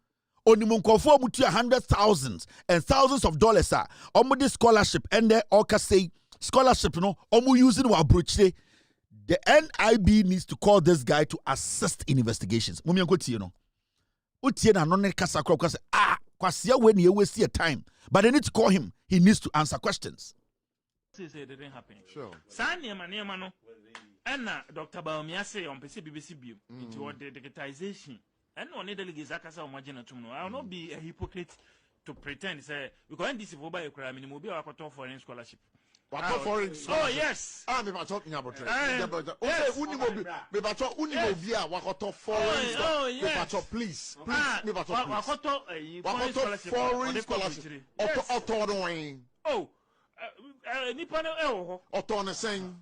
Speaker 9: onimunkofo mutu 100,000 and thousands of dollars are omo this scholarship and they okase scholarship no omo using wa brochire. The NIB needs to call this guy to assist in investigations. Mumianko tie no. Utie na no ne kasa kro kasa kwasia when you waste your time. But they need to call him. He needs to answer questions.
Speaker 4: It didn't happen.
Speaker 7: Sure.
Speaker 4: Sanya no. And Dr. Baumia say on BBC Bio into the digitization. And on the delegates akasa imagine to I will not be a hypocrite to pretend say because this is over a crime in mobile foreign scholarship.
Speaker 7: Foreign scholarship.
Speaker 4: Oh yes.
Speaker 7: Me ba talk about it. Me ba talk unimobia wakoto foreign. Me ba talk please. Me ba talk wakoto foreign scholarship. Auto no wen.
Speaker 4: Oh. Nipa no
Speaker 7: auto no sen.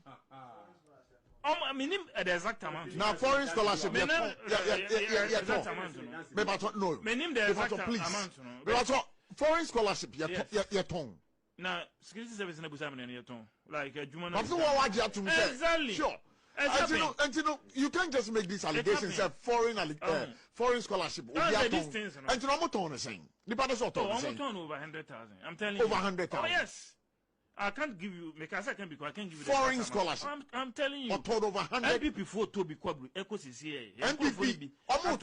Speaker 4: Minim the exact amount.
Speaker 7: Now foreign scholarship. Yeah. Me ba talk no.
Speaker 4: Minim the exact amount.
Speaker 7: Me ba talk foreign scholarship. Yeah tongue.
Speaker 4: Now, security service in Abuja and Yaton, like a Juma.
Speaker 7: Exactly. Sure. And you know, you can't just make these allegations of foreign scholarship. And you know what I'm saying? The part is over
Speaker 4: 100,000. I'm telling you.
Speaker 7: Over 100,000.
Speaker 4: Oh yes. I can't give you because I can't give you
Speaker 7: foreign scholarship.
Speaker 4: I'm telling you.
Speaker 7: Over 100.
Speaker 4: MPP for Toby Kwabri, Echo CCA.
Speaker 7: MPP. I'm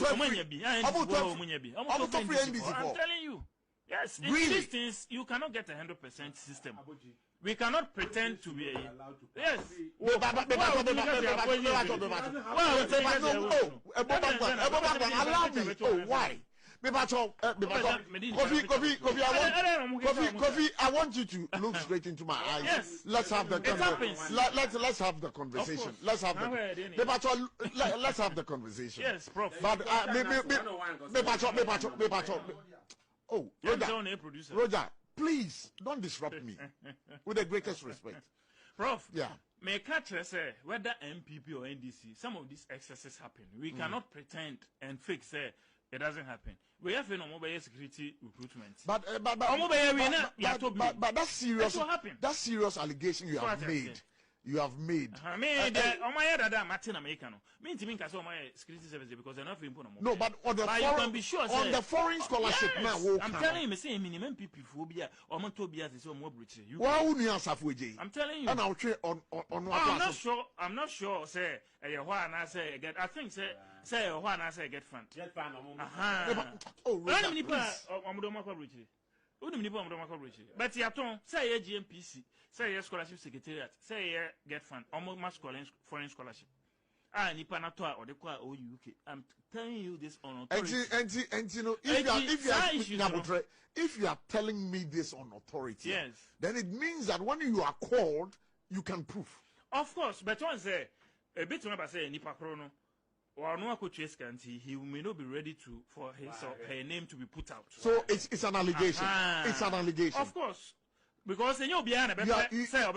Speaker 4: telling you. Yes, in these things, you cannot get 100% system. We cannot pretend to be a... Yes.
Speaker 7: Why? Kofi, I want you to look straight into my eyes.
Speaker 4: Yes.
Speaker 7: Let's have the conversation. Let's have the conversation. Let's have the conversation.
Speaker 4: Yes, Prof.
Speaker 7: But oh, Roger, please don't disrupt me. With the greatest respect.
Speaker 4: Prof.
Speaker 7: Yeah.
Speaker 4: May catch say whether MPP or NDC, some of these excesses happen. We cannot pretend and fake say It doesn't happen. We have no mobile security recruitment.
Speaker 7: But that's serious. That's serious allegation you have made. You have made.
Speaker 4: I mean, Martin Americano. Mean to me, my security service because they're not important.
Speaker 7: No, but on the foreign, you can be sure on the foreign scholarship now.
Speaker 4: I'm telling you, saying minimum people phobia or Montobia is more British.
Speaker 7: Why would you answer for J?
Speaker 4: I'm telling you.
Speaker 7: And I'll try on
Speaker 4: I'm not sure. Say, why I say get. I think say why I say get fund.
Speaker 5: Get fund.
Speaker 7: Oh, really?
Speaker 4: But Yaton, say a GMPC, say a scholarship secretariat, say a get fund, almost foreign scholarship. Ah, Nipanatua or the Qua or UK. I'm telling you this on authority.
Speaker 7: And you know, if you are telling me this on authority,
Speaker 4: yes,
Speaker 7: then it means that when you are called, you can prove.
Speaker 4: Of course, but one say a bit when I say Nipa Chrono. Or no he may not be ready for his or her name to be put out.
Speaker 7: So it's an allegation. It's an allegation.
Speaker 4: Of course. Because you'll be an say or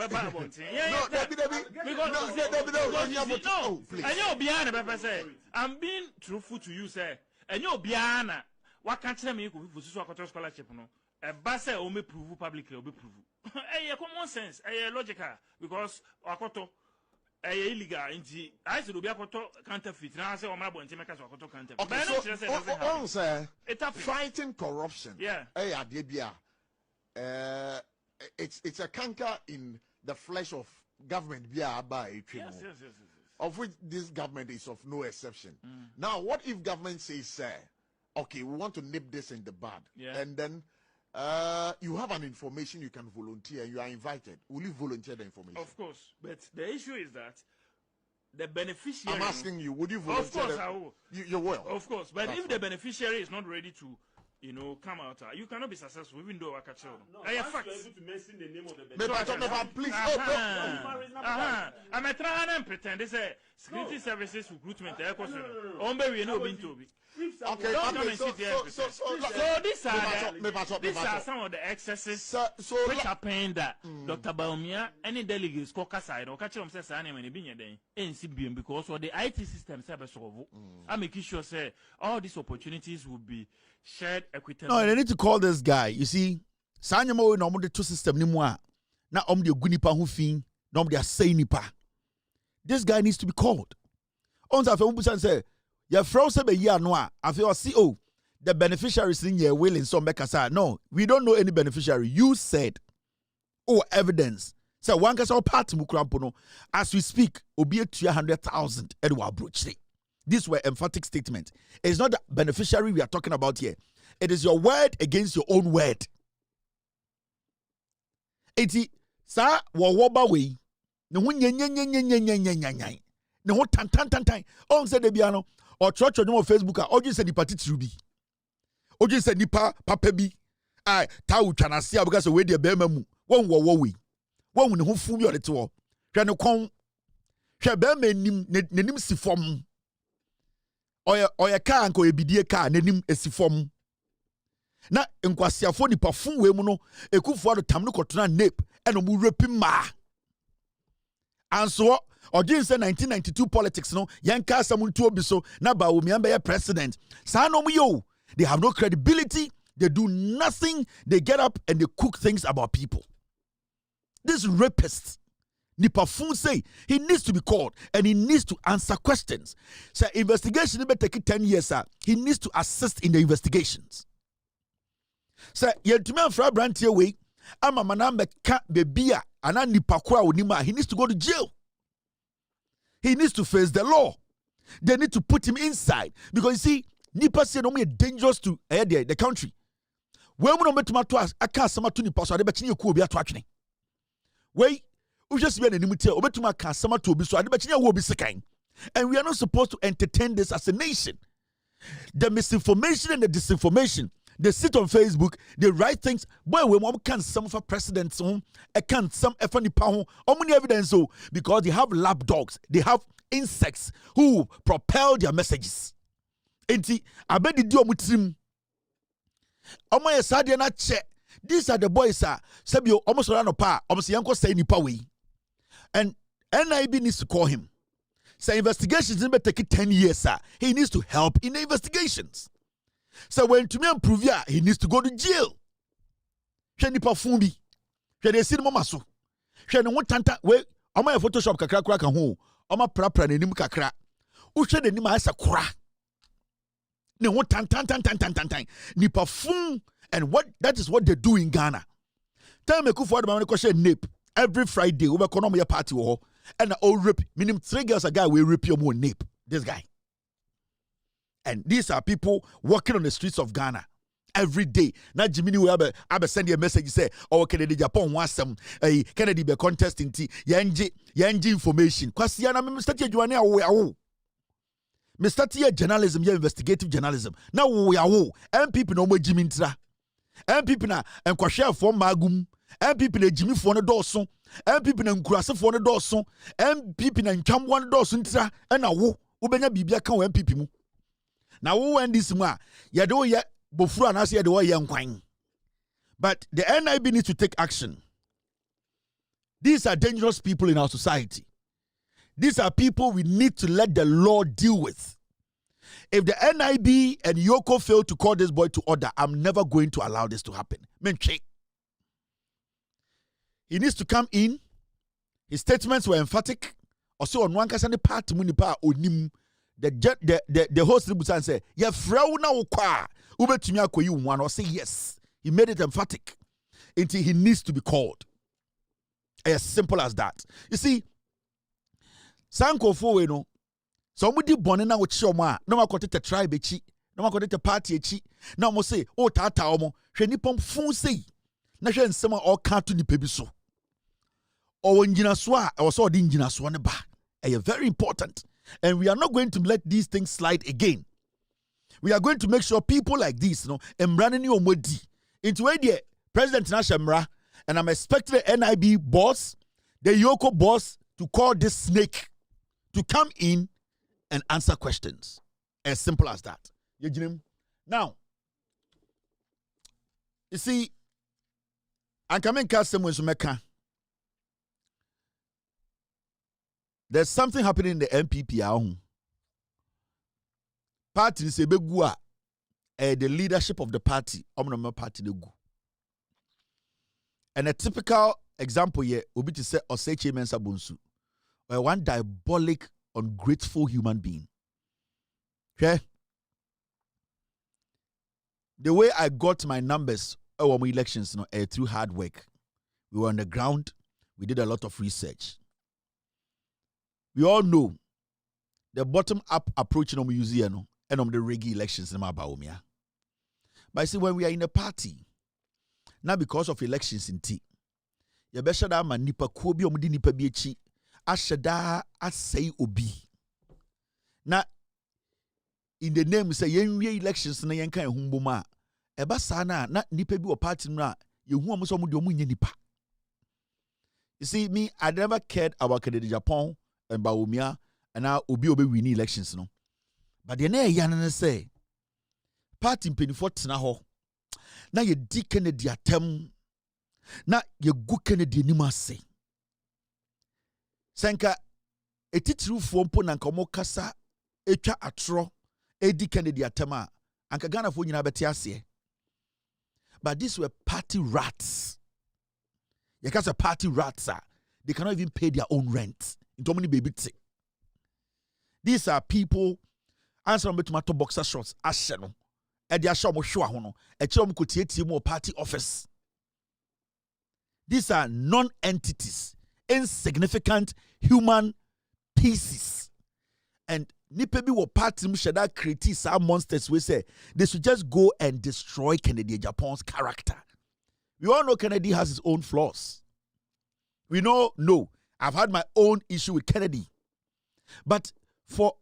Speaker 4: I'm being truthful to you, sir. And you'll be an what can't tell me who scholarship no. A basse only prove publicly or be prove. Common sense, logical because Wakoto. Illegal. I should be a counterfeit. Now I say, I'm going to make us a counterfeit.
Speaker 7: Okay, so fighting corruption.
Speaker 4: Yeah.
Speaker 7: It's a canker in the flesh of government. Yes. Of which this government is of no exception. Now, what if government says, okay, we want to nip this in the bud, and then you have an information you can volunteer. You are invited. Will you volunteer the information?
Speaker 4: Of course, but the issue is that the beneficiary.
Speaker 7: I'm asking you, would you volunteer?
Speaker 4: Of course, I will.
Speaker 7: You will.
Speaker 4: Of course, but if the beneficiary is not ready to, come out, you cannot be successful, even though I catch you. I have facts.
Speaker 5: Able to mention the name of the beneficiary.
Speaker 7: Please.
Speaker 4: I'm trying to pretend. They say security services recruitment.
Speaker 7: Okay, so
Speaker 4: these are some of the excesses which are paying that Dr. Baumia, any delegates, Kokasai, or catch them says, I am in a binny day, NCBM, because of the IT system service of I'm making sure, say, all these opportunities will be shared equitably.
Speaker 9: No, they need to call this guy. You see, Sanyamo, no more the two system anymore. Now, the Gunipa who fin, no, they are saying nipa. This guy needs to be called. On the say, your froze a year noa. I feel CO. The beneficiaries in your will in some Bekasa. No, we don't know any beneficiary. You said, evidence. So one can say part Mukrampono. As we speak, obi 200,000 Edward Brochri. These were emphatic statements. It's not the beneficiary we are talking about here. It is your word against your own word. Eti sa wawoba we. No nye. No tan. On said debiano. Or church on Facebook, or just said the party to be. Or just said nipa papebi. I tau chanasia because away the bemamu. One we. One who fool you at the tour. Jano con Shabeme nim si form. Or your car and go a bidia car, nenim a si form. Na nkwasia fo nipa fun we mu no ekufu ado tam no kotona nape eno mu repim ma anso Ogin say 1992 politics no yanka samuntu obi so na ba omi ambe president sa no mu yo they have no credibility, they do nothing, they get up and they cook things about people. This rapist nipa fun say he needs to be called and he needs to answer questions. So investigation be take 10 years sir. He needs to assist in the investigations. So yentumi amfra brantie we ama manambe ka bebia ana nipa kwa onima, he needs to go to jail. He needs to face the law. They need to put him inside because you see nipa say no me dangerous to the country. We no metuma to aka sama to nipa so ade be chinye ku obi ato atwene. We just be an enimite obetuma ka sama to obi so ade be chinye wo obi sekan. And we are not supposed to entertain this as a nation. The misinformation and the disinformation. They sit on Facebook, they write things. Boy, we can't some for presidents, I can't some funny pound, many evidence so because they have lapdogs, they have insects who propel their messages. Enti, I bet the deal mutrim. Omo yesadia na che. These are the boys, sir. Sabio almost around a pa, almost yanko say nipa way. And NIB needs to call him. Say investigations never take it 10 years, sir. He needs to help in the investigations. So when to me improve, he needs to go to jail. She ni perfumi. She de sin mama so. She no tanta we ama Photoshop kakra kura kan ho. Ama pra na nim kakra. Wo hwe de nim asa kura. Ne ho tan. Ni perfum and what that is what they do in Ghana. Tell me ku for the man ko share nape every Friday we be your party wo and all rape minimum 3 girls a guy we rape your more nape. This guy. And these are people walking on the streets of Ghana every day. Now Jimmy will have send you a message say, oh, Kennedy Japan wants some Kennedy be contesting tea, yanji information. Kwasi yana Mr. Juania we Mr. Tia journalism, investigative journalism. Now we are and people no more Jimmy Tra. And people na and kwashare for magum, and people na Jimmy for the dorson, and people na Nkurase for the dorson, and people na Ncham one dorson tra, and a wo, Ubenya Bibia can and people. Now, who went this one? You do yet before and I say the way young quine. But the NIB needs to take action. These are dangerous people in our society. These are people we need to let the law deal with. If the NIB and Yoko fail to call this boy to order, I'm never going to allow this to happen. Menche. He needs to come in. His statements were emphatic. Also on one case, part munipa onim. The host Busan say, "Yeah, frau na ukwa ubetumi akoyi one." Or say yes. He made it emphatic until he needs to be called. As simple as that. You see, Sanko for we know. Somebody born na uchoma. No ma kote tribe echi. No ma kote party echi. Na mo say, "Oh tata omo." Hwe nipom fun sei. Na hwe nsema o ka to nipa bi so. O njina so a o so odi njina so ne ba. Very important. And we are not going to let these things slide again. We are going to make sure people like this, Emranini Omodi, into the President Nashamra, and I'm expecting the NIB boss, the Yoko boss, to call this snake to come in and answer questions. As simple as that. Now, you see, I'm coming to someone to there's something happening in the MPP. Party is the leadership of the party. And a typical example here will be to say Osechi Mensah Bonsu, one diabolic, ungrateful human being. Okay? The way I got my numbers my elections, through hard work. We were on the ground. We did a lot of research. We all know the bottom-up approach in museum and the reggae elections in Baumia. But see, when we are in a party, not because of elections in tea, you better that man nipa kobi omudi nipa biechi ashada asay obi. Now, in the name say yenwe elections na yenka ehumboma, eba sana na nipa bi o party na yehu amuso omudi omunye nipa. You see, me, I never cared about Kennedy Japan and Baumia and now obi win elections no. But the na yan say party mpeni na ho. Na ye di Kennedy atem. Na ye gu Kennedy anim ase. Senka etitirufo mpo na nka mo kasa etwa atro edi Kennedy atem a anka Ghana fo nyina beti ase. But these were party rats. You can't say party rats. They cannot even pay their own rent. These are people answer me to my top boxer shots. Asheno. And they are show hono. A chom could party office. These are non-entities, insignificant human pieces. And nipebi wo party mshada create some monsters we say they should just go and destroy Kennedy Japan's character. We all know Kennedy has his own flaws. We know, no, I've had my own issue with Kennedy. But for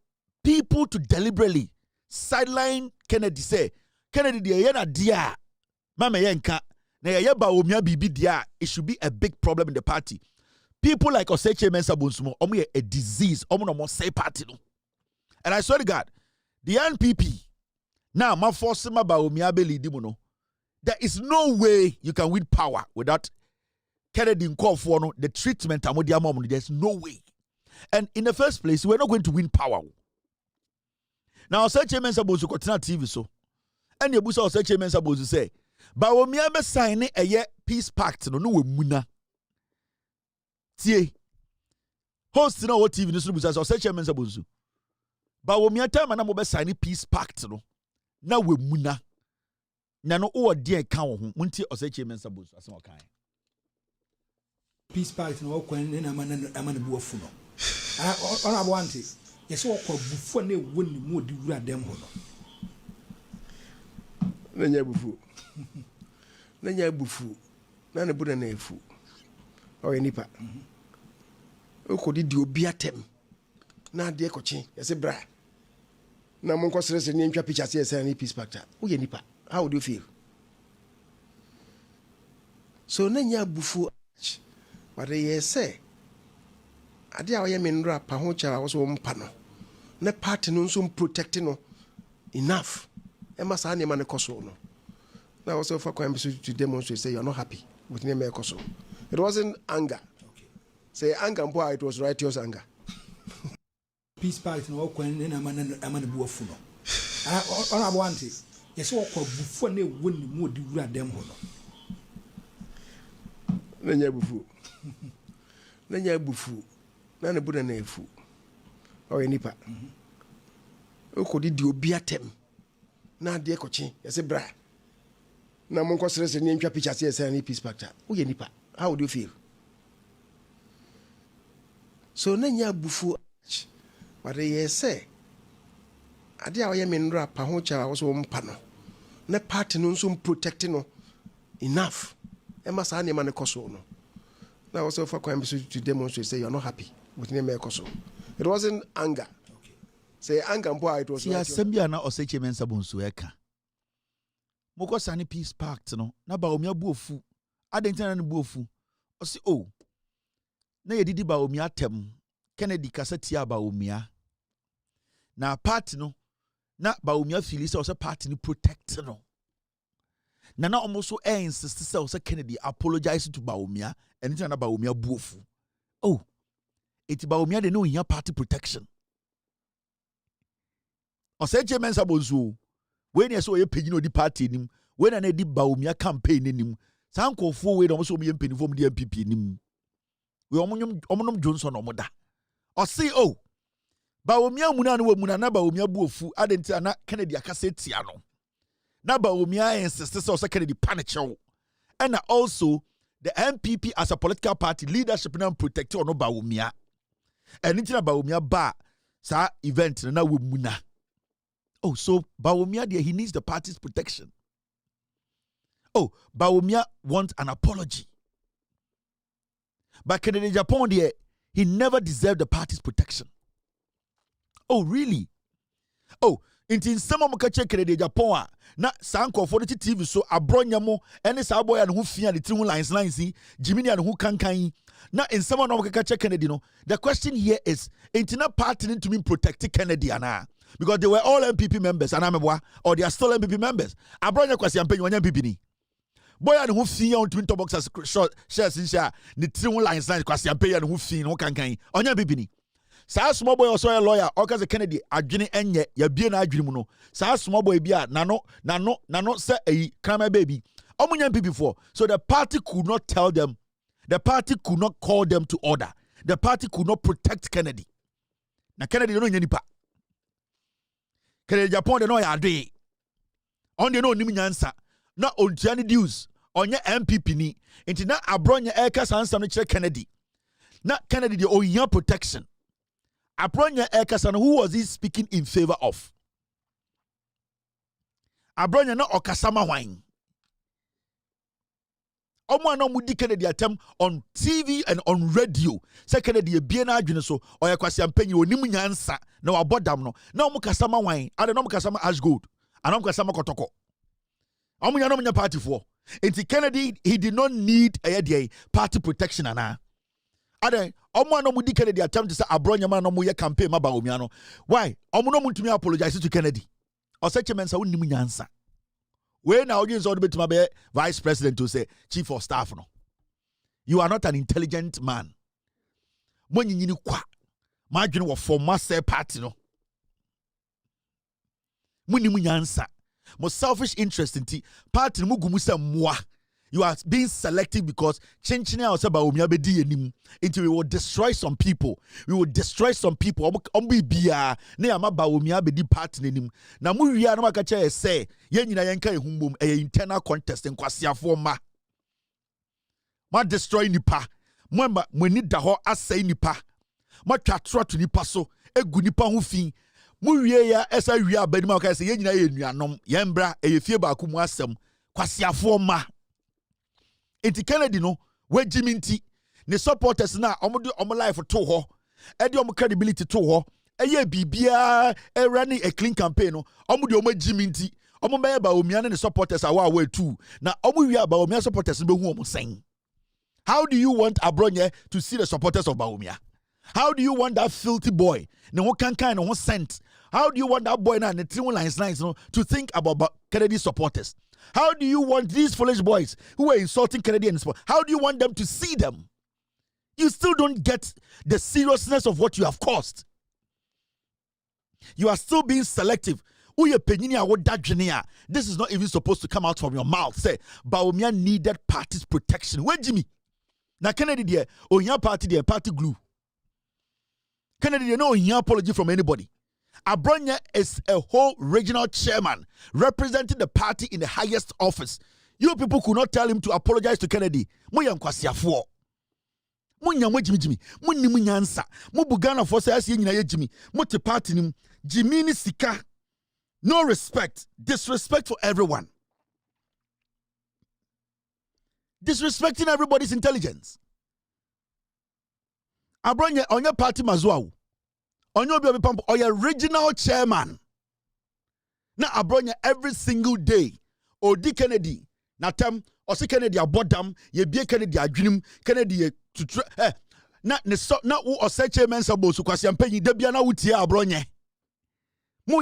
Speaker 9: people to deliberately sideline Kennedy, say, Kennedy, dia, mama yenka, it should be a big problem in the party. People like Osechi Mensah Bonsu, a disease, say party. And I swear to God, the NPP, now, my force, my there is no way you can win power without Kennedy call for the treatment. There's no way. And in the first place, we're not going to win power. Now, such a Mensah Bonsu continue TV so. and your busa or chairman supposed to say, Bawumia be sign a peace pact no we muna. Tie. Host no what TV no busa or chairman supposed to. Bawumia time na mo be sign peace pact no. Na we muna. Na no o de kan wo ho. Munti or chairman supposed to asem okan.
Speaker 10: Peace pact no kwan na amana buafu no. Ona abwante. Yes wo kwa bufu na woni mu odi wura dem ho no.
Speaker 11: Nanya bufu. Nanya bufu. Na ne buda na efu. O nipa. Okodi di obi atem. Na de ekochi. Yes bra. Na mon kwasere se ni ntwa picture se say ni peace pact. O ye nipa. How do you feel? So nanya bufu. But they say, I did I am in rap, I was one panel. Ne party no some protecting no enough. Emma Sani man koso no. Now also for crime to demonstrate say you're not happy with name koso. It wasn't anger. Okay. Say anger boy, it was righteous anger.
Speaker 10: Peace pact no kwan na amana buafu no. Ona abwante. Yes wo kwa bufu na woni mu odi wura dem ho no.
Speaker 11: Nanya bufu. Nanya bufu. Na ne buda na efu. O ye nipa. Okodi di obi atem. Na de ekochi. Yes bra. Na mon kwasere se ni ntwa picture se say ni peace pact. O ye nipa. How do you feel? So nanya bufu. But they say, I did I am in rap, I was one panel. Ne party no some protecting no enough. Emma Sani man koso no. Now also for crime to demonstrate say you're not happy with name koso. It wasn't anger. Okay. Say anger boy, it was.
Speaker 9: See, assembly na oseche mensa bonsu eka. Moko sani peace pact no. Na ba omi abuofu. Adentina na buofu. Osi oh. Na ye didi ba omi atem. Kennedy kasati aba omia. Na party no na ba omia feel say o party ni protect no. Na almost insist say Kennedy apologize to ba omia anything na ba omia buofu. Oh. It ba omia de no here party protection. O say James Abonzu when you so ye pagino di party nim when na di ba omia campaign nim sankofo we no so me mpanifo mu di MPP nim. We omonom Johnson omoda. O say oh Bawumia muna no muna na Bawumia buofu adenti na Kennedy akase tia no. Na Bawumia insist say Kennedy panichew. And also the MPP as a political party leadership na protect ono Bawumia. And inti na Bawumia ba sa event na we muna. Oh, so Bawumia there he needs the party's protection. Oh, Bawumia wants an apology. But Kennedy Japan there he never deserved the party's protection. Oh, really? Oh, in some of the Kennedy Japan, na sanko for the TV so abronyamo, any saboy and who fear the 3 lines, Jimmy and who can. Now, in some of the Kennedy, no, the question here is, ain't not party to me protect Kennedy because they were all MPP members, and or they are still MPP members. Abronya kwasi ampenyi wanya MPP ni. Boy and who fear on twin boxes shares in share the 3 lines kwasi ampenyi and who fear no can. Onya MPP ni. Sa small boy also a lawyer okaze Kennedy adwene enye ya bie na adwene mu no sa small boy bia nano say a crime baby omunya MPP for so the party could not tell them, the party could not call them to order, the party could not protect Kennedy. Na Kennedy no nyanipa Kennedy Japan de no ya ade on de no nim nyansa na ontiani dues onye MPP ni enti na abronya eka sansa no kire Kennedy na Kennedy de onya protection. Abronya Ekasan, who was he speaking in favor of? Abronya no Okasama wine. Omo no mudi Kennedy attempt on TV and on radio. Say Kennedy ebie na adwene so oya kwasi ampanyi onim nyansa na wabodam no. Na omo kasama wine, ade no omo kasama ash gold. Ana omo kasama kotoko. Omo nya no nya party for. Enti Kennedy he did not need a party protection ana. Ade omo no mudi Kennedy attempt to say abronya man no mo ye campaign ma ba omia no. Why? Omo no mutumi apologize to Kennedy. O say chemensa wonim nyansa. We na audience on betima be vice president to say chief of staff no. You are not an intelligent man. Mo nyinyini kwa. Ma adwene wo former say party no. Munim nyansa. mo selfish interest inti party mu gumu se mwa. You are being selective because chinchini our seba umia bedi enim. Until we will destroy some people. We will destroy some people. Ombi biya ne ama ba umia bedi party enim. Na mu wiya na makacha say yen nyina yenka ehumbom internal contest nkwasiafo ma. Ma destroy nipa. Mwemba mweni da ho asai nipa. Ma twatro to nipa so egu nipa ho fi. Mu wiye ya esa wiya abani ma ka say yen nyina ye nuanom. Yembra eyefie ba ku mu asem kwasiafo ma. Enti Kennedy no we jiminti ne supporters na omo life to ho e de omo credibility to ho eye bibia e running a clean campaign no omo de omo jiminti omo be ba omia ne supporters awa too na omo wi aba omia supporters be hu omo sen. How do you want Abronye to see the supporters of Baumia? How do you want that filthy boy ne ho kankan ne ho sent? How do you want that boy na ne 3 lines no to think about Kennedy supporters? How do you want these foolish boys who are insulting Canadians? How do you want them to see them? You still don't get the seriousness of what you have caused. You are still being selective. This is not even supposed to come out from your mouth. Say, Baumia needed party's protection. Where Jimmy? Now Kennedy there, your party there, party glue. Kennedy there, no apology from anybody. Abronye is a whole regional chairman representing the party in the highest office. You people could not tell him to apologize to Kennedy. Moya nkwasiafo. Munya Jimmy. Munni munyansa. Mu bugana for say asi nyina ye Jimmy. Mo te party nim. Jimmy ni sika. No respect. Disrespect for everyone. Disrespecting everybody's intelligence. Abronye on your party mazwa. On your regional chairman. Now Abronye every single day. Odi Kennedy. Na tem osi Kennedy abodam ye bie Kennedy adwenim Kennedy ye to na ne so na wo ose chairman sabo su kwase ampanyi da bia na wutie Abronye. Mo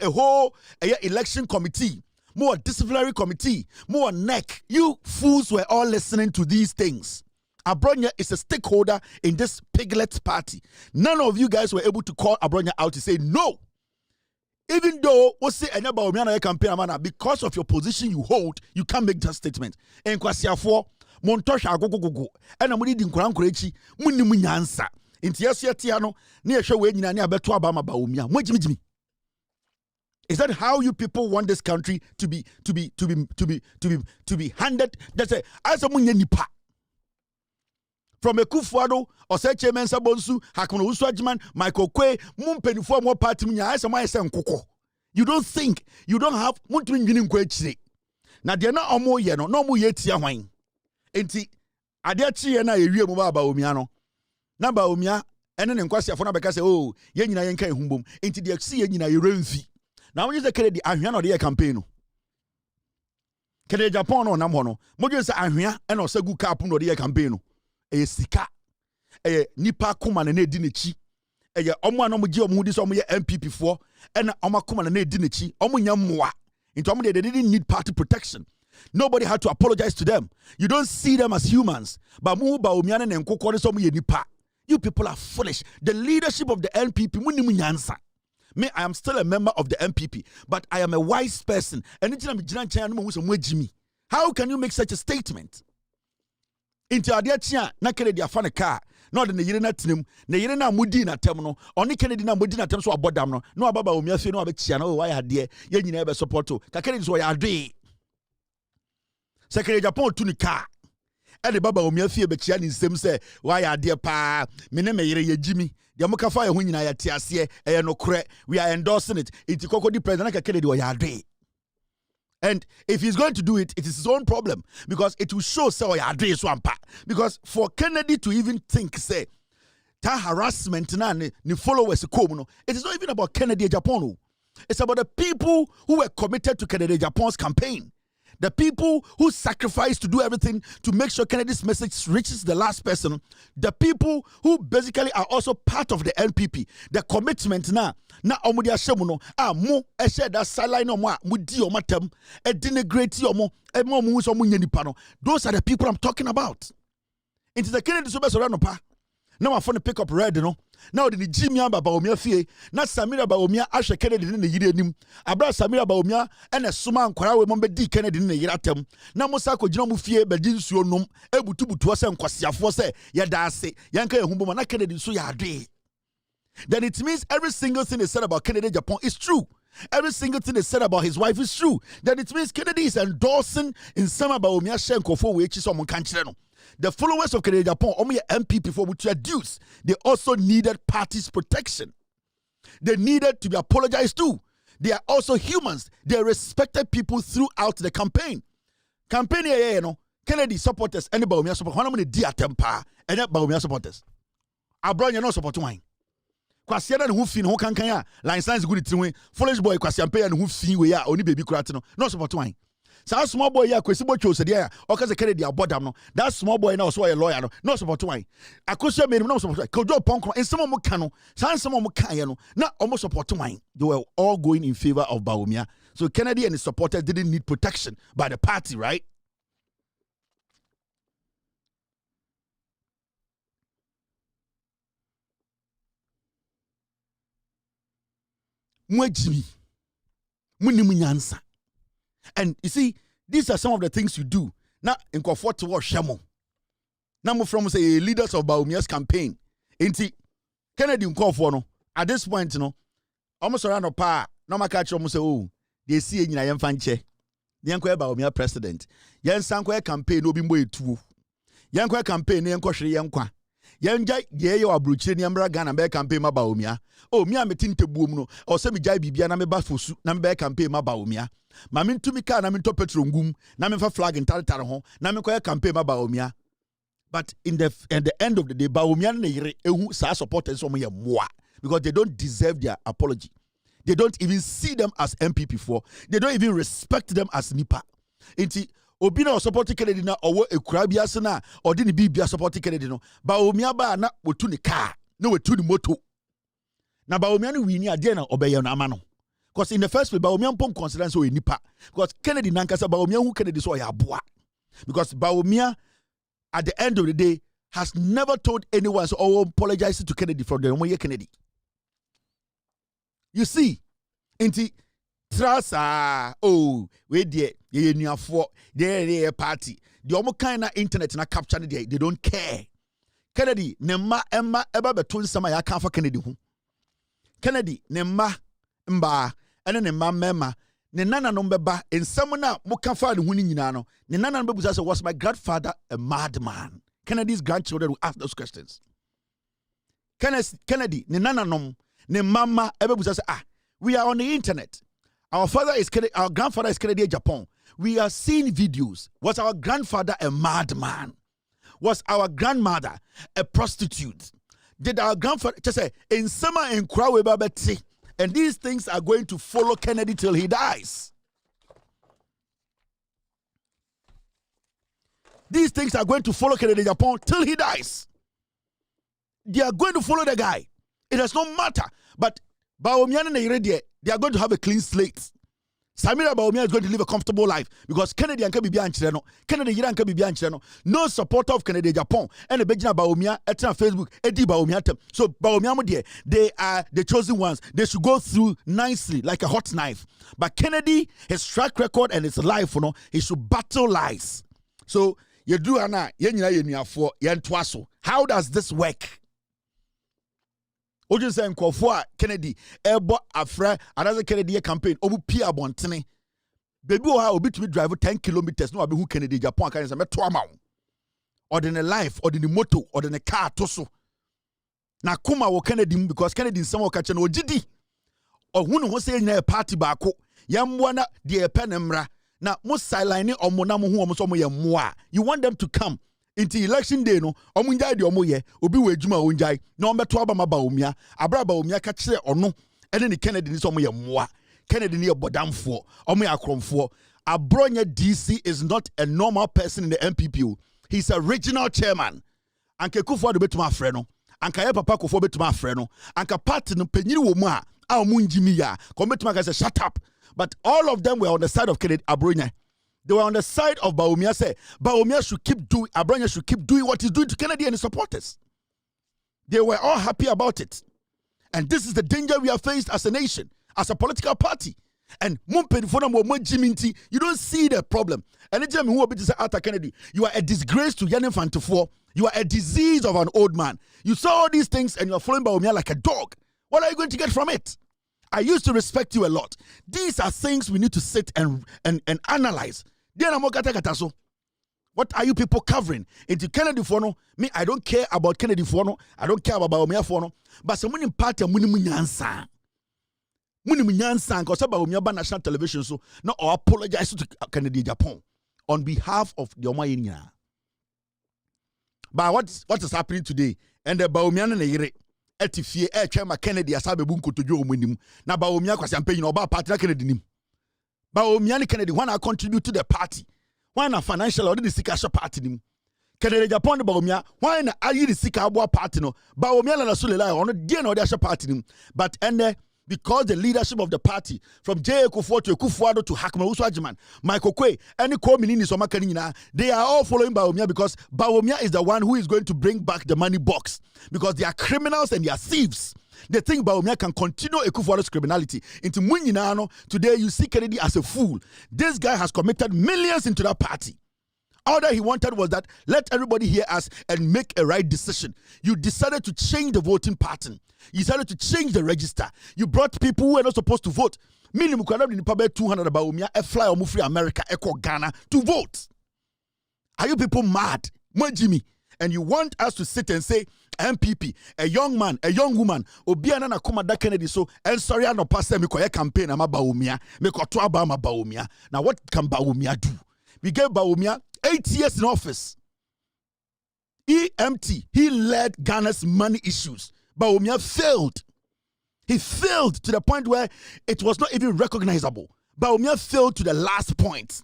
Speaker 9: a whole election committee, more disciplinary committee, more NEC. You fools were all listening to these things. Abronye is a stakeholder in this piglet party. None of you guys were able to call Abronye out to say no. Even though campaign because of your position you hold, you can't make that statement. And kwasiafo montosha agogogogo. And I'm reading Quran Kurechi, Munimunyansa. Intiasiatiano, near show when you abeto abama baumia. Mwejimi. Is that how you people want this country to be handed? That's a as a nipa. From a Kufuado or say Chairman Sabonsu, Hakono Uswajman, Michael Kwe, Mumpeni for more party as a myself Koko. You don't think you don't have Muntwin Guinim Kwe. Now they're not omo yeno, no more yet wine. Enti Adiachi and I Mubaba Umiano. Number Umia, and then Kwasi Afona because oh, Yenina Yenka Humbum, into the Xia in a Urenfi. Now you say Kennedy, I'm here on the campaign. Kennedy Japan or Namono, Mojo I'm here and also good capun or the campaign. A sika a nipa kuma na dinichi a omo na moji omo dis omo MPP for and omo kuma na dinichi omo nyamwa into omo they didn't need party protection. Nobody had to apologize to them. You don't see them as humans. But mu ba omiana na nkokore so mo ye nipa. You people are foolish. The leadership of the NPP muni munyansa. Me, I am still a member of the NPP, but I am a wise person. How can you make such a statement? Into Adiachia, na Kennedy afane car, not in the Yerena Tinum, the Yerena Mudina terminal, only Kennedy Mudina terms or Bodam, no Ababa Umiafi, no Abechiano, why I dear, you never support to Kaken's way I do. Secretary Japan Tunica. And the Baba Umiafi Bechian in Sim say, why I dear pa, Mineme Ye Jimmy, the Amokafa when I at Tiasia, and no cre, we are endorsing it. It's a Coco di President Kennedy or Yade. And if he's going to do it, it is his own problem because it will show so Yade Swampa. Because for Kennedy to even think, say, that harassment na ni followers it is not even about Kennedy Japan. It's about the people who were committed to Kennedy Japan's campaign. The people who sacrificed to do everything to make sure Kennedy's message reaches the last person. The people who basically are also part of the NPP. The commitment na omudia shemuno mo share that sideline mo mudi omatem e denigrate omo e mo mu so mo nyanipa no. Those are the people I'm talking about. Into the Kennedy so be so pa. na ma phone pick up red no na odi ni Jimmy aba Bawumia fie na Samira Bawumia ahwe Kennedy ne yire anim abra Samira Bawumia ene soma nkwara we mom be di Kennedy ne yire atem na musa kogina mu fie bedi nsuo nom ebutubutu se nkwasiafo se ye da ase yanka ehumbo na Kennedy nso ya ade. Then it means every single thing they said about Kennedy Japan is true. Every single thing they said about his wife is true. Then it means Kennedy is endorsing in some about Bawumia Shenkofo we chi some country no. The followers of Kennedy Japan, only MPP for which reduce, they also needed party's protection. They needed to be apologized to. They are also humans. They respected people throughout the campaign. Campaign here, you know, Kennedy supporters, any Bawumia supporters, how many dear temper, and Bawumia supporters. Abroad, you know, support wine. Kwasiana and who fin who can ya line signs good to foolish boy Kwasiampe and who fin we are only baby cratino, no support wine. So small boy ya kwesibo chose there or cause Kennedy abodam no that small boy now so a lawyer no support wine akosia made no support kojo ponko and some mo kano some mo kan no na almost support wine. They were all going in favor of Bawumia. So Kennedy and his supporters didn't need protection by the party, right? Mwejimi munimu nyansa. And you see, these are some of the things you do. Now, in comfort to watch Shamo. Now, from say leaders of Bawumia's campaign. Inti Kennedy Nkofo no. At this point, you know, almost around the power. No ma catch almost say, oh, they see in Yam Fanche. Yanko Bawumia president. Yan Sanko campaign no bimbo etu. Yanko campaign yanko shiri yankwa. Yanja ye yo abruchi ni ambra Ghana be campaign ma Bawumia. Oh, me am tinte buom no. O se me jai bibia na me ba fosu na me be campaign ma Bawumia. Ma me ntumi ka na me to petrol ngum na me fa flag ntare ho na me koye campaign ma Bawumia. But at the end of the day Bawumia na yire ehu sa supporters so mo ye moa because they don't deserve their apology. They don't even see them as MPP for. They don't even respect them as NIPA. Inti Obina or supporting Kennedy na owo ekurabia se na odi ni bibia supporting Kennedy no. Bawumia ba na wotu ni car, no wotu ni moto. Na Bawumia no wini ade na obeye na ama no. Because in the first place, Bawumia mpom consider so nipa. Because Kennedy nankasa Bawumia who Kennedy so ya boa. Because Bawumia, at the end of the day, has never told anyone so apologize to Kennedy for the Omoye Kennedy. You see, inti trasa we there ye nuafo there party. The omo kind of internet na capture they don't care. Kennedy nemma emma eba beto nsama ya kan for Kennedy hu. Kennedy nemma mba ene ne mama ne nana no beba ensam na mo kan fa ne hu ni nyina no ne nana no bebusa say was my grandfather a madman. Kennedy's grandchildren will ask those questions. Kennedy ne nana no ne mama ebebusa say we are on the internet. Our grandfather is Kennedy Japan. We are seeing videos. Was our grandfather a madman? Was our grandmother a prostitute? Did our grandfather just say in summer in Krawe Babeti? And these things are going to follow Kennedy till he dies. These things are going to follow Kennedy Japan till he dies. They are going to follow the guy. It does not matter. But Bawumia and Irede, they are going to have a clean slate. Samira Bawumia is going to live a comfortable life because Kennedy and Kennedy Bianchino, Kennedy Iran Kennedy Bianchino, no supporter of Kennedy Japan and the Bejina Bawumia at Facebook, Eddie Bawumia. So Bawumia, they are the chosen ones. They should go through nicely like a hot knife. But Kennedy, his track record and his life, you know, he should battle lies. So you do ana for how does this work? Oju say nkofo Kennedy ebo afra another Kennedy campaign obu pia bontene baby o ha obi to drive 10 kilometers no abehu Kennedy Japan kan say meto ama wo or the life or the motor or the car to so na kuma wo Kennedy because Kennedy some o ka che no ogidi ohunu ho say na party baako yamwa na de penemra na mo sideline omo na mo hu omo so mo ye moa you want them to come into election day no omunjai de omoye obi we adwuma onjai na ombeto aba Bawumia abra Bawumia ka kire ono ene ni Kennedy ni so omoye moa Kennedy ni bodamfo omoye akromfo Abronya DC is not a normal person in the MPP. He's a regional chairman anke Kufuor de betuma afre no anka ye papa Kufuor betuma afre no anka party no penyiri wo mu a omunjimi ya ko betuma ka say shut up. But all of them were on the side of Kennedy Abronya. They were on the side of Bawumia. Say Bawumia should keep doing. Abronya should keep doing what he's doing to Kennedy and his supporters. They were all happy about it. And this is the danger we are faced as a nation, as a political party. And you don't see the problem. And anytime who will be say Arthur Kennedy, you are a disgrace to Yanni Fantafo. You are a disease of an old man. You saw all these things and you are following Bawumia like a dog. What are you going to get from it? I used to respect you a lot. These are things we need to sit and analyze. What are you people covering? Into Kennedy Fono, me, I don't care about Kennedy Fono. I don't care about Bawumia Fono. But someone in party Munimunyansa. Munimunyansa, because Bawumia ban national television, so no, I apologize to Kennedy Japan on behalf of the Omayenya. But what is happening today? And the Bawumia and the Etifie, Chama Kennedy, Asabe Bunko to Joe Minim. Now Bawumia was campaigning about party Kennedy. Bawumia and Kennedy want to contribute to the party. Why not financial or the Sika party? Kennedy Japan Bawumia, why not are you the Sika party? No, Bawumia and Sulela on the Dian or the party. But and because the leadership of the party, from J. Kufuor to Kufuor to Hakma Uswajiman, Michael Kwe, any Kominini Somakanina, they are all following Bawumia because Bawumia is the one who is going to bring back the money box. Because they are criminals and they are thieves. They think Bawumia can continue Kufuor's criminality. Into Munyinano, today you see Kennedy as a fool. This guy has committed millions into that party. All that he wanted was that let everybody hear us and make a right decision. You decided to change the voting pattern. You decided to change the register. You brought people who were not supposed to vote. Minimum 200 Bawumia, a fly or free America, echo Ghana to vote. Are you people mad? Jimmy? And you want us to sit and say, MPP, a young man, a young woman, Obiana na Kumada Kennedy, so, and sorry, I no pass them, a campaign, I'm a Bawumia, make a Tuabama Bawumia. Now, what can Bawumia do? We gave Bawumia 8 years in office. EMT, he led Ghana's money issues. Bawumia failed. He failed to the point where it was not even recognizable. Bawumia failed to the last point.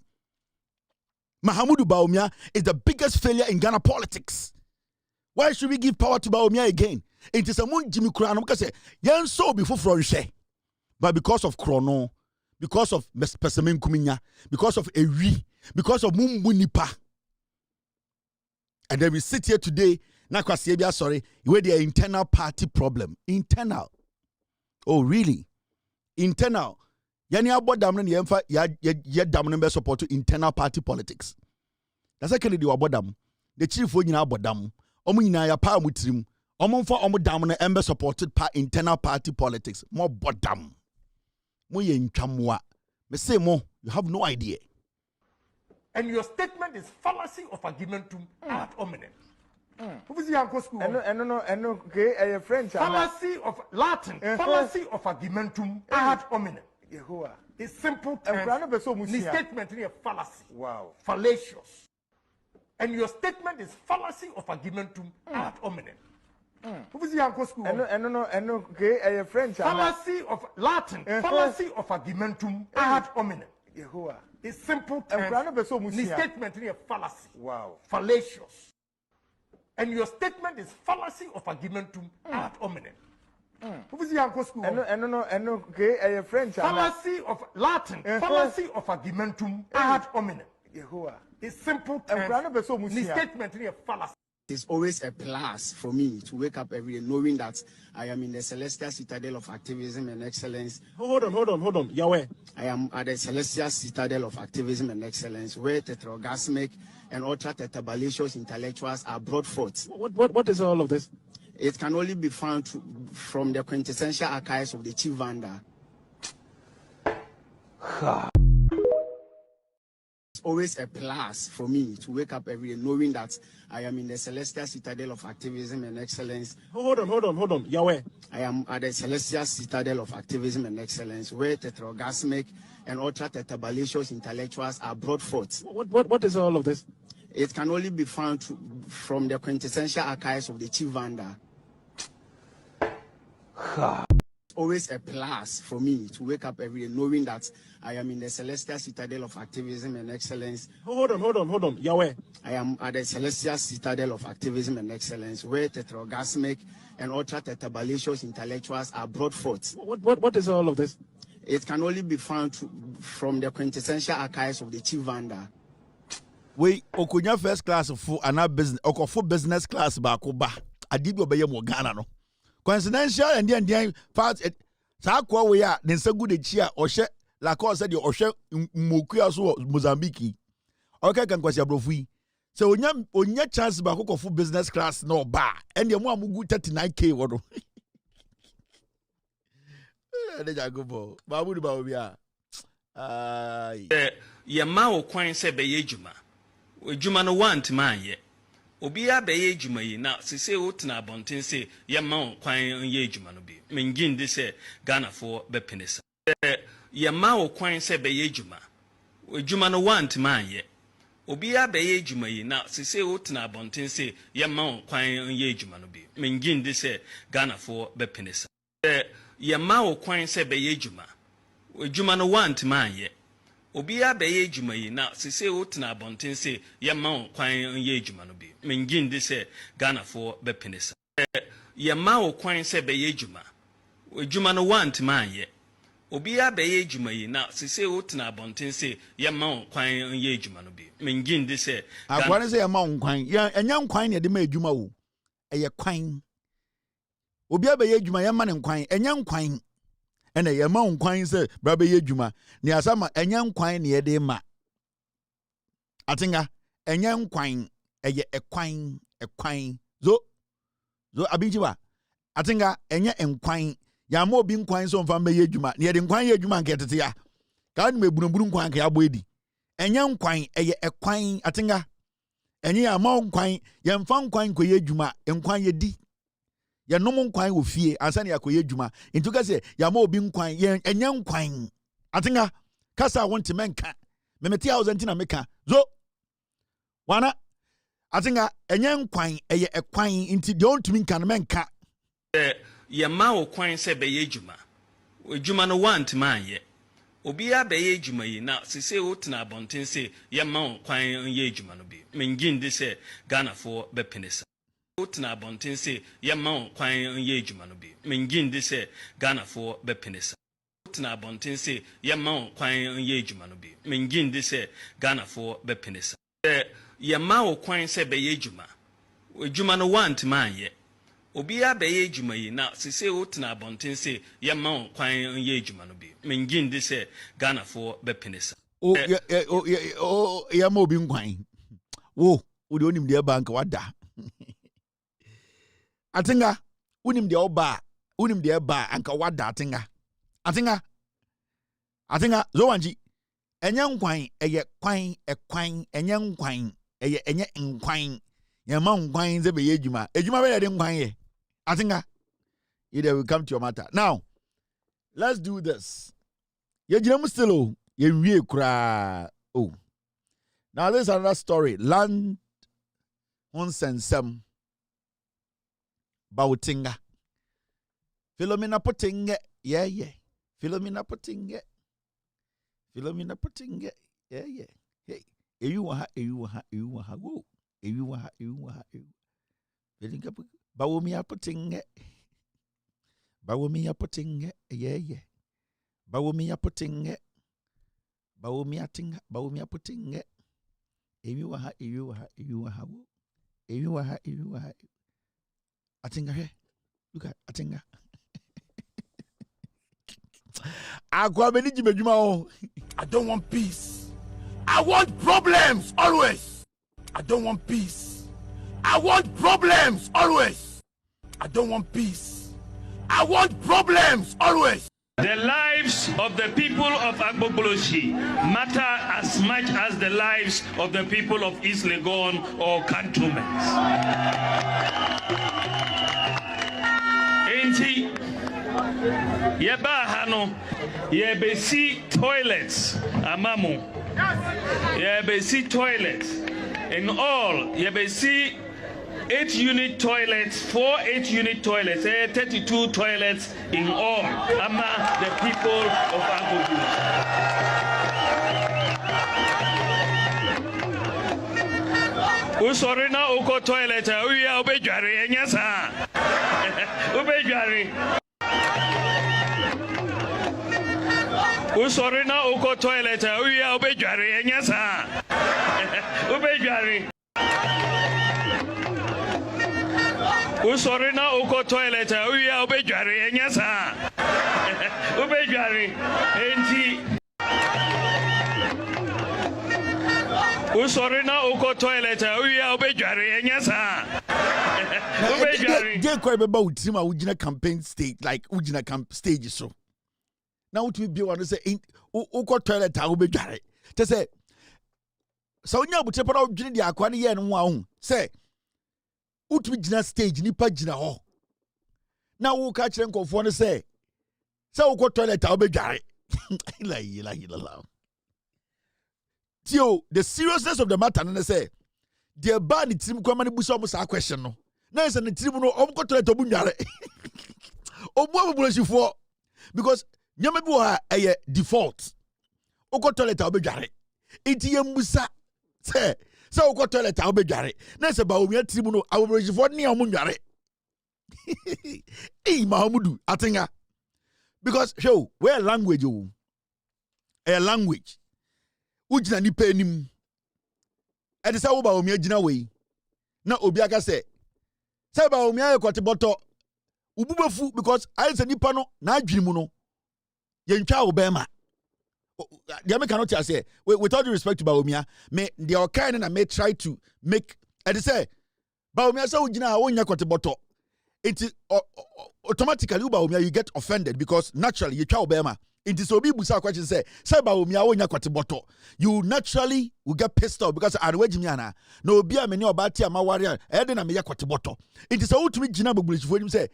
Speaker 9: Mahamudu Bawumia is the biggest failure in Ghana politics. Why should we give power to Bawumia again? It is a moon Jimmy Kurano because yan so before Florishe. But because of Chrono, because of Pesamen Kuminya, because of Ewi, because of Mumbunipa. And then we sit here today, sorry, where the internal party problem. Internal. Oh, really? Internal. Yani abo damne yemfa ya damne be support to internal party politics. That's why Kennedy wabodam. The chief wo nyina abodam. Omo nyina ya pa mutirim. Omo mfa omo damne embe supported pa internal party politics. Mo bodam. Mo ye ntwamwa. Me say mo, you have no idea.
Speaker 2: And your statement is fallacy of argumentum ad hominem. Who's the uncle school? Okay, French. Fallacy of Latin. Fallacy of argumentum ad hominem. It's simple terms. The statement is a fallacy. Wow. Fallacious. And your statement is fallacy of argumentum ad hominem. Who's the uncle school? Okay, French. Fallacy of Latin. Fallacy of argumentum ad hominem. It's simple terms. The statement is a fallacy. Wow. Fallacious. And your statement is fallacy of argumentum ad hominem. Who's the uncle school? Okay, French. Fallacy of Latin. Fallacy of argumentum ad hominem. It's simple terms. The statement is a fallacy.
Speaker 11: It's always a plus for me to wake up every day knowing that I am in the celestial citadel of activism and excellence. Hold on. Yahweh. I am at the celestial citadel of activism and excellence where tetraorgasmic and ultra-tetrabalicious intellectuals are brought forth. What is all of this? It can only be found from the quintessential archives of the Chief Vanda. It's always a plus for me to wake up every day knowing that I am in the celestial citadel of activism and excellence. Hold on. Yahweh. I am at the celestial citadel of activism and excellence where tetraorgasmic and ultra-tetrabalicious intellectuals are brought forth. What is all of this? It can only be found from the quintessential archives of the Chief Vanda. Always a plus for me to wake up every day knowing that I am in the celestial citadel of activism and excellence. Hold on. Yahweh. I am at the celestial citadel of activism and excellence where tetraorgasmic and ultra-tetrabalicious intellectuals are brought forth. What is all of this? It can only be found from the quintessential archives of the Chief Vanda.
Speaker 9: We okunya first class for another business or for business class bakoba adibi obeye mo Ghana no coincidential and fast saa kwa we a ne nsagu de chi a ohye la cause said ohye mmoku aso Mozambique okay kan kwasi abrofu yi so onya chance ba kokofo business class no ba and the mo amugu 39k wodo de jagobo ba mu ba obi a
Speaker 1: ye ma wo kwan se be ye adwuma no want man ye obi a be ye adwuma yi na sese wo tena abonten se ye ma wo kwan ye adwuma no bi mengin de se Ghana for be penisa ye ma wo kwan se be ye adwuma no want man ye obi a be ye adwuma yi na sese wo tena abonten se ye ma wo kwan ye adwuma no bi mengin de se Ghana for be penisa ye ma wo kwan se be ye adwuma no want man ye obi a be ye adwuma yi na sese wo tena abonten se ye ma wo kwan ye adwuma no bi mengin de se Ghana for be penisa ye ma wo kwan se be ye adwuma no want man ye obi a be ye adwuma yi na sese wo tena abonten se ye ma wo kwan ye adwuma no bi mengin de se
Speaker 9: akwane se ye ma wo kwan enya kwan ne de ma adwuma wo eye kwan obi a be ye adwuma ye ma ne kwan enya kwan ena ye ma wo kwan se bra be ye adwuma ni asama enya kwan ne ye de ma atinga enya kwan eye ekwan zo abinchi ba atinga enya enkwan ya ma obi nkwan so mfa be ye adwuma ne ye de nkwan ye adwuma nketete ya ka ni mebunumburu nkwan ka ya bo edi enya nkwan eye ekwan atinga enye ya ma nkwan ye mfa nkwan ko ye adwuma nkwan ye di ya nom nkwan wo fie ansa ne yakoye adwuma ntu ka se ya ma obi nkwan ye enya nkwan atinga kasa wonte menka memeti a ozantina meka zo wana atinga enya nkwan eye ekwan nti de ontumi nka no menka
Speaker 1: ye ma wo kwan se be ye adwuma no want man ye obi a be ye adwuma yi na sese wo tena abonten se ye ma wo kwan ye adwuma no bi mengin de se Ghana for be penisa wo tena abonten se ye ma wo kwan ye adwuma no bi mengin de se Ghana for be penisa wo tena abonten se ye ma wo kwan ye adwuma no bi mengin de se Ghana for be penisa ye ma wo kwan se be ye adwuma no want man ye obi a be ye adwuma yi na sese wo tena abonten se ye ma wo kwan ye adwuma no bi mengin de se Ghana for be penisa
Speaker 9: ya ma obi nkwan wo de onim de bank wada atinga unim de oba unim de ba anka wada atinga zo wanji enya nkwan eye kwan ekwan enya nkwan eye enye nkwan ya ma nkwan ze be ye adwuma be ye de nkwan ye atinga either we come to your matter now. Let's do this. Ye jiramu still ye wie kura now there's another story. Land on sensem Bautinga. Philomena Potinga, yeah. Philomena Potinga. Yeah. Hey, you waha, go. You waha. Bawumia Potinga. Bawumia Potinga, yeah. Bawumia Potinga. Bawumia Potinga. You waha, go. You waha. Atinga he. Look at Atinga.
Speaker 7: I don't want peace. I want problems always. I don't want peace. I want problems always. I don't want peace. I want problems always.
Speaker 12: The lives of the people of Agbogboloshi matter as much as the lives of the people of East Legon or cantonments. Enti yeba hano yebesi toilets amamu yebesi toilets in all yebesi 8-unit toilets, 4 8-unit toilets, 32 toilets in all among the people of Agbogboloshi. Usorina uko toilet uya ubejari enyasa. Ubejari. Usorina uko toilet uya ubejari enyasa. Ubejari. Usori na uko toilet uya obedware enya sa. Obedware enti Usori na uko toilet uya obedware enya sa. Obedware
Speaker 9: dey kwa be ba utima ugina campaign stage like ugina camp stage so. Now to be one say uko toilet obedware. Te say so nya butepa na ugina di akwa ne ye no hu say utumi gina stage nipa gina ho na wo ka kire nkofo ne say wo toilet obedware la tio the seriousness of the matter ne say the ban the team kwama ne buso mo sa question no na say the team no omko toilet obunware obu abulosifo because nyama bi wo ha eye default uko toilet obedware enti yembusa say so we go toilet a obedware na se ba omi atiri mu no awobojifo ne omunware Mahamudu atenga because show where language a language ujina ni penim e de se wo ba omi agina we na obi aka se ba omi ayekote boto ububefu because I say nipa no na adwini mu no ye ntwa obema. The American cannot say, with all due respect to Baumia, may the kind and I may try to make, and say, Baumia so ujina onya kote boto. It automatically Baumia you get offended because naturally you try obema. It is obi busa question say Baumia onya kote boto. You naturally will get pissed off because anwejimiana no obi ameni obati amawari ede na me kote boto. It is so to me jina bubulifo him say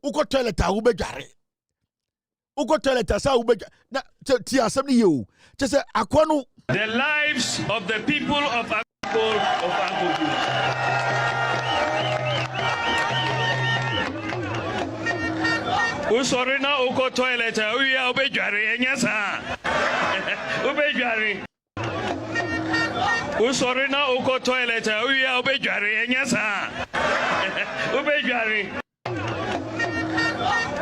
Speaker 9: uko toilet a ubedware. Uko toilet asa ubedwa na ti asem ni you just say akwano
Speaker 12: the lives of the people of Agbogbloshie Usori na uko toilet uya obedware enya sa obedware Usori na uko toilet uya obedware enya sa obedware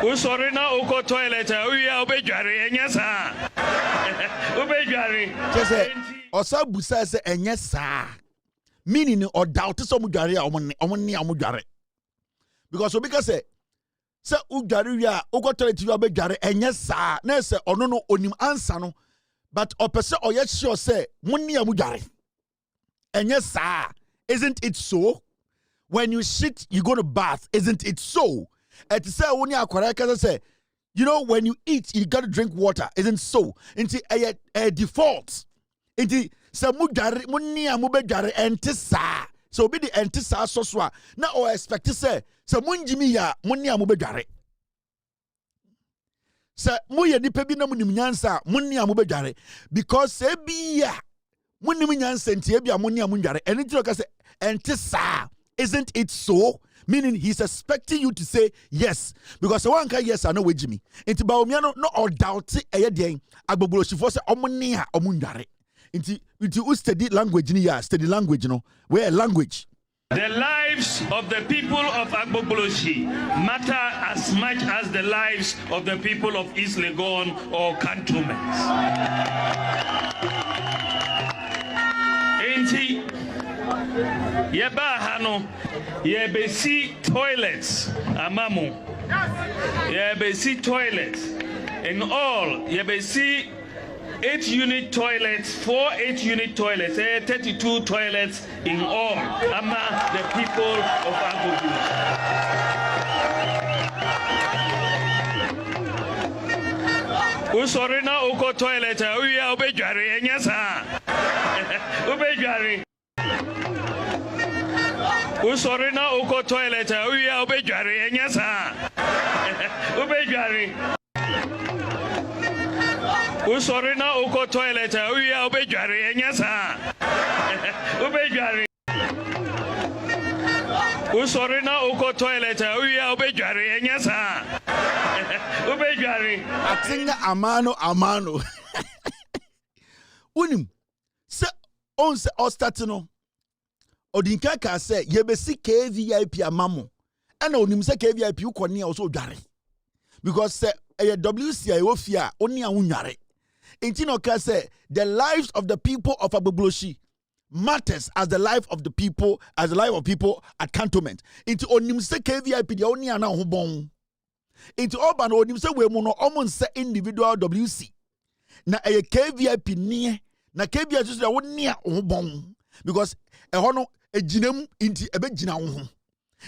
Speaker 12: Usori na uko toilet uya obedware enya sa obedware
Speaker 9: just osa busa se enya sa meaning or doubt so mudware omone amudware because obi ka say udware wi a uko toilet wi obedware enya sa na se ono no onim answer no but opese oye sure say monni amudware enya sa isn't it so when you shit you go to bath isn't it so it say when you akwara say you know when you eat you got to drink water isn't so into a default into say mudware monni amubedware ente sa so be the ente sa so na o expect say munjimi ya monni amubedware say moye nipa bi na munim nyansa monni amubedware because say bia munim nyansa ntie bia monni amudware eni tiro ka say ente sa isn't it so meaning he's expecting you to say yes because one can yes I know we Jimmy into Baumia no all doubt eye den Agbogbloshie for say omoni ha omundware into study language ni ya study language no where language
Speaker 12: the lives of the people of Agbogbloshie matter as much as the lives of the people of East Legon or cantonments. Enti yeba hano yebesi toilets amamu yebesi toilets in all yebesi 8-unit toilets 4 8-unit toilets 32 toilets in all ama the people of Agbogbloshie. Usori na uko toilet uya obedware enya sa obedware Usori na uko toilet uya obedware enya sa obedware Usori na uko toilet uya obedware enya sa obedware Usori na uko toilet uya obedware enya sa obedware
Speaker 9: atinga amano unim se on se ostart no odinka ka say yebesi KVIP amamo ana onim se KVIP ukoni a so dware because say WCI ofia oni anwunware enti no ka say the lives of the people of Agbogbloshie matters as the life of the people, as the life of people at cantonment. Into onim se KVIP the only ana ho bon. Into urban onim se we mu no almost say individual WC. Na a KVIP near na KVIP just the one near ho bon because e hono e ginem inti ebe gina ho.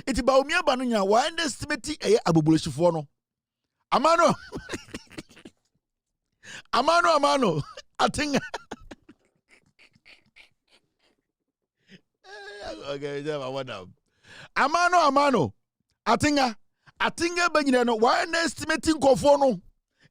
Speaker 9: Iti ba omi aba no nya wa estimate e aboboloshifo no. Amano. Amano. I think okay, I wonder. Amano. Atinga banyina no why na estimating kofo no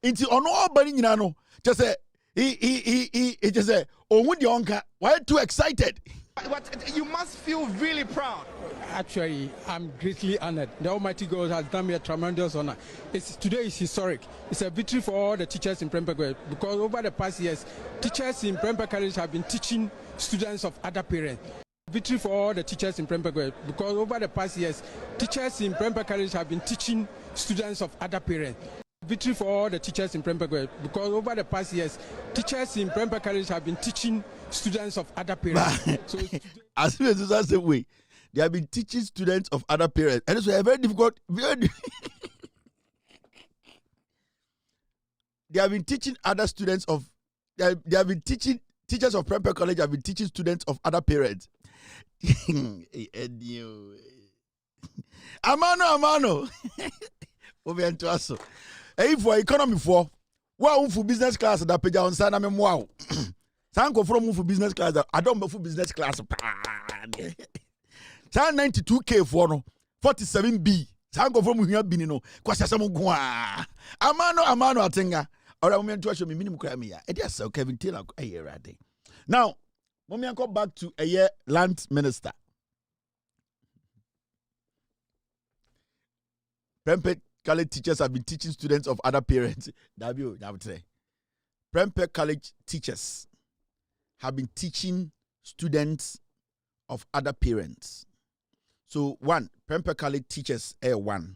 Speaker 9: nti ono obani nyina no just say he just say ohun de onka why too excited.
Speaker 13: But you must feel really proud.
Speaker 10: Actually, I'm greatly honored. The Almighty God has done me a tremendous honor. Today is historic. It's a victory for all the teachers in Prempeh College because over the past years, teachers in Prempeh College have been teaching students of other parents. Victory for all the teachers in Prempeh College because over the past years, teachers in Prempeh College have been teaching students of other parents. Victory for all the teachers in Prempeh College because over the past years, teachers in Prempeh College have been teaching students of other parents. So
Speaker 9: as soon as the same way, they have been teaching students of other parents, and it's a very difficult. They have been teaching other students of. They have been teaching teachers of Prempeh College have been teaching students of other parents. Amano. Over into us. Hey, for economy for for business class that page on sana me wow. Sanko from for business class. I don't move for business class. 92K for no 47B. Sanko from here binino. Kwasa samu gwa. Amano atenga. Ora mo to show me minimum cry me ya. E dey sell Kevin Taylor ayerade. Now, mommy go back to a year land minister. Prempeh College teachers have been teaching students of other parents. Prempeh College teachers have been teaching students of other parents. So one, Prempeh College teachers, one,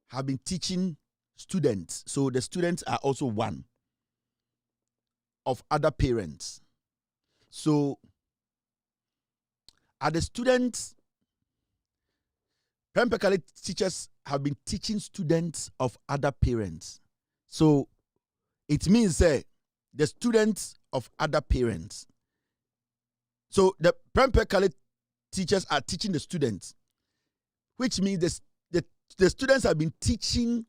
Speaker 9: have been teaching students. So the students are also one of other parents. So are the students, Prempeh College teachers have been teaching students of other parents. So it means the students of other parents. So the Prempeh College teachers are teaching the students, which means the students have been teaching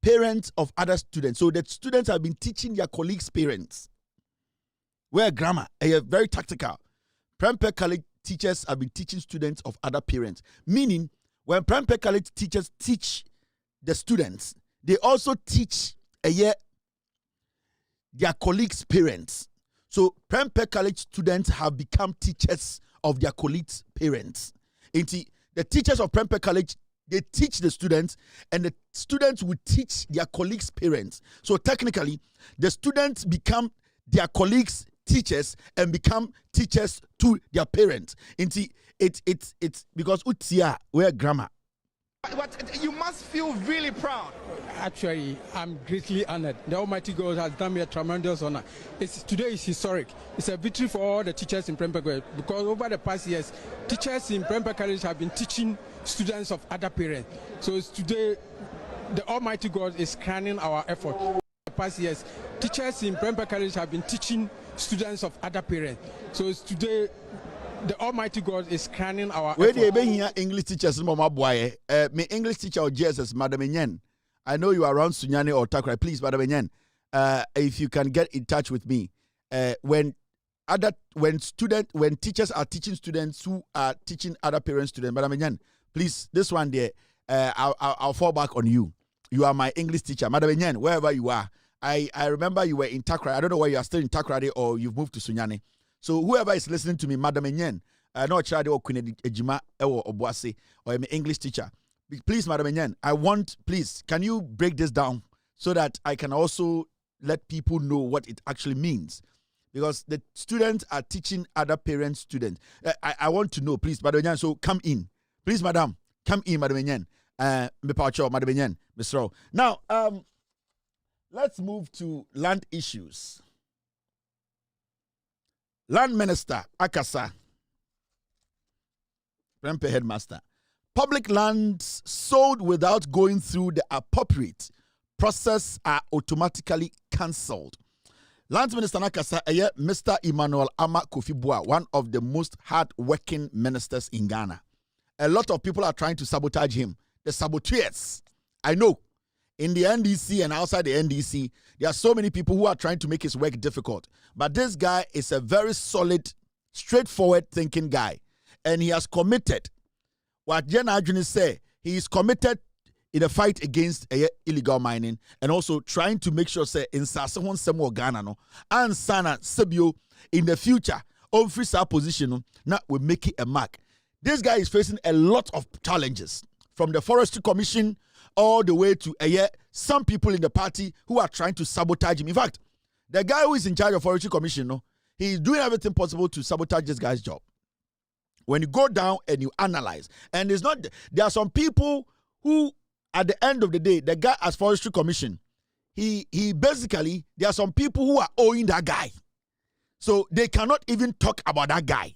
Speaker 9: parents of other students. So the students have been teaching their colleagues' parents. Where grammar, very tactical. Prempeh College teachers have been teaching students of other parents. Meaning, when Prempeh College teachers teach the students, they also teach their colleagues' parents. So Prempeh College students have become teachers of their colleagues' parents. The teachers of Prempeh College, they teach the students, and the students will teach their colleagues' parents. So technically, the students become their colleagues' teachers and become teachers to their parents. It's because utia where grammar.
Speaker 13: But you must feel really proud.
Speaker 10: Actually, I'm greatly honored. The Almighty God has done me a tremendous honor. Today is historic. It's a victory for all the teachers in Prempeh College because over the past years, teachers in Prempeh College have been teaching students of other parents. So today, the Almighty God is crowning our effort. The past years, teachers in Prempeh College have been teaching students of other parents. So today, the Almighty God is crowning our effort.
Speaker 9: Where do you be here English teachers, Mama Boy? Me English teacher or Jesus, Madam Enyen. I know you are around Sunyani or Takra. Please, Madam Enyen, if you can get in touch with me. When teachers are teaching students who are teaching other parents students, Madam Enyen, please, this one there, I'll fall back on you. You are my English teacher, Madam Enyen, wherever you are. I remember you were in Takra. I don't know where you are still in Takra or you've moved to Sunyani. So whoever is listening to me, Madam Enyen, no child or Queen Ejima or Obuasi or an English teacher, please, Madam Enyen, please, can you break this down so that I can also let people know what it actually means? Because the students are teaching other parents' students. I want to know, please, Madam Enyen, so come in. Please, Madam, come in, Madam Enyen. Madam Enyen, Ms. Rowe. Now, let's move to land issues. Land Minister Akasa, Prempeh Headmaster. Public lands sold without going through the appropriate process are automatically cancelled. Land Minister Nakasa, Mr. Emmanuel Ama Kofi-Boa, one of the most hard-working ministers in Ghana. A lot of people are trying to sabotage him. The saboteurs, I know, in the NDC and outside the NDC, there are so many people who are trying to make his work difficult. But this guy is a very solid, straightforward thinking guy. And he has committed. What Jen Adjuni say, he is committed in a fight against illegal mining and also trying to make sure say in Sasahon Semo Ghana no and Sana Sebio in the future on free position now will make it a mark. This guy is facing a lot of challenges from the Forestry Commission all the way to some people in the party who are trying to sabotage him. In fact, the guy who is in charge of Forestry Commission, no, he is doing everything possible to sabotage this guy's job. When you go down and you analyze, and it's not, there are some people who, at the end of the day, the guy as Forestry Commission, he basically, there are some people who are owing that guy. So they cannot even talk about that guy.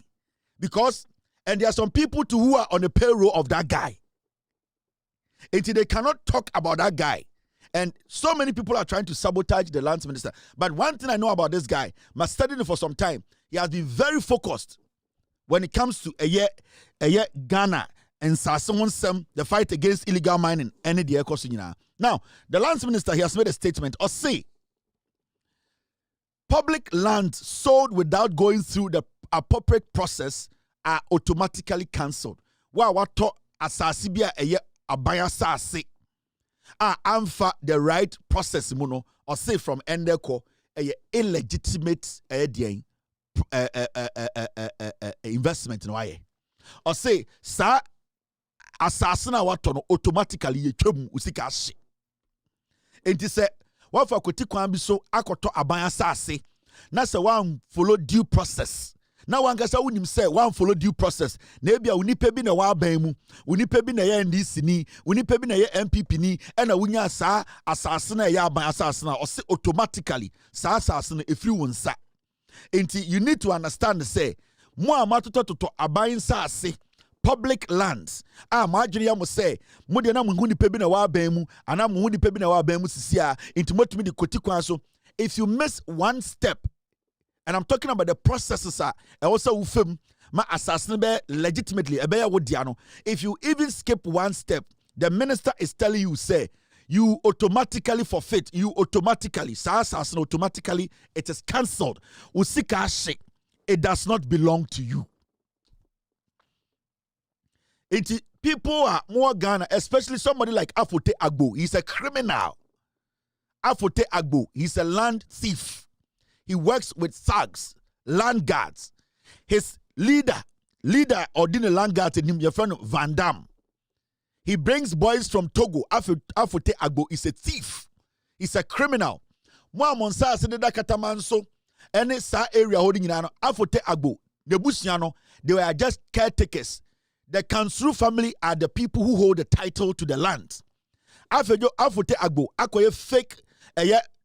Speaker 9: Because, and there are some people too who are on the payroll of that guy. Until they cannot talk about that guy. And so many people are trying to sabotage the lands minister. But one thing I know about this guy, my studying for some time, he has been very focused when it comes to Ghana and Sasawon, the fight against illegal mining, and the ecosystem. Now, the lands minister, he has made a statement or say, public lands sold without going through the appropriate process are automatically cancelled. What asasibia abaya sase amfa the right process muno or say from endeko illegitimate investment no aye or say sa asasina watono automatically yetwam usika hye enti se wa fa koti kwan bi so akoto abaya sase na se wan follow due process. Now one gasa unim say one follow due process. Na ebia unipe bi na wa ban mu, unipe bi na ye NDC ni, unipe bi na ye MPP ni, e na wunya sa asase na ye aban asase na o say automatically sa asase na efiri wonsa. Enti you need to understand say mo amatoto toto aban asase public lands. Ma adwene ya mo say mo de na mo unipe bi na wa ban mu, ana mo unipe bi na wa ban mu sisia, enti motumi de koti kwan so. If you miss one step, and I'm talking about the processes and also ufem ma assassin be legitimately if you even skip one step, the minister is telling you say you automatically forfeit, you automatically assassin automatically it is cancelled. Usika she, it does not belong to you. People are more Ghana, especially somebody like Afote Agbo. He's a criminal. Afote Agbo, he's a land thief. He works with thugs, land guards. His leader ordinary land guards in him, your friend Van Damme. He brings boys from Togo. Afote Agbo is a thief. He's a criminal. Mwa monsa sededa katamanso. Any sa area holding in Afote Agbo. The Busiano, they were just caretakers. The Kansuru family are the people who hold the title to the land. Afote Agbo, akoye fake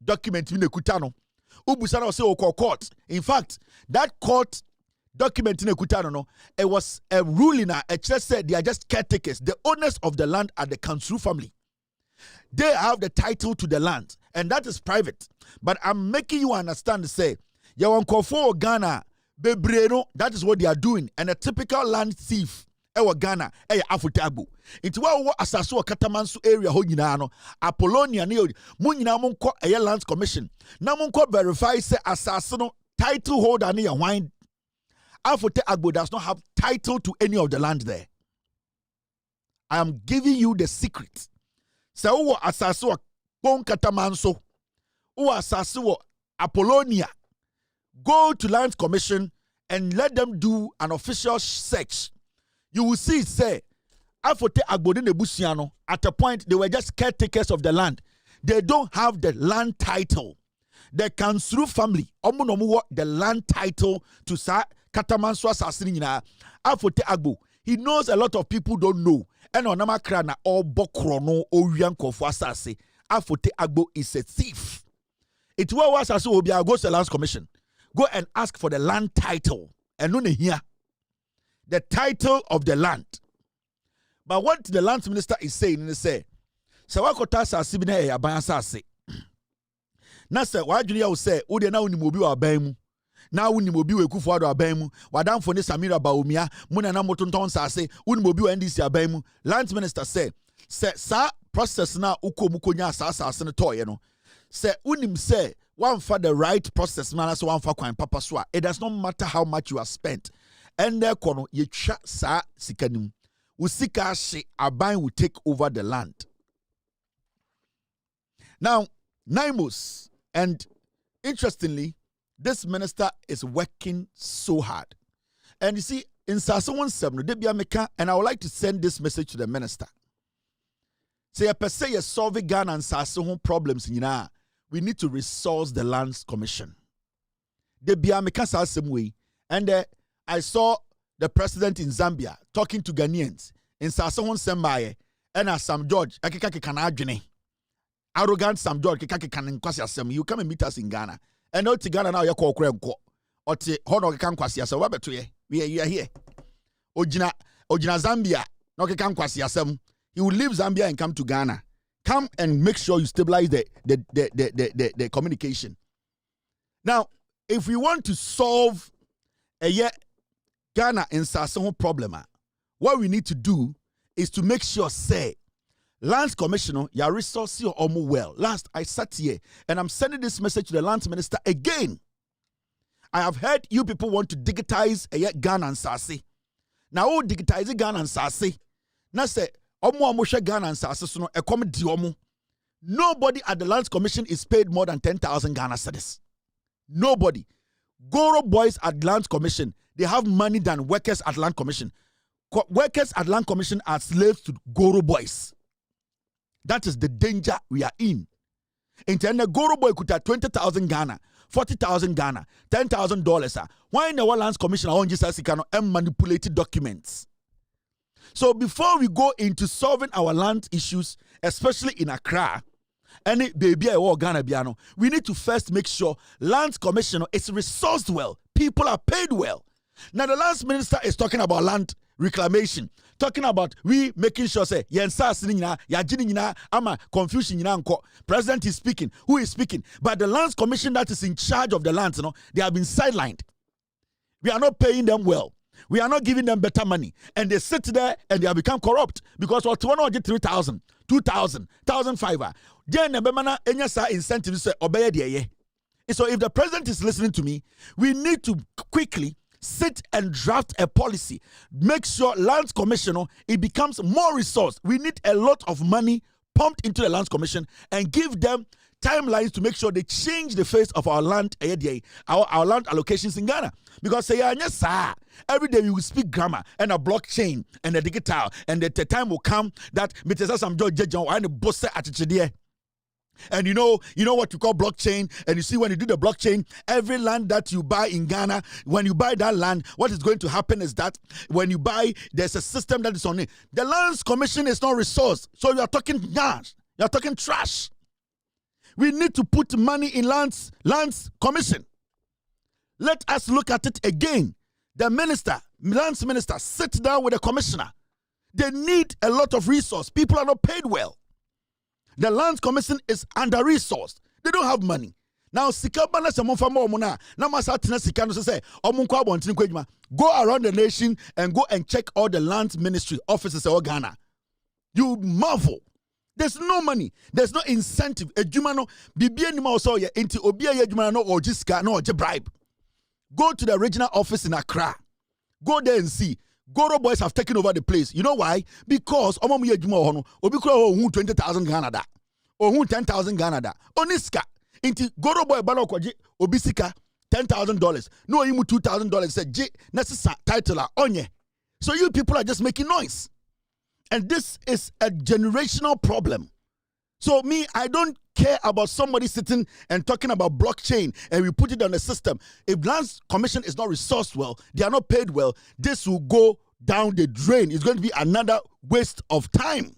Speaker 9: document in the Kutano. Ubusana say court. In fact, that court document in Ekutano, no, it was a ruling. It just said they are just caretakers. The owners of the land are the Kansuru family. They have the title to the land, and that is private. But I'm making you understand. Say, you want for Ghana, bebreno. That is what they are doing. And a typical land thief, Ghana, Afote Agbo. It's what Asaso Katamansu area ho nyina no Apollonia ne mo nyina mo nkɔ lands commission na mo nkɔ verify say asase no title holder ne ya hwan. Afote Agbo does not have title to any of the land there. I am giving you the secret. Say wo asase wo Pon Katamanso, wo asase wo Apollonia, go to lands commission and let them do an official search. You will see it say Afote Agbo ne Busiano, at a point they were just caretakers of the land. They don't have the land title. The Kansuru family, the land title to sa Katamanso assassin nyina. Afote Agbo, he knows a lot of people don't know. And on Namakra na all bokrono o yankofo asase. Afote Agbo is a thief. It was asase obia go to the lands commission. go and ask for the land title. And no here. The title of the land. But what the land minister is saying is say, Sawakota sa sibine ya bansa se. Na se wadwene ya say, wo de na woni mobi wa ban mu. Na woni mobi we Kufuor aban mu. Wadamfo ne Samira Baumia, mo na motonton sa se, woni mobi wa NDC aban mu. Land minister say sa process na ukomu konya asase ne toye no. Say unim say one for the right process man so one for kwan papa so it does not matter how much you have spent. And there kono ye twa sa sikanim. Usika she aban will take over the land. Now, Naimos, and interestingly, this minister is working so hard. And you see, in Sasawon 7, and I would like to send this message to the minister. Say, per se, you solve Ghana and Sasawon problems, we need to resource the Lands Commission. And I saw the president in Zambia talking to Ghanaians in Sasawon Sembaye, and Sam George, arrogant Sam George, you come and meet us in Ghana. And not to Ghana now, you call Krenko. Or to Hono Kankwasi, so what to ye? We are here. Ojina Zambia, no Kankwasi. He will leave Zambia and come to Ghana. Come and make sure you stabilize the communication. Now, if we want to solve a Ghana and Sasawon problem, what we need to do is to make sure, say, Lands Commissioner, your resources are almost well. Last, I sat here and I'm sending this message to the Lands Minister again. I have heard you people want to digitize Ghana and Sase. Now, digitize Ghana and Sase. Now, say, Ghana and Sase, nobody at the Lands Commission is paid more than 10,000 Ghana cedis. Nobody. Goro boys at Lands Commission, they have money than workers at Land Commission. Workers at Land Commission are slaves to Goro boys. That is the danger we are in. In the Goro boy could have 20,000 Ghana, 40,000 Ghana, $10,000. Why in the Lands Commission on Jesus and manipulated documents? So before we go into solving our land issues, especially in Accra, any baby or Ghana piano, we need to first make sure Lands Commissioner is resourced well. People are paid well. Now the Lands Minister is talking about land reclamation, talking about we making sure say ama confusion president is speaking, who is speaking, but the Lands Commission that is in charge of the lands, they have been sidelined. We are not paying them well. We are not giving them better money, and they sit there and they have become corrupt because what one get 3,000, 2,000, 1,500. Then the incentives say obey the. So if the president is listening to me, we need to quickly sit and draft a policy. Make sure Lands Commission, it becomes more resourced. We need a lot of money pumped into the Lands Commission and give them timelines to make sure they change the face of our land, our land allocations in Ghana. Because every day we will speak grammar and a blockchain and a digital, and the time will come that some George and boss at. And you know what you call blockchain, and you see when you do the blockchain, every land that you buy in Ghana, when you buy that land, what is going to happen is that when you buy, there's a system that is on it. The Lands Commission is not resourced, so you are talking gas, you are talking trash. We need to put money in Lands Commission. Let us look at it again. The Lands Minister, sit down with the commissioner. They need a lot of resource. People are not paid well. The Lands Commission is under-resourced. They don't have money. Now, go around the nation and go and check all the Lands Ministry offices of Ghana. You marvel. There's no money. There's no incentive. Go to the regional office in Accra. Go there and see. Goro boys have taken over the place. You know why? Because obi 20,000 Ghana da, or 10,000 Ghana da. Oniska inti Goro boy balo kwaji obisika $10,000. No imu $2,000. Said J necessary title onye. So you people are just making noise, and this is a generational problem. So me, I don't care about somebody sitting and talking about blockchain and we put it on the system. If Lands Commission is not resourced well, they are not paid well, this will go down the drain. It's going to be another waste of time.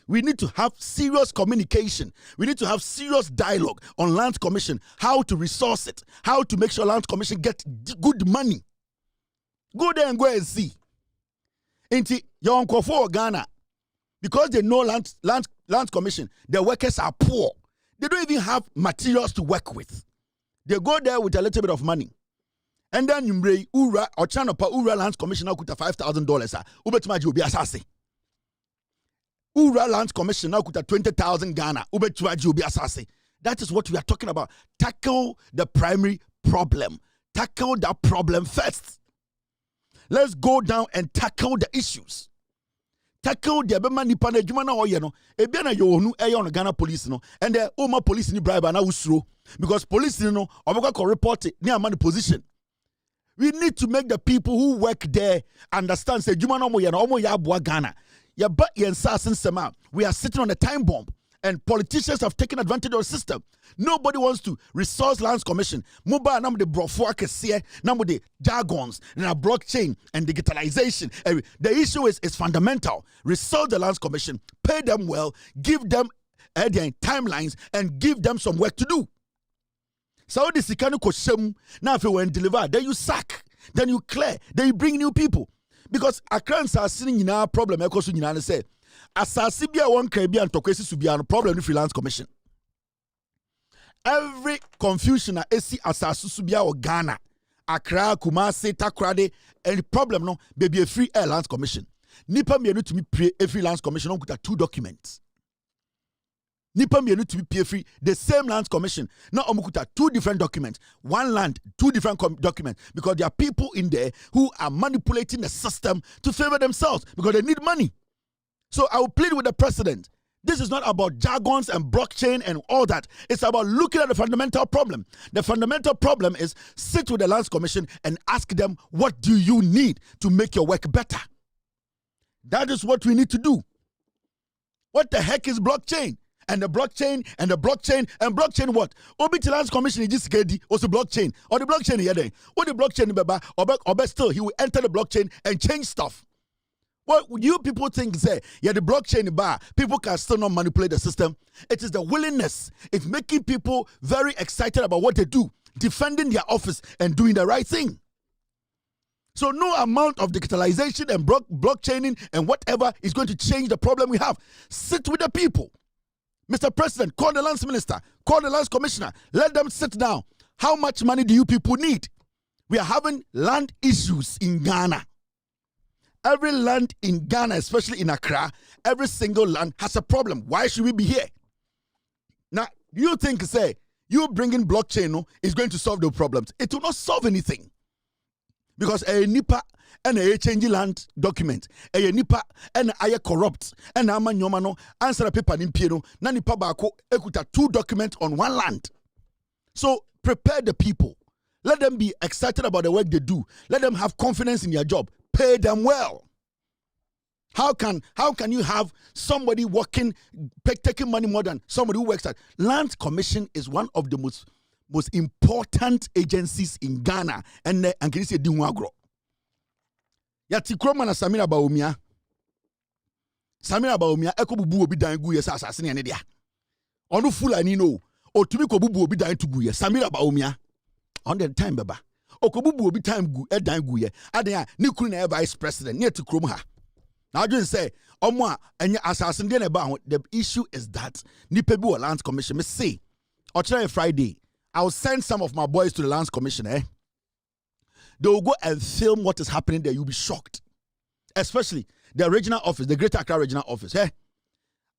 Speaker 9: We need to have serious communication. We need to have serious dialogue on Land Commission, how to resource it, how to make sure Land Commission get good money. Go there and go and see. Inti your uncle for Ghana, because they know land commission, their workers are poor. They don't even have materials to work with. They go there with a little bit of money. And then you bring Ura or Chanopa Ura Land Commissioner could have $5,000. Ubetmaji will be assassin. Ura Land Commissioner could have 20,000 Ghana. Ubetmaji will be assassin. That is what we are talking about. Tackle the primary problem. Tackle that problem first. Let's go down and tackle the issues. Tackle the Abema Nipana Jumana Oyeno, Ebiana Yonu, Ayon Ghana police, no, and the Oma police in bribe and Ausro, because police, no, Obaka report it near money position. We need to make the people who work there understand, say, Jumana Moyano, Omo Yabua Ghana. Ya but yen sasin sema. We are sitting on a time bomb. And politicians have taken advantage of the system. Nobody wants to resource Lands Commission. Mobile number the brofuakese, number the jargons, and a blockchain and digitalization. The issue is fundamental. Resource the Lands Commission, pay them well, give them their timelines, and give them some work to do. So this ikanu koshem. Now if you went deliver, then you sack, then you clear, then you bring new people. Because Akrans are sitting in our problem. I say. Asasibia one Caribbean tokwesi subiano problem with Freelance Commission. Every confusion na esi asasu subia or Ghana, Accra, Kumasi, Takrade, any problem no baby a free air Lands Commission. Nipa me to me pre a free Lands Commission on kuta 2 documents. Nipa me to be pay free the same Lands Commission. Now omukuta 2 different documents. One land, 2 different documents because there are people in there who are manipulating the system to favor themselves because they need money. So I will plead with the president. This is not about jargons and blockchain and all that. It's about looking at the fundamental problem. The fundamental problem is sit with the Lands Commission and ask them, what do you need to make your work better? That is what we need to do. What the heck is blockchain? And the blockchain and the blockchain and blockchain what? Obiti Lands Commission is just kedi also blockchain. Or the blockchain here then. What the blockchain beba or still he will enter the blockchain and change stuff. What you people think say, yeah, the blockchain bar, people can still not manipulate the system. It is the willingness. It's making people very excited about what they do, defending their office and doing the right thing. So no amount of digitalization and blockchaining and whatever is going to change the problem we have. Sit with the people. Mr. President, call the Lands Minister, call the Lands Commissioner, let them sit down. How much money do you people need? We are having land issues in Ghana. Every land in Ghana, especially in Accra, every single land has a problem. Why should we be here? Now, you think, say, you bringing blockchain is going to solve the problems. It will not solve anything. Because a NIPA and a changing land document, a NIPA and a corrupt, and a man yomano answer a paper in Piero, Nanipa Bako, ekuta 2 documents on 1 land. So prepare the people. Let them be excited about the work they do. Let them have confidence in their job. Pay them well. How can you have somebody working, taking money more than somebody who works at Land Commission is one of the most important agencies in Ghana and can you say Dinwagro. Yati Kroma na Samira Baumia. Samira Baumia eko bubu obi dan gu yes asasene ne dia. Onu fulani no otumi ko bubu obi dan to gu yes Samira Baumia. On the time baba. Okobubu obi time gu edan gu ye adan ne kuru na vice president ne tikrom ha na adwen say omo a enye assassin de na ba the issue is that nipa bi o Lands Commission me say on Friday I'll send some of my boys to the Lands Commission they will go and film what is happening there. You'll be shocked, especially the regional office, the Greater Accra regional office.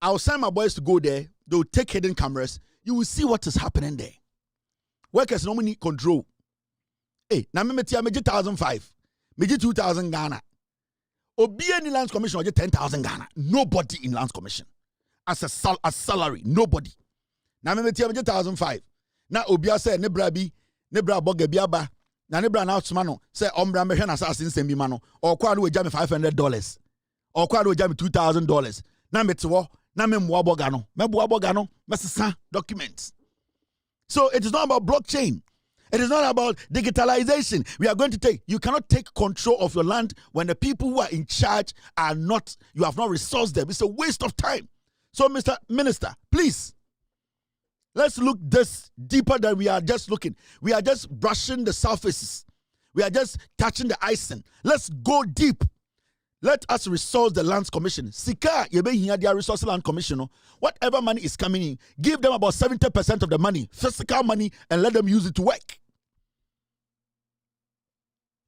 Speaker 9: I'll send my boys to go there. They'll take hidden cameras. You will see what is happening there. Workers normally need control. Now me meji 1,005, meji 2,000 Ghana. Obi in Lands Commission oje 10,000 Ghana. Nobody in Lands Commission as a salary. Nobody. Now me meji 1,005. Now Obi say ne bra boga biaba. Na ne bra na otsuma say ombra me hwe na assassin sembi ma no. Okwa no eja me $500. Okwa no eja me $2,000. Na me tewo na me mboa boga no. Me boa boga no. Mesesa documents. So it is not about blockchain. It is not about digitalization. We are going to you cannot take control of your land when the people who are in charge are not, you have not resourced them. It's a waste of time. So, Mr. Minister, please, let's look this deeper than we are just looking. We are just brushing the surfaces. We are just touching the icing. Let's go deep. Let us resource the Lands Commission. Sika, their resource land commission. Whatever money is coming in, give them about 70% of the money, physical money, and let them use it to work.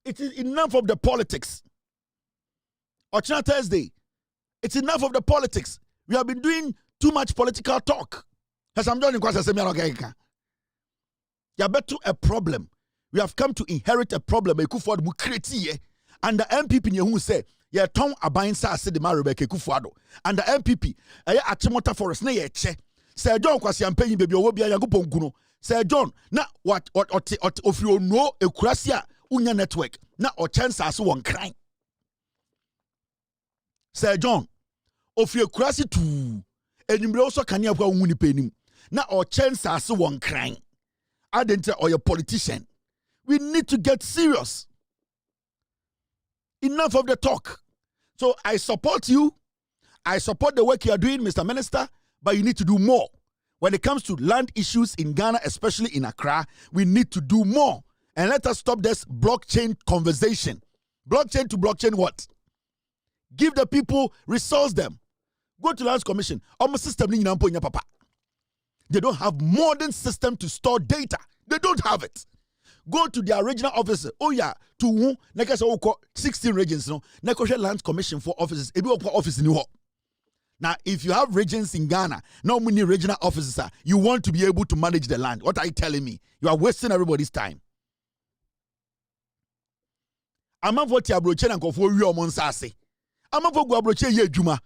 Speaker 9: It is enough of the politics. Ochina Thursday, it's enough of the politics. We have been doing too much political talk. As I'm doing, you have bet to a problem. We have come to inherit a problem. And the MPP who say, "Yeah, Tom Abain sa said the Rebecca Kufuado." And the MPP, Achimota Forest, na yeche. Sir John Kwasiampe baby obi Yankopon kuno. Sir John, na what if you know a Krasia unya network, na or chance as one crime. Sir John, of your Krasi too, and you also can have one winning penny. Na or chance as one crime. I didn't or your politician. We need to get serious. Enough of the talk. So I support you. I support the work you are doing, Mr. Minister, but you need to do more. When it comes to land issues in Ghana, especially in Accra, we need to do more. And let us stop this blockchain conversation. Blockchain to blockchain what? Give the people, resource them. Go to Lands Commission. Almost system papa. They don't have modern system to store data. They don't have it. Go to their regional offices. Oh yeah, to who? 16 regions. No, Land Commission for offices. Office in Now, if you have regions in Ghana, not many regional offices you want to be able to manage the land. What are you telling me? You are wasting everybody's time. I'm not for Tiabroche and Kofo Rio Monsase. I'm not for Guabroche Ye Juma.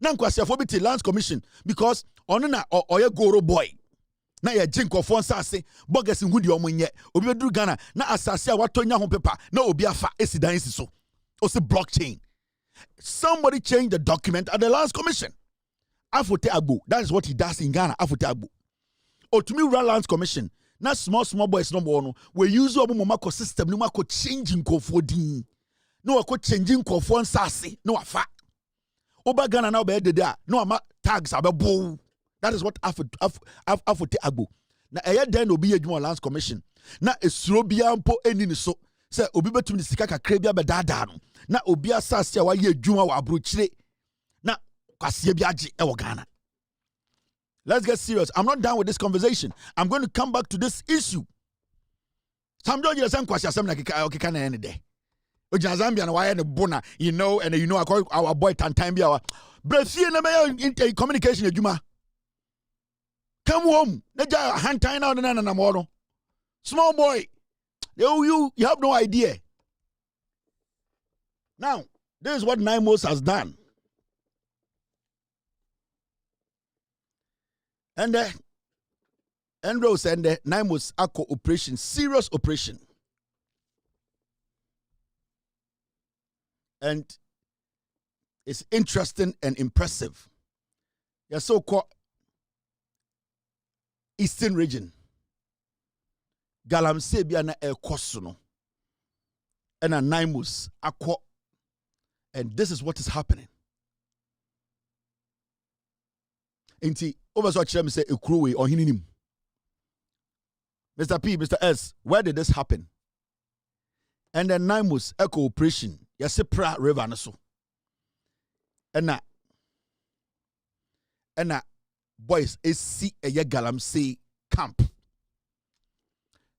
Speaker 9: Nankwasiafobiti Lands Commission because onuna or ye goro boy. Na ye jinko fon sase bogus ngudi omonye obi beduru Ghana na asase a watonya ho paper na obi afa esidan so o se blockchain. Somebody change the document at the Lands Commission. Afote Agbo, that is what he does in Ghana. Afote Agbo otumi run Lands Commission na small boys no more no we use obo momako system no mako changing nkofo din no wako changing nkofo nsase no afa oba Ghana na oba dede no ama tags abebo. That is what Afote Agbo. Na eye den obi yedwuma Lands Commission. Na esuro bia mpo eni ni so. Se obi betumi sika kakra bia bedada no. Na obi asase a wa ye adwuma wa abrochire. Na kwase bia age e wo Ghana. Let's get serious. I'm not done with this conversation. I'm going to come back to this issue. Some don't just say kwase asem na keka na any day. Ojina Zambia na wa ye ne bona, you know, and you know our boy Tantan bia wa. Brefie na me communication adwuma. Come home. Small boy. You have no idea. Now, this is what NIMOS has done. And Andros and the NIMOS ACO operation, serious operation. And it's interesting and impressive. You're so-called Eastern region. Galamsey bia na ekoso no. And a NIMOS akwa. And this is what is happening. Inti over so chere me say ekruwe ohininim. Mr. P, Mr. S, where did this happen? And then NIMOS eco operation, Yasepra River na so. And na boys esi eye Galamsey camp.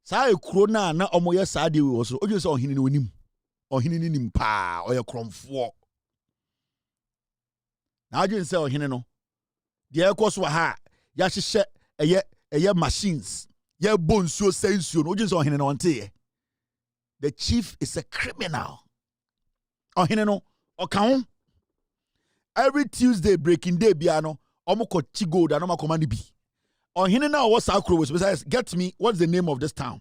Speaker 9: Sa ekro na omoye sa de we so oje se ohini ni onim. Ohini ni nim pa oye kromfo. Na oje se ohini no. De ekoso ha ya hyehyɛ eye machines. Ya bonsuo sensuo no oje se ohini no onte. The chief is a criminal. Ohini no oka ho. Every Tuesday breaking day bia no Omoko Chigold and Omako Manibi. On here now, what's our crew? Besides, get me, what's the name of this town?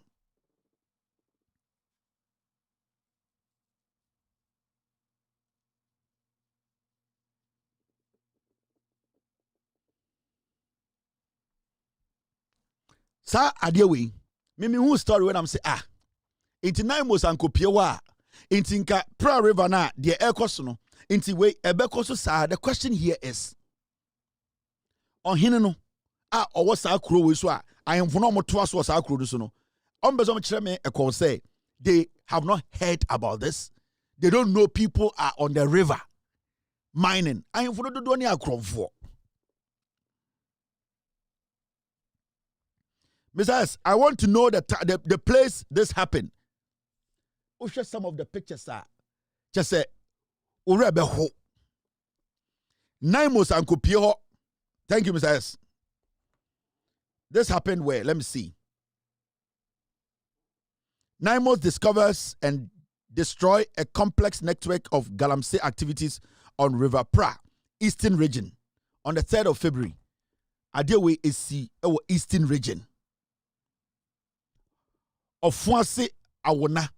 Speaker 9: Sa Adewe, Mimi who story when I'm saying, into NIMOS and Kopiewa, into Nka Pra River na, the air costono, into way, Ebekoso sa. The question here is, ɔhene no a ɔwɔ saa kuro wei so a ahemfo no ɔmotoa so saa kuro no so no ɔmbɛsɛ ɔmkyerɛ me a call say they have not heard about this. They don't know people are on the river mining. Ahemfo no dodo ne akromfo. Mr. S, I want to know the place this happened. We'll share some of the pictures. Just say, Urebe ho. Naimos and Kopio. Thank you, Mr. S. This happened where? Let me see. Naimos discovers and destroy a complex network of galamsey activities on River Pra, Eastern Region, on the 3rd of February. Adewe is our Eastern Region. Ofuase awona.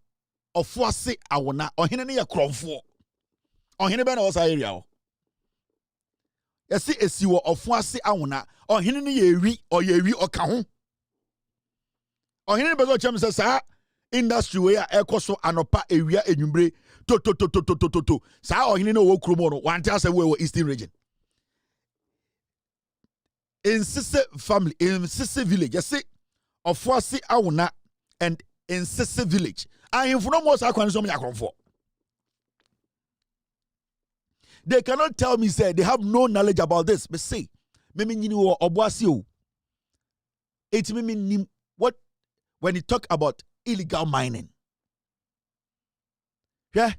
Speaker 9: Ohene ne ye kromfo. Ohene be na wo sa area o. Yesi esiwo ofuase awona. Ohene ne ye wi oka ho. Ohene be so chem se sa industry we a ekoso anopa ewia enwumbre to sa ohene ne wo kromo no wante ase we Eastern Region. In Sisse family, in Sisse village, yesi ofuase awona and in Sisse village. They cannot tell me, say, they have no knowledge about this. But say, it mean what when you talk about illegal mining. Yeah.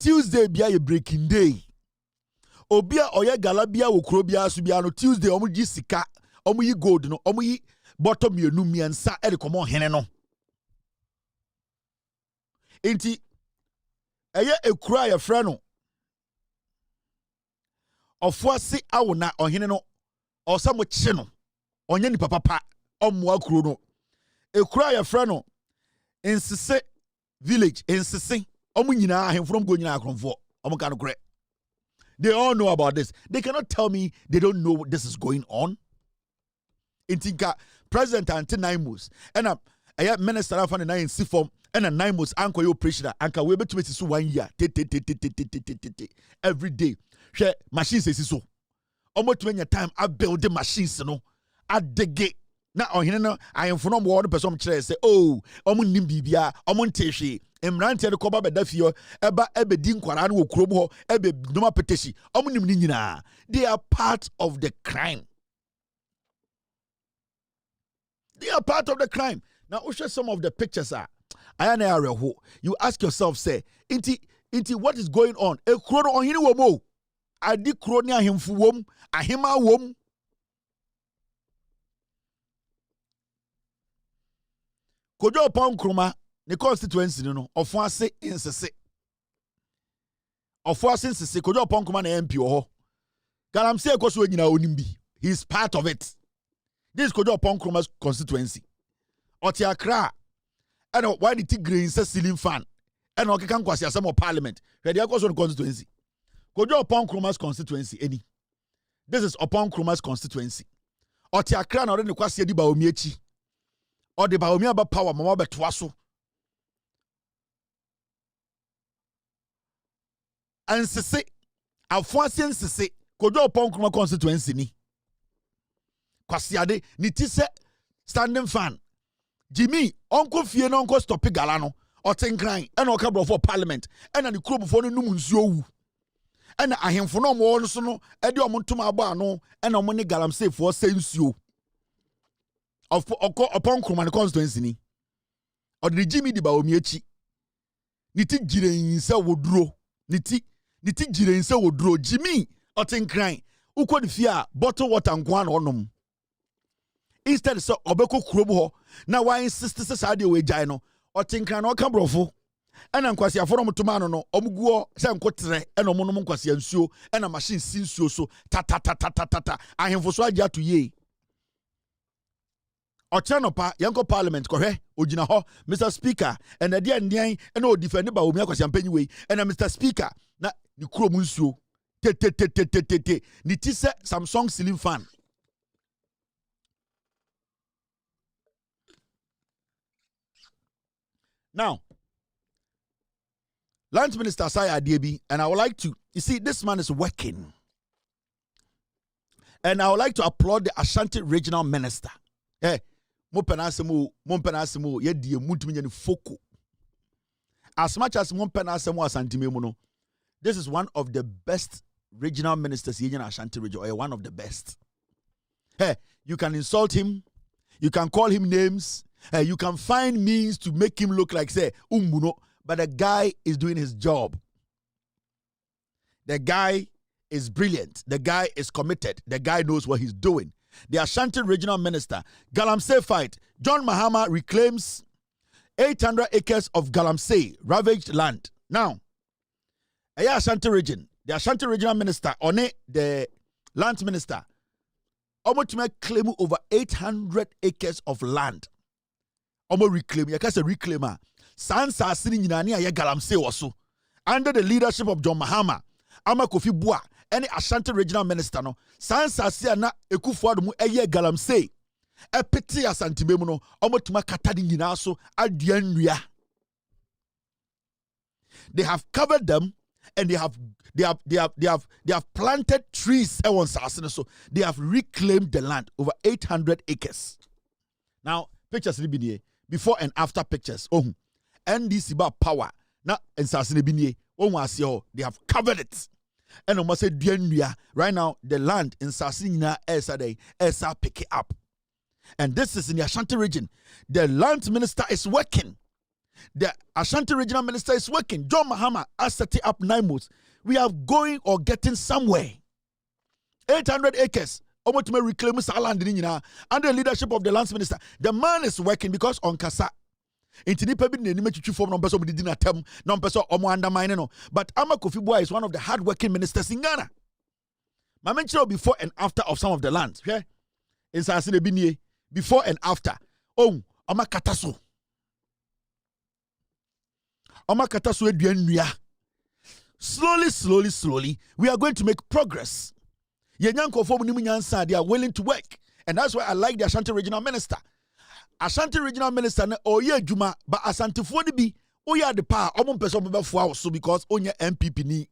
Speaker 9: Tuesday be a breaking day. Obia oya galabia ukrobia subiano Tuesday omu jisika omu yi gold no omu yi bottom yenu miansa e de komo hene no. Inti eye ekura ya frano ofuase awona ohene no osamo kye no onye ni papa omwa kuro no ekura ya frano Nsise village Nsise omu nyina ahemfrom go nyina akromfo omu kan kure. They all know about this. They cannot tell me they don't know what this is going on. Intinka President Ante Naimos and a minister of the nine form and a Naimos anchor operation anchor we bet to 1 year every day. Share machines is so. Almost when your time I build the machines no I dig it. Now on here I am from one person say oh omun nimbibia omun teshi Emrante de koba bedafio eba ebedin kwara no krom ho ebe noma peteshi omunim ni nyina. They are part of the crime. They are part of the crime. Now we show some of the pictures are you ask yourself say inti what is going on e krono ohini wo mo adi kroni ahemfu wom ahema wom kojo pon kroma the constituency no ofuase insese kojo upon kuma na MP ho galamsey ekoso nyina onimbi he is part of it. This kojo upon kuma's constituency oti akra and why the tigre in ceiling fan and okekan kwasi asem of parliament where the ekoso constituency kojo upon kuma's constituency any this is upon kuma's constituency oti akra na ore ne kwasi edi ba omi echi or the ba omi aba power mama betwa so. Nsese afuase nsese kojo upon kuma constituency ni kwasiade ni ti se standing fan Jimmy onko fie no onko stop gala no otenkran e na oka bro for parliament e na ni club for no num nsuo wu e na ahemfo no mo no so no e de omontoma agba no e na omo ni galamsey for se nsuo of upon kuma constituency ni o de Jimmy di ba omi echi ni ti gire yinse woduro ni ti jire nse woduro Jimmy otenkran uko di fia bottle water nkwan onom instead so obeko kurobu ho na why insist se sa de we jai no otenkran no ka brofo ena nkwasi aforo mutuma no omuguo se nkotere ena omonom nkwasi ansuo ena machine sinsuo so ta ahemfo so agya to ye Ochanopa yanko parliament kohwe ogina ho Mr Speaker and the dia ndian ena o defend ba omi akwasi ampanyi we ena Mr Speaker na ni kuro mu nsuo te ni ti se Samsung ceiling fan now Land Minister Sai Adebi and I would like to you see this man is working And I would like to applaud the Ashanti Regional Minister. As much as this is one of the best regional ministers in Ashanti region, or one of the best. Hey, you can insult him, you can call him names, you can find means to make him look like say but the guy is doing his job. The guy is brilliant. The guy is committed. The guy knows what he's doing. The Ashanti Regional Minister, Galamsey fight. John Mahama reclaims 800 acres of Galamsey ravaged land. Now, Ashanti region, the Ashanti Regional Minister, the land minister, almost claim over 800 acres of land. Almost reclaim. You can say reclaimer. Sansa sini nyinani aye Galamsey waso. Under the leadership of John Mahama, Ama Kofi Bua, any Ashanti Regional Minister no, Sansa si na Ekufuado mu aye Galamsey. Epeti Asante bemu no, omotuma katadi nyina so aduanua. They have covered them and they have planted trees so they have reclaimed the land over 800 acres. Now, pictures before and after pictures. Oh, NDC ba power. Now, and they have covered it. And almost said right now the land in Sasina Esa pick it up. And this is in the Ashanti region. The land minister is working. The Ashanti regional minister is working. John Mahama has set it up 9 months. We are going or getting somewhere. 800 acres. Almost may reclaim land under the leadership of the lands minister. The man is working because on Kasa. But Ama Kofi Bua is one of the hard-working ministers in Ghana. I mentioned before and after of some of the lands. Yeah? In Sasine Binye, before and after. Oh, Ama Kataso. Ama Kataso eduanuya. Slowly, we are going to make progress. They are willing to work. And that's why I like the Ashanti Regional Minister. Ashanti Regional Minister, Oye Juma, but Asante Fodibi, Oya the power, so because Onya MPP ni.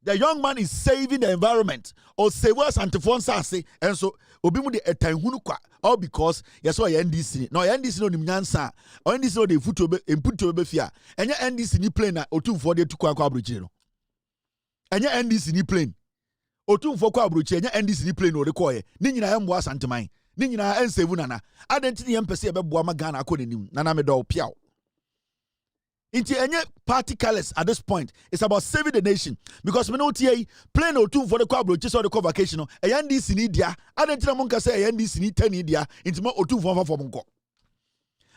Speaker 9: The young man is saving the environment, or save us Antifonsa, and so Obimu de Etanhunuka, all because yes, or NDC. No, NDC no Nimyansa, or NDC no de Futo and put to Befia, and your NDC ni plane or 2 for the 2 Quabruchino. And your NDC ni plane or 2 for Quabruch, and your NDC ni plane or the Koye, Nina am was Antamine. Nina and Sevunana. Identity empathy about Buamagana Konim, Nanamedo Piao. Into any party colors at this point, it's about saving the nation. Because we know TA, plain or 2 for the Quabro, just or the convocation, a NDC in India, Identity Monka say a NDC in 10 India, into more or 2 for Monko.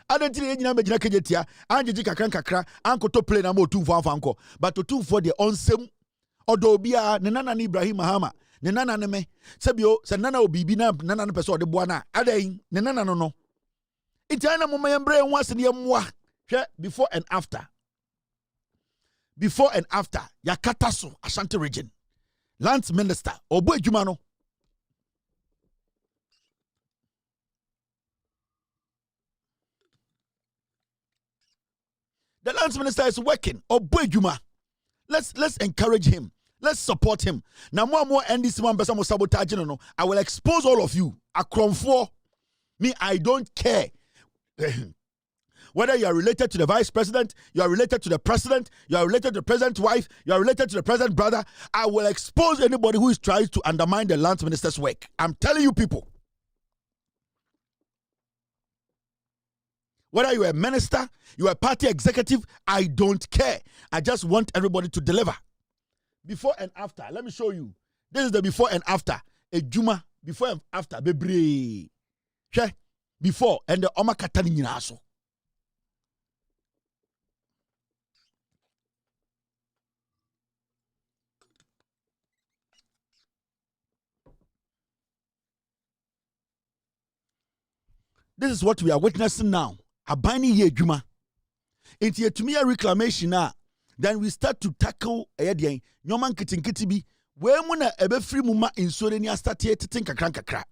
Speaker 9: Identity in Yamajaketia, Anjika Kankakra, Uncle to play number 2 for Fanko, but to 2 for the onsem, or Dobia, Nana Ibrahim Mahama. Nenana neme sebio se nana obibi na nana no pese ode boa na adai nenana no itana mo mayembre nwase ne yemwa hwe before and after yakata so Ashanti region lands minister obo adwuma no the lands minister is working obo adwuma. Let's encourage him. Let's support him. Now, more NDC one person sabotage. No, I will expose all of you. Akron 4. Me, I don't care. Whether you are related to the vice president, you are related to the president, you are related to the president's wife, you are related to the president's brother, I will expose anybody who is trying to undermine the land minister's work. I'm telling you people. Whether you are a minister, you are a party executive, I don't care. I just want everybody to deliver. Before and after, let me show you. This is the before and after. A Juma, before and after. Bebre. Before and the Oma Katani Ninaso. This is what we are witnessing now. A binding ye Juma. Into a to reclamation now. Then we start to tackle Nyoman Kitinkitibi. Where muna ebe free muma in Sorenia start here to think a crankakra.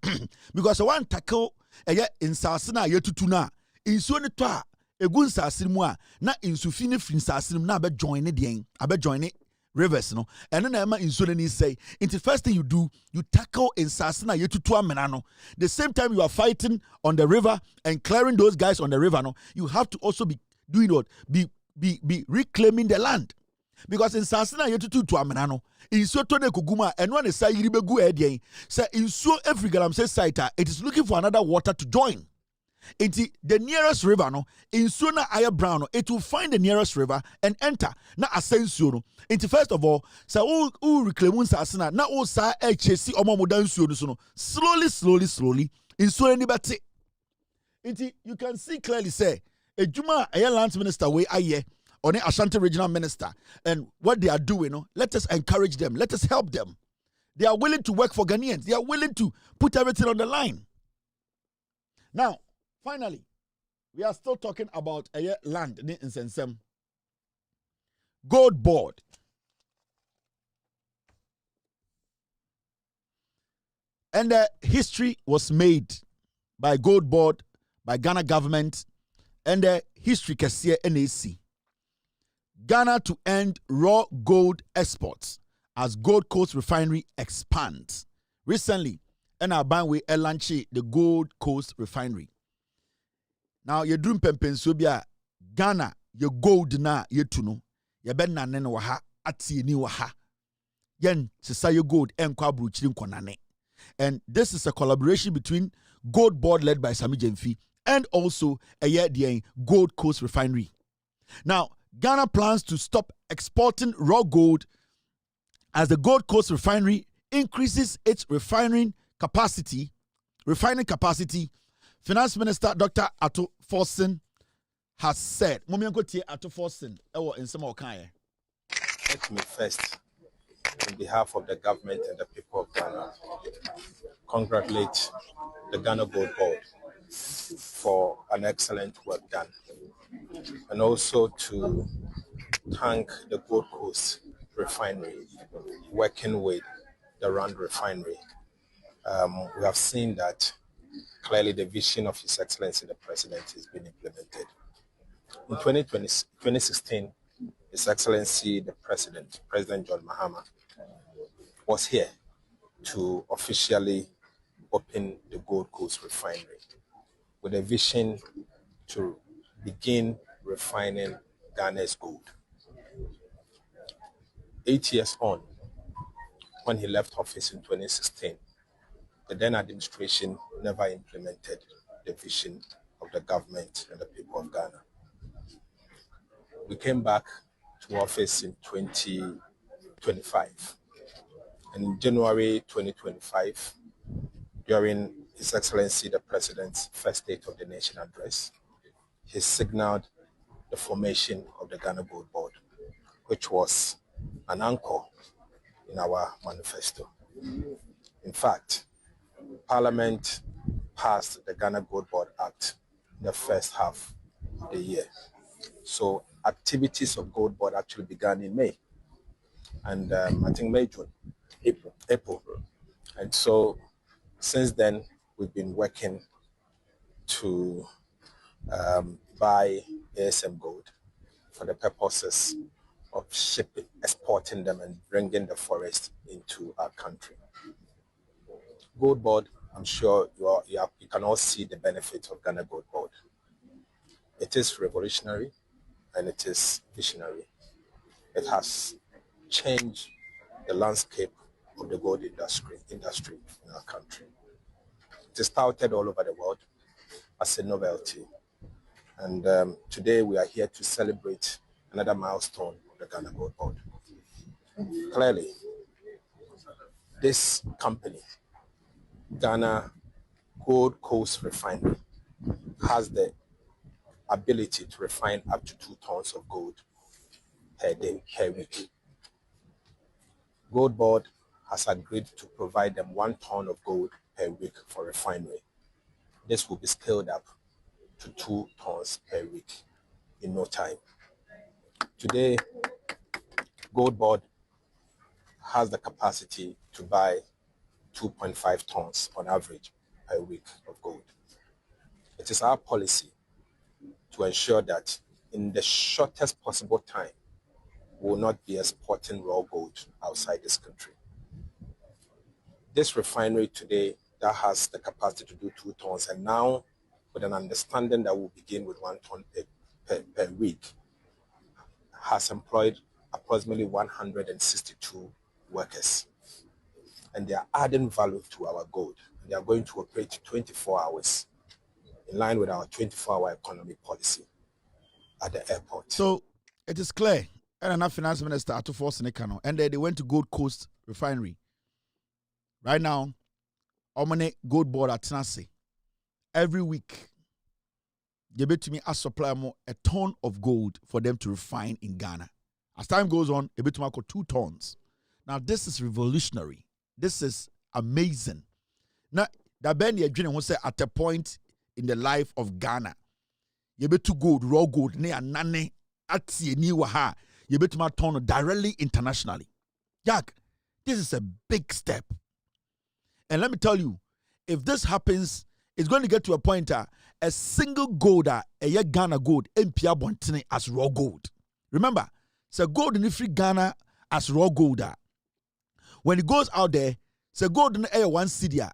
Speaker 9: Because I want tackle in Sasina yetutuna. In Sonetwa, a gun sasimwa, not in Sufini fin sasim, na be join it, abe join it. rivers no and then am in so say into first thing you do you tackle in sasana yetutu amenano. The same time you are fighting on the river and clearing those guys on the river no, you have to also be doing what be reclaiming the land. Because in sasana yetutu to amenano in so to ne kuguma and one is say yiribegu edien say in so every galamsey site it is looking for another water to join. Into the nearest river no in sooner aya brown no, it will find the nearest river and enter na ascension no. Into first of all say who reclaim sasana na o sa chesi omo modan suo no so no slowly in so any bete. Into you can see clearly say ejuma a land minister way aye on the Ashanti regional minister and what they are doing no, let us encourage them, let us help them. They are willing to work for Ghanaians, they are willing to put everything on the line. Now finally, we are still talking about a land in Sensem. Gold Board. And the history was made by Gold Board, by Ghana government, and the history kesiye NAC. Ghana to end raw gold exports as Gold Coast refinery expands. Recently, NABANWE launched the Gold Coast refinery. Now you drum pensobia Ghana your gold na yetuno ye ben na ne waha ati ni waha yen sisa your gold enkwa bruchiri nkonane. And this is a collaboration between Gold Board led by Sami Jemfi and also the Gold Coast refinery. Now Ghana plans to stop exporting raw gold as the Gold Coast refinery increases its refining capacity. Finance Minister Dr. Ato Forson has said, Ato Forson,
Speaker 14: let me first, on behalf of the government and the people of Ghana, congratulate the Ghana Gold Board for an excellent work done. And also to thank the Gold Coast refinery working with the Rand refinery. We have seen that clearly the vision of His Excellency the President has been implemented. In 2016, His Excellency the President John Mahama, was here to officially open the Gold Coast refinery with a vision to begin refining Ghana's gold. 8 years on, when he left office in 2016, the then administration never implemented the vision of the government and the people of Ghana. We came back to office in 2025. And in January 2025, during His Excellency the President's first State of the Nation address, he signaled the formation of the Ghana Gold Board, which was an anchor in our manifesto. In fact, Parliament passed the Ghana Gold Board Act in the first half of the year. So activities of Gold Board actually began in May. And I think May, June, April. And so since then, we've been working to buy ASM gold for the purposes of shipping, exporting them and bringing the forest into our country. Gold Board, I'm sure you can all see the benefits of Ghana Gold Board. It is revolutionary and it is visionary. It has changed the landscape of the gold industry in our country. It is touted all over the world as a novelty. And today we are here to celebrate another milestone of the Ghana Gold Board. Clearly, this company, Ghana Gold Coast Refinery, has the ability to refine up to 2 tons of gold per day, per week. Gold Board has agreed to provide them 1 ton of gold per week for refinery. This will be scaled up to 2 tons per week in no time. Today, Gold Board has the capacity to buy 2.5 tons on average per week of gold. It is our policy to ensure that in the shortest possible time, will not be exporting raw gold outside this country. This refinery today that has the capacity to do 2 tons, and now with an understanding that will begin with 1 ton per week, has employed approximately 162 workers. And they are adding value to our gold. They are going to operate 24 hours in line with our 24-hour economic policy at the airport.
Speaker 9: So it is clear, and our finance minister to force Nekano, and they went to Gold Coast Refinery. Right now, Omane Gold Board at Tennessee. Every week, they bet to me a supply more a ton of gold for them to refine in Ghana. As time goes on, they bet to me 2 tons. Now this is revolutionary. This is amazing. Now that Ben Yedwin will say at a point in the life of Ghana, you bet to gold, raw gold, near nane at ni waha. You bet to me ton directly internationally. Jack, this is a big step. And let me tell you, if this happens, it's going to get to a point a single gold, a Ghana gold, MPA Bontine as raw gold. Remember, so gold in the free Ghana as raw gold. When it goes out there, so gold in the 1 cedi.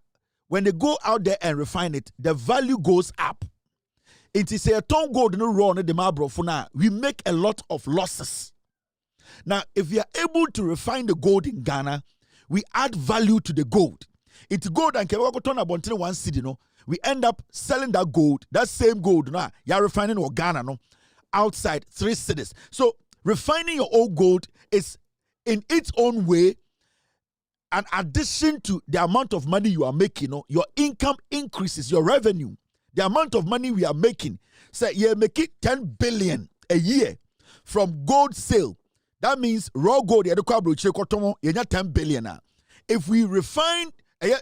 Speaker 9: When they go out there and refine it, the value goes up. It is a ton gold in the raw in the marble for now. We make a lot of losses. Now, if we are able to refine the gold in Ghana, we add value to the gold. It's gold and Kewako turn about 1 cedi, no. We end up selling that gold, that same gold, no. You're refining or Ghana, no, outside 3 cities. So refining your own gold is in its own way an addition to the amount of money you are making. No, your income increases, your revenue, the amount of money we are making. Say you're making 10 billion a year from gold sale. That means raw gold, you 10 billion. If we refine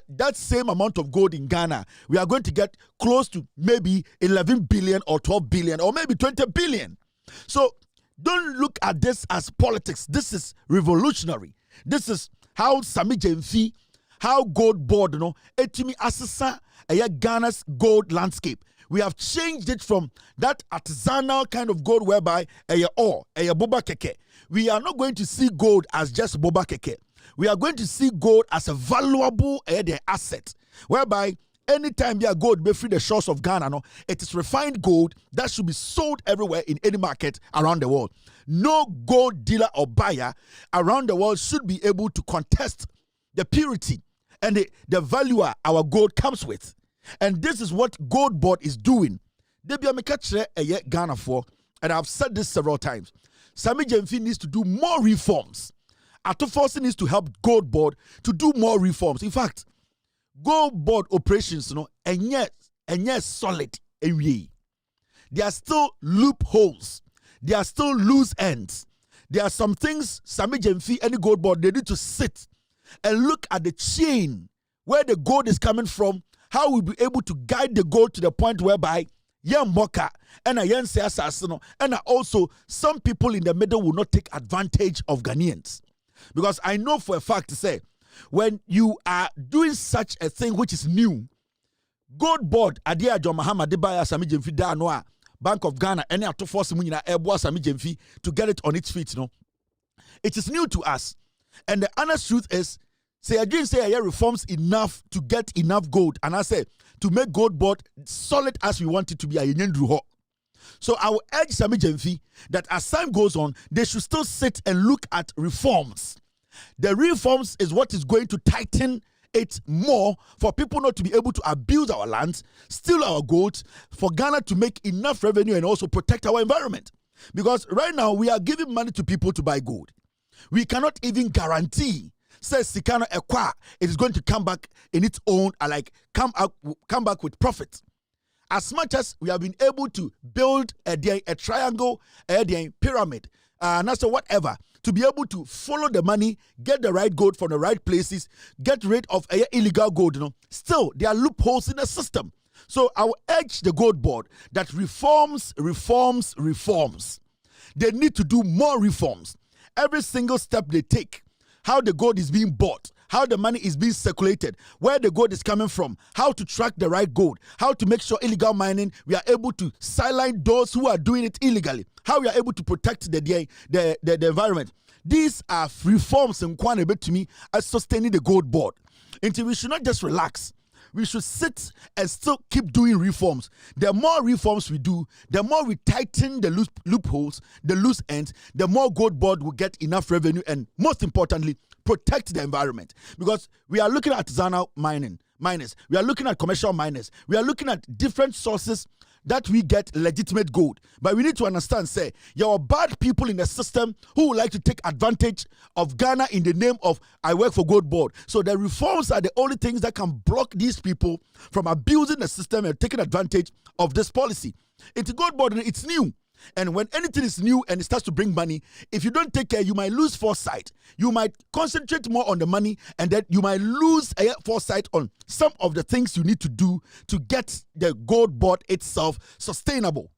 Speaker 9: that same amount of gold in Ghana, we are going to get close to maybe 11 billion or 12 billion or maybe 20 billion. So don't look at this as politics. This is revolutionary. This is how Sami Jemfi, how Gold Board, etimi asesa Ghana's gold landscape. We have changed it from that artisanal kind of gold whereby boba keke. We are not going to see gold as just boba keke. We are going to see gold as a valuable asset, whereby anytime you gold be free the shores of Ghana, it is refined gold that should be sold everywhere in any market around the world. No gold dealer or buyer around the world should be able to contest the purity and the value our gold comes with. And this is what Gold Board is doing. They be a Ghana for, and I've said this several times. Sami Jemfi needs to do more reforms. Atoforce needs to help Gold Board to do more reforms. In fact, Gold Board operations, and yet solid. There are still loopholes. There are still loose ends. There are some things Sami Jemfi and the Gold Board, they need to sit and look at the chain where the gold is coming from, how we'll be able to guide the gold to the point whereby Yamboka and and also some people in the middle will not take advantage of Ghanaians. Because I know for a fact to say, when you are doing such a thing which is new, Gold Board, Adia John Mahama Debaya Sami Jemfi Danoa, Bank of Ghana, any to force Munina Eboa Sami Jemfi to get it on its feet, It is new to us. And the honest truth is, say I didn't say reforms enough to get enough gold, and I say to make Gold Board solid as we want it to be. So I will urge Sami Jemfi that as time goes on, they should still sit and look at reforms. The reforms is what is going to tighten it more for people not to be able to abuse our lands, steal our gold, for Ghana to make enough revenue and also protect our environment. Because right now we are giving money to people to buy gold. We cannot even guarantee, says Sikana Ekwa, it is going to come back in its own, come back with profit. As much as we have been able to build a triangle, a pyramid, and also whatever, to be able to follow the money, get the right gold from the right places, get rid of illegal gold, still there are loopholes in the system. So I will urge the Gold Board that reforms. They need to do more reforms. Every single step they take, how the gold is being bought, how the money is being circulated, where the gold is coming from, how to track the right gold, how to make sure illegal mining, we are able to silence those who are doing it illegally, how we are able to protect the environment. These are reforms in Kwanebe to me as sustaining the gold board. Until we should not just relax. We should sit and still keep doing reforms. The more reforms we do, the more we tighten the loopholes, the loose ends, the more gold board will get enough revenue and, most importantly, protect the environment. Because we are looking at artisanal miners. We are looking at commercial miners. We are looking at different sources that we get legitimate gold. But we need to understand, say, there are bad people in the system who would like to take advantage of Ghana in the name of I work for gold board. So the reforms are the only things that can block these people from abusing the system and taking advantage of this policy. It's a gold board and it's new. And when anything is new and it starts to bring money, if you don't take care, you might lose foresight. You might concentrate more on the money, and then you might lose foresight on some of the things you need to do to get the gold board itself sustainable.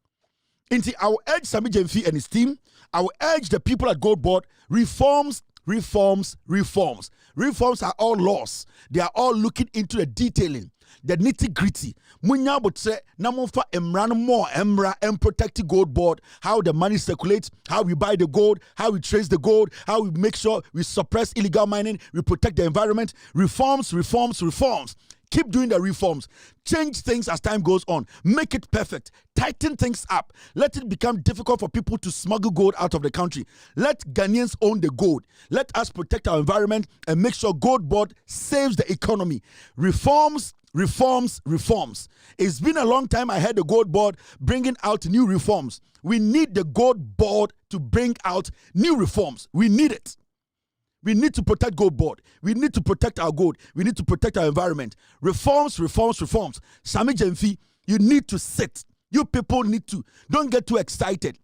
Speaker 9: I will urge Sammy Gyamfi and his team, I will urge the people at gold board, reforms. Reforms are all laws. They are all looking into the detailing, the nitty-gritty. Munya would say, namonfa emran more emra and protect the gold board, how the money circulates, how we buy the gold, how we trace the gold, how we make sure we suppress illegal mining, we protect the environment. Reforms. Keep doing the reforms. Change things as time goes on. Make it perfect. Tighten things up. Let it become difficult for people to smuggle gold out of the country. Let Ghanaians own the gold. Let us protect our environment and make sure gold board saves the economy. Reforms. It's been a long time I heard the gold board bringing out new reforms. We need the gold board to bring out new reforms. We need it. We need to protect gold board. We need to protect our gold. We need to protect our environment. Reforms. Sammy Gyamfi, you need to sit. You people need to. Don't get too excited.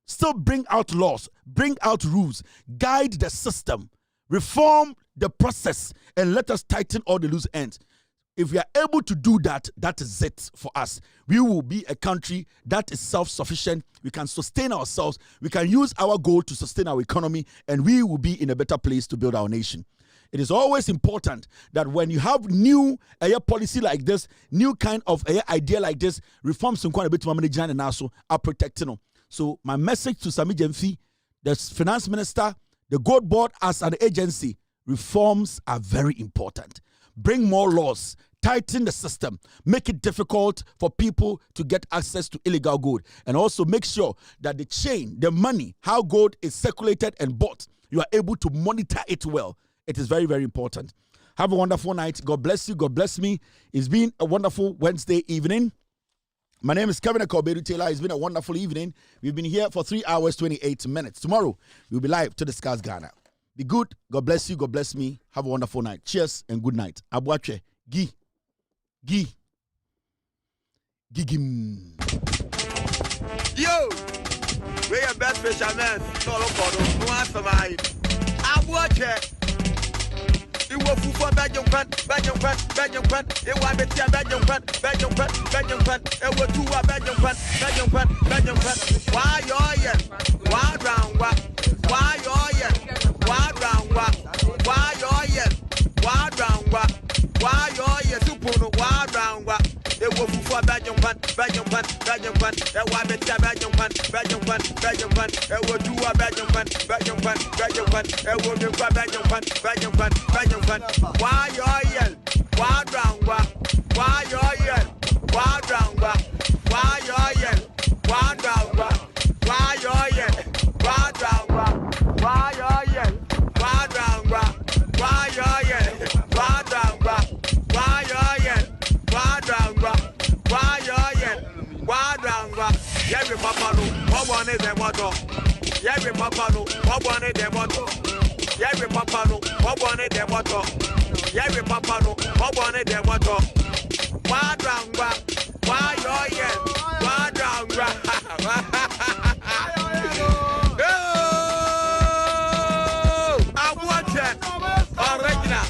Speaker 9: Still bring out laws. Bring out rules. Guide the system. Reform the process and let us tighten all the loose ends. If we are able to do that, that is it for us. We will be a country that is self-sufficient. We can sustain ourselves. We can use our gold to sustain our economy, and we will be in a better place to build our nation. It is always important that when you have new policy like this, new kind of idea like this, reforms are protecting. So my message to Sammy Gyamfi, the finance minister, the gold board as an agency, reforms are very important. Bring more laws, tighten the system, make it difficult for people to get access to illegal gold, and also make sure that the chain, the money, how gold is circulated and bought, you are able to monitor it well. It is very, very important. Have a wonderful night. God bless you. God bless me. It's been a wonderful Wednesday evening. My name is Kevin Akobedu-Taylor. It's been a wonderful evening. We've been here for 3 hours, 28 minutes. Tomorrow, we'll be live to discuss Ghana. Be good. God bless you. God bless me. Have a wonderful night. Cheers and good night. Abuache. Gigim.
Speaker 15: Yo! We're your best fishermen. Solo Kodo. No answer mine. Abuache. It was for Belgium Fan. It was Betia Belgium Fan. It was two Belgium Fan. Why you're here? Why round what? Why you're here? Why round what? Why you're here? Why round what? Why you're here? Supuno, why round what? It was for Belgium Fan. It was Betia Belgium Fan. It was two Belgium Fan. It was Belgium Fan. Why you're here? Why round what? Why you're here? Why round what? Why you're here? Why round what? Why you're here? Why round what? Why you're here? Why round what? Why you're here? Why round what? Why you're here? Why round what? Why you're here? Why round what? Yeah, we papa no. What one is the motto? Yeah, we papa no. What one is the motto? Yeah, we papa no. What one is the motto? Yeah, we papa no. What one is the motto? Why round what? Why you're here? Why round what? Original.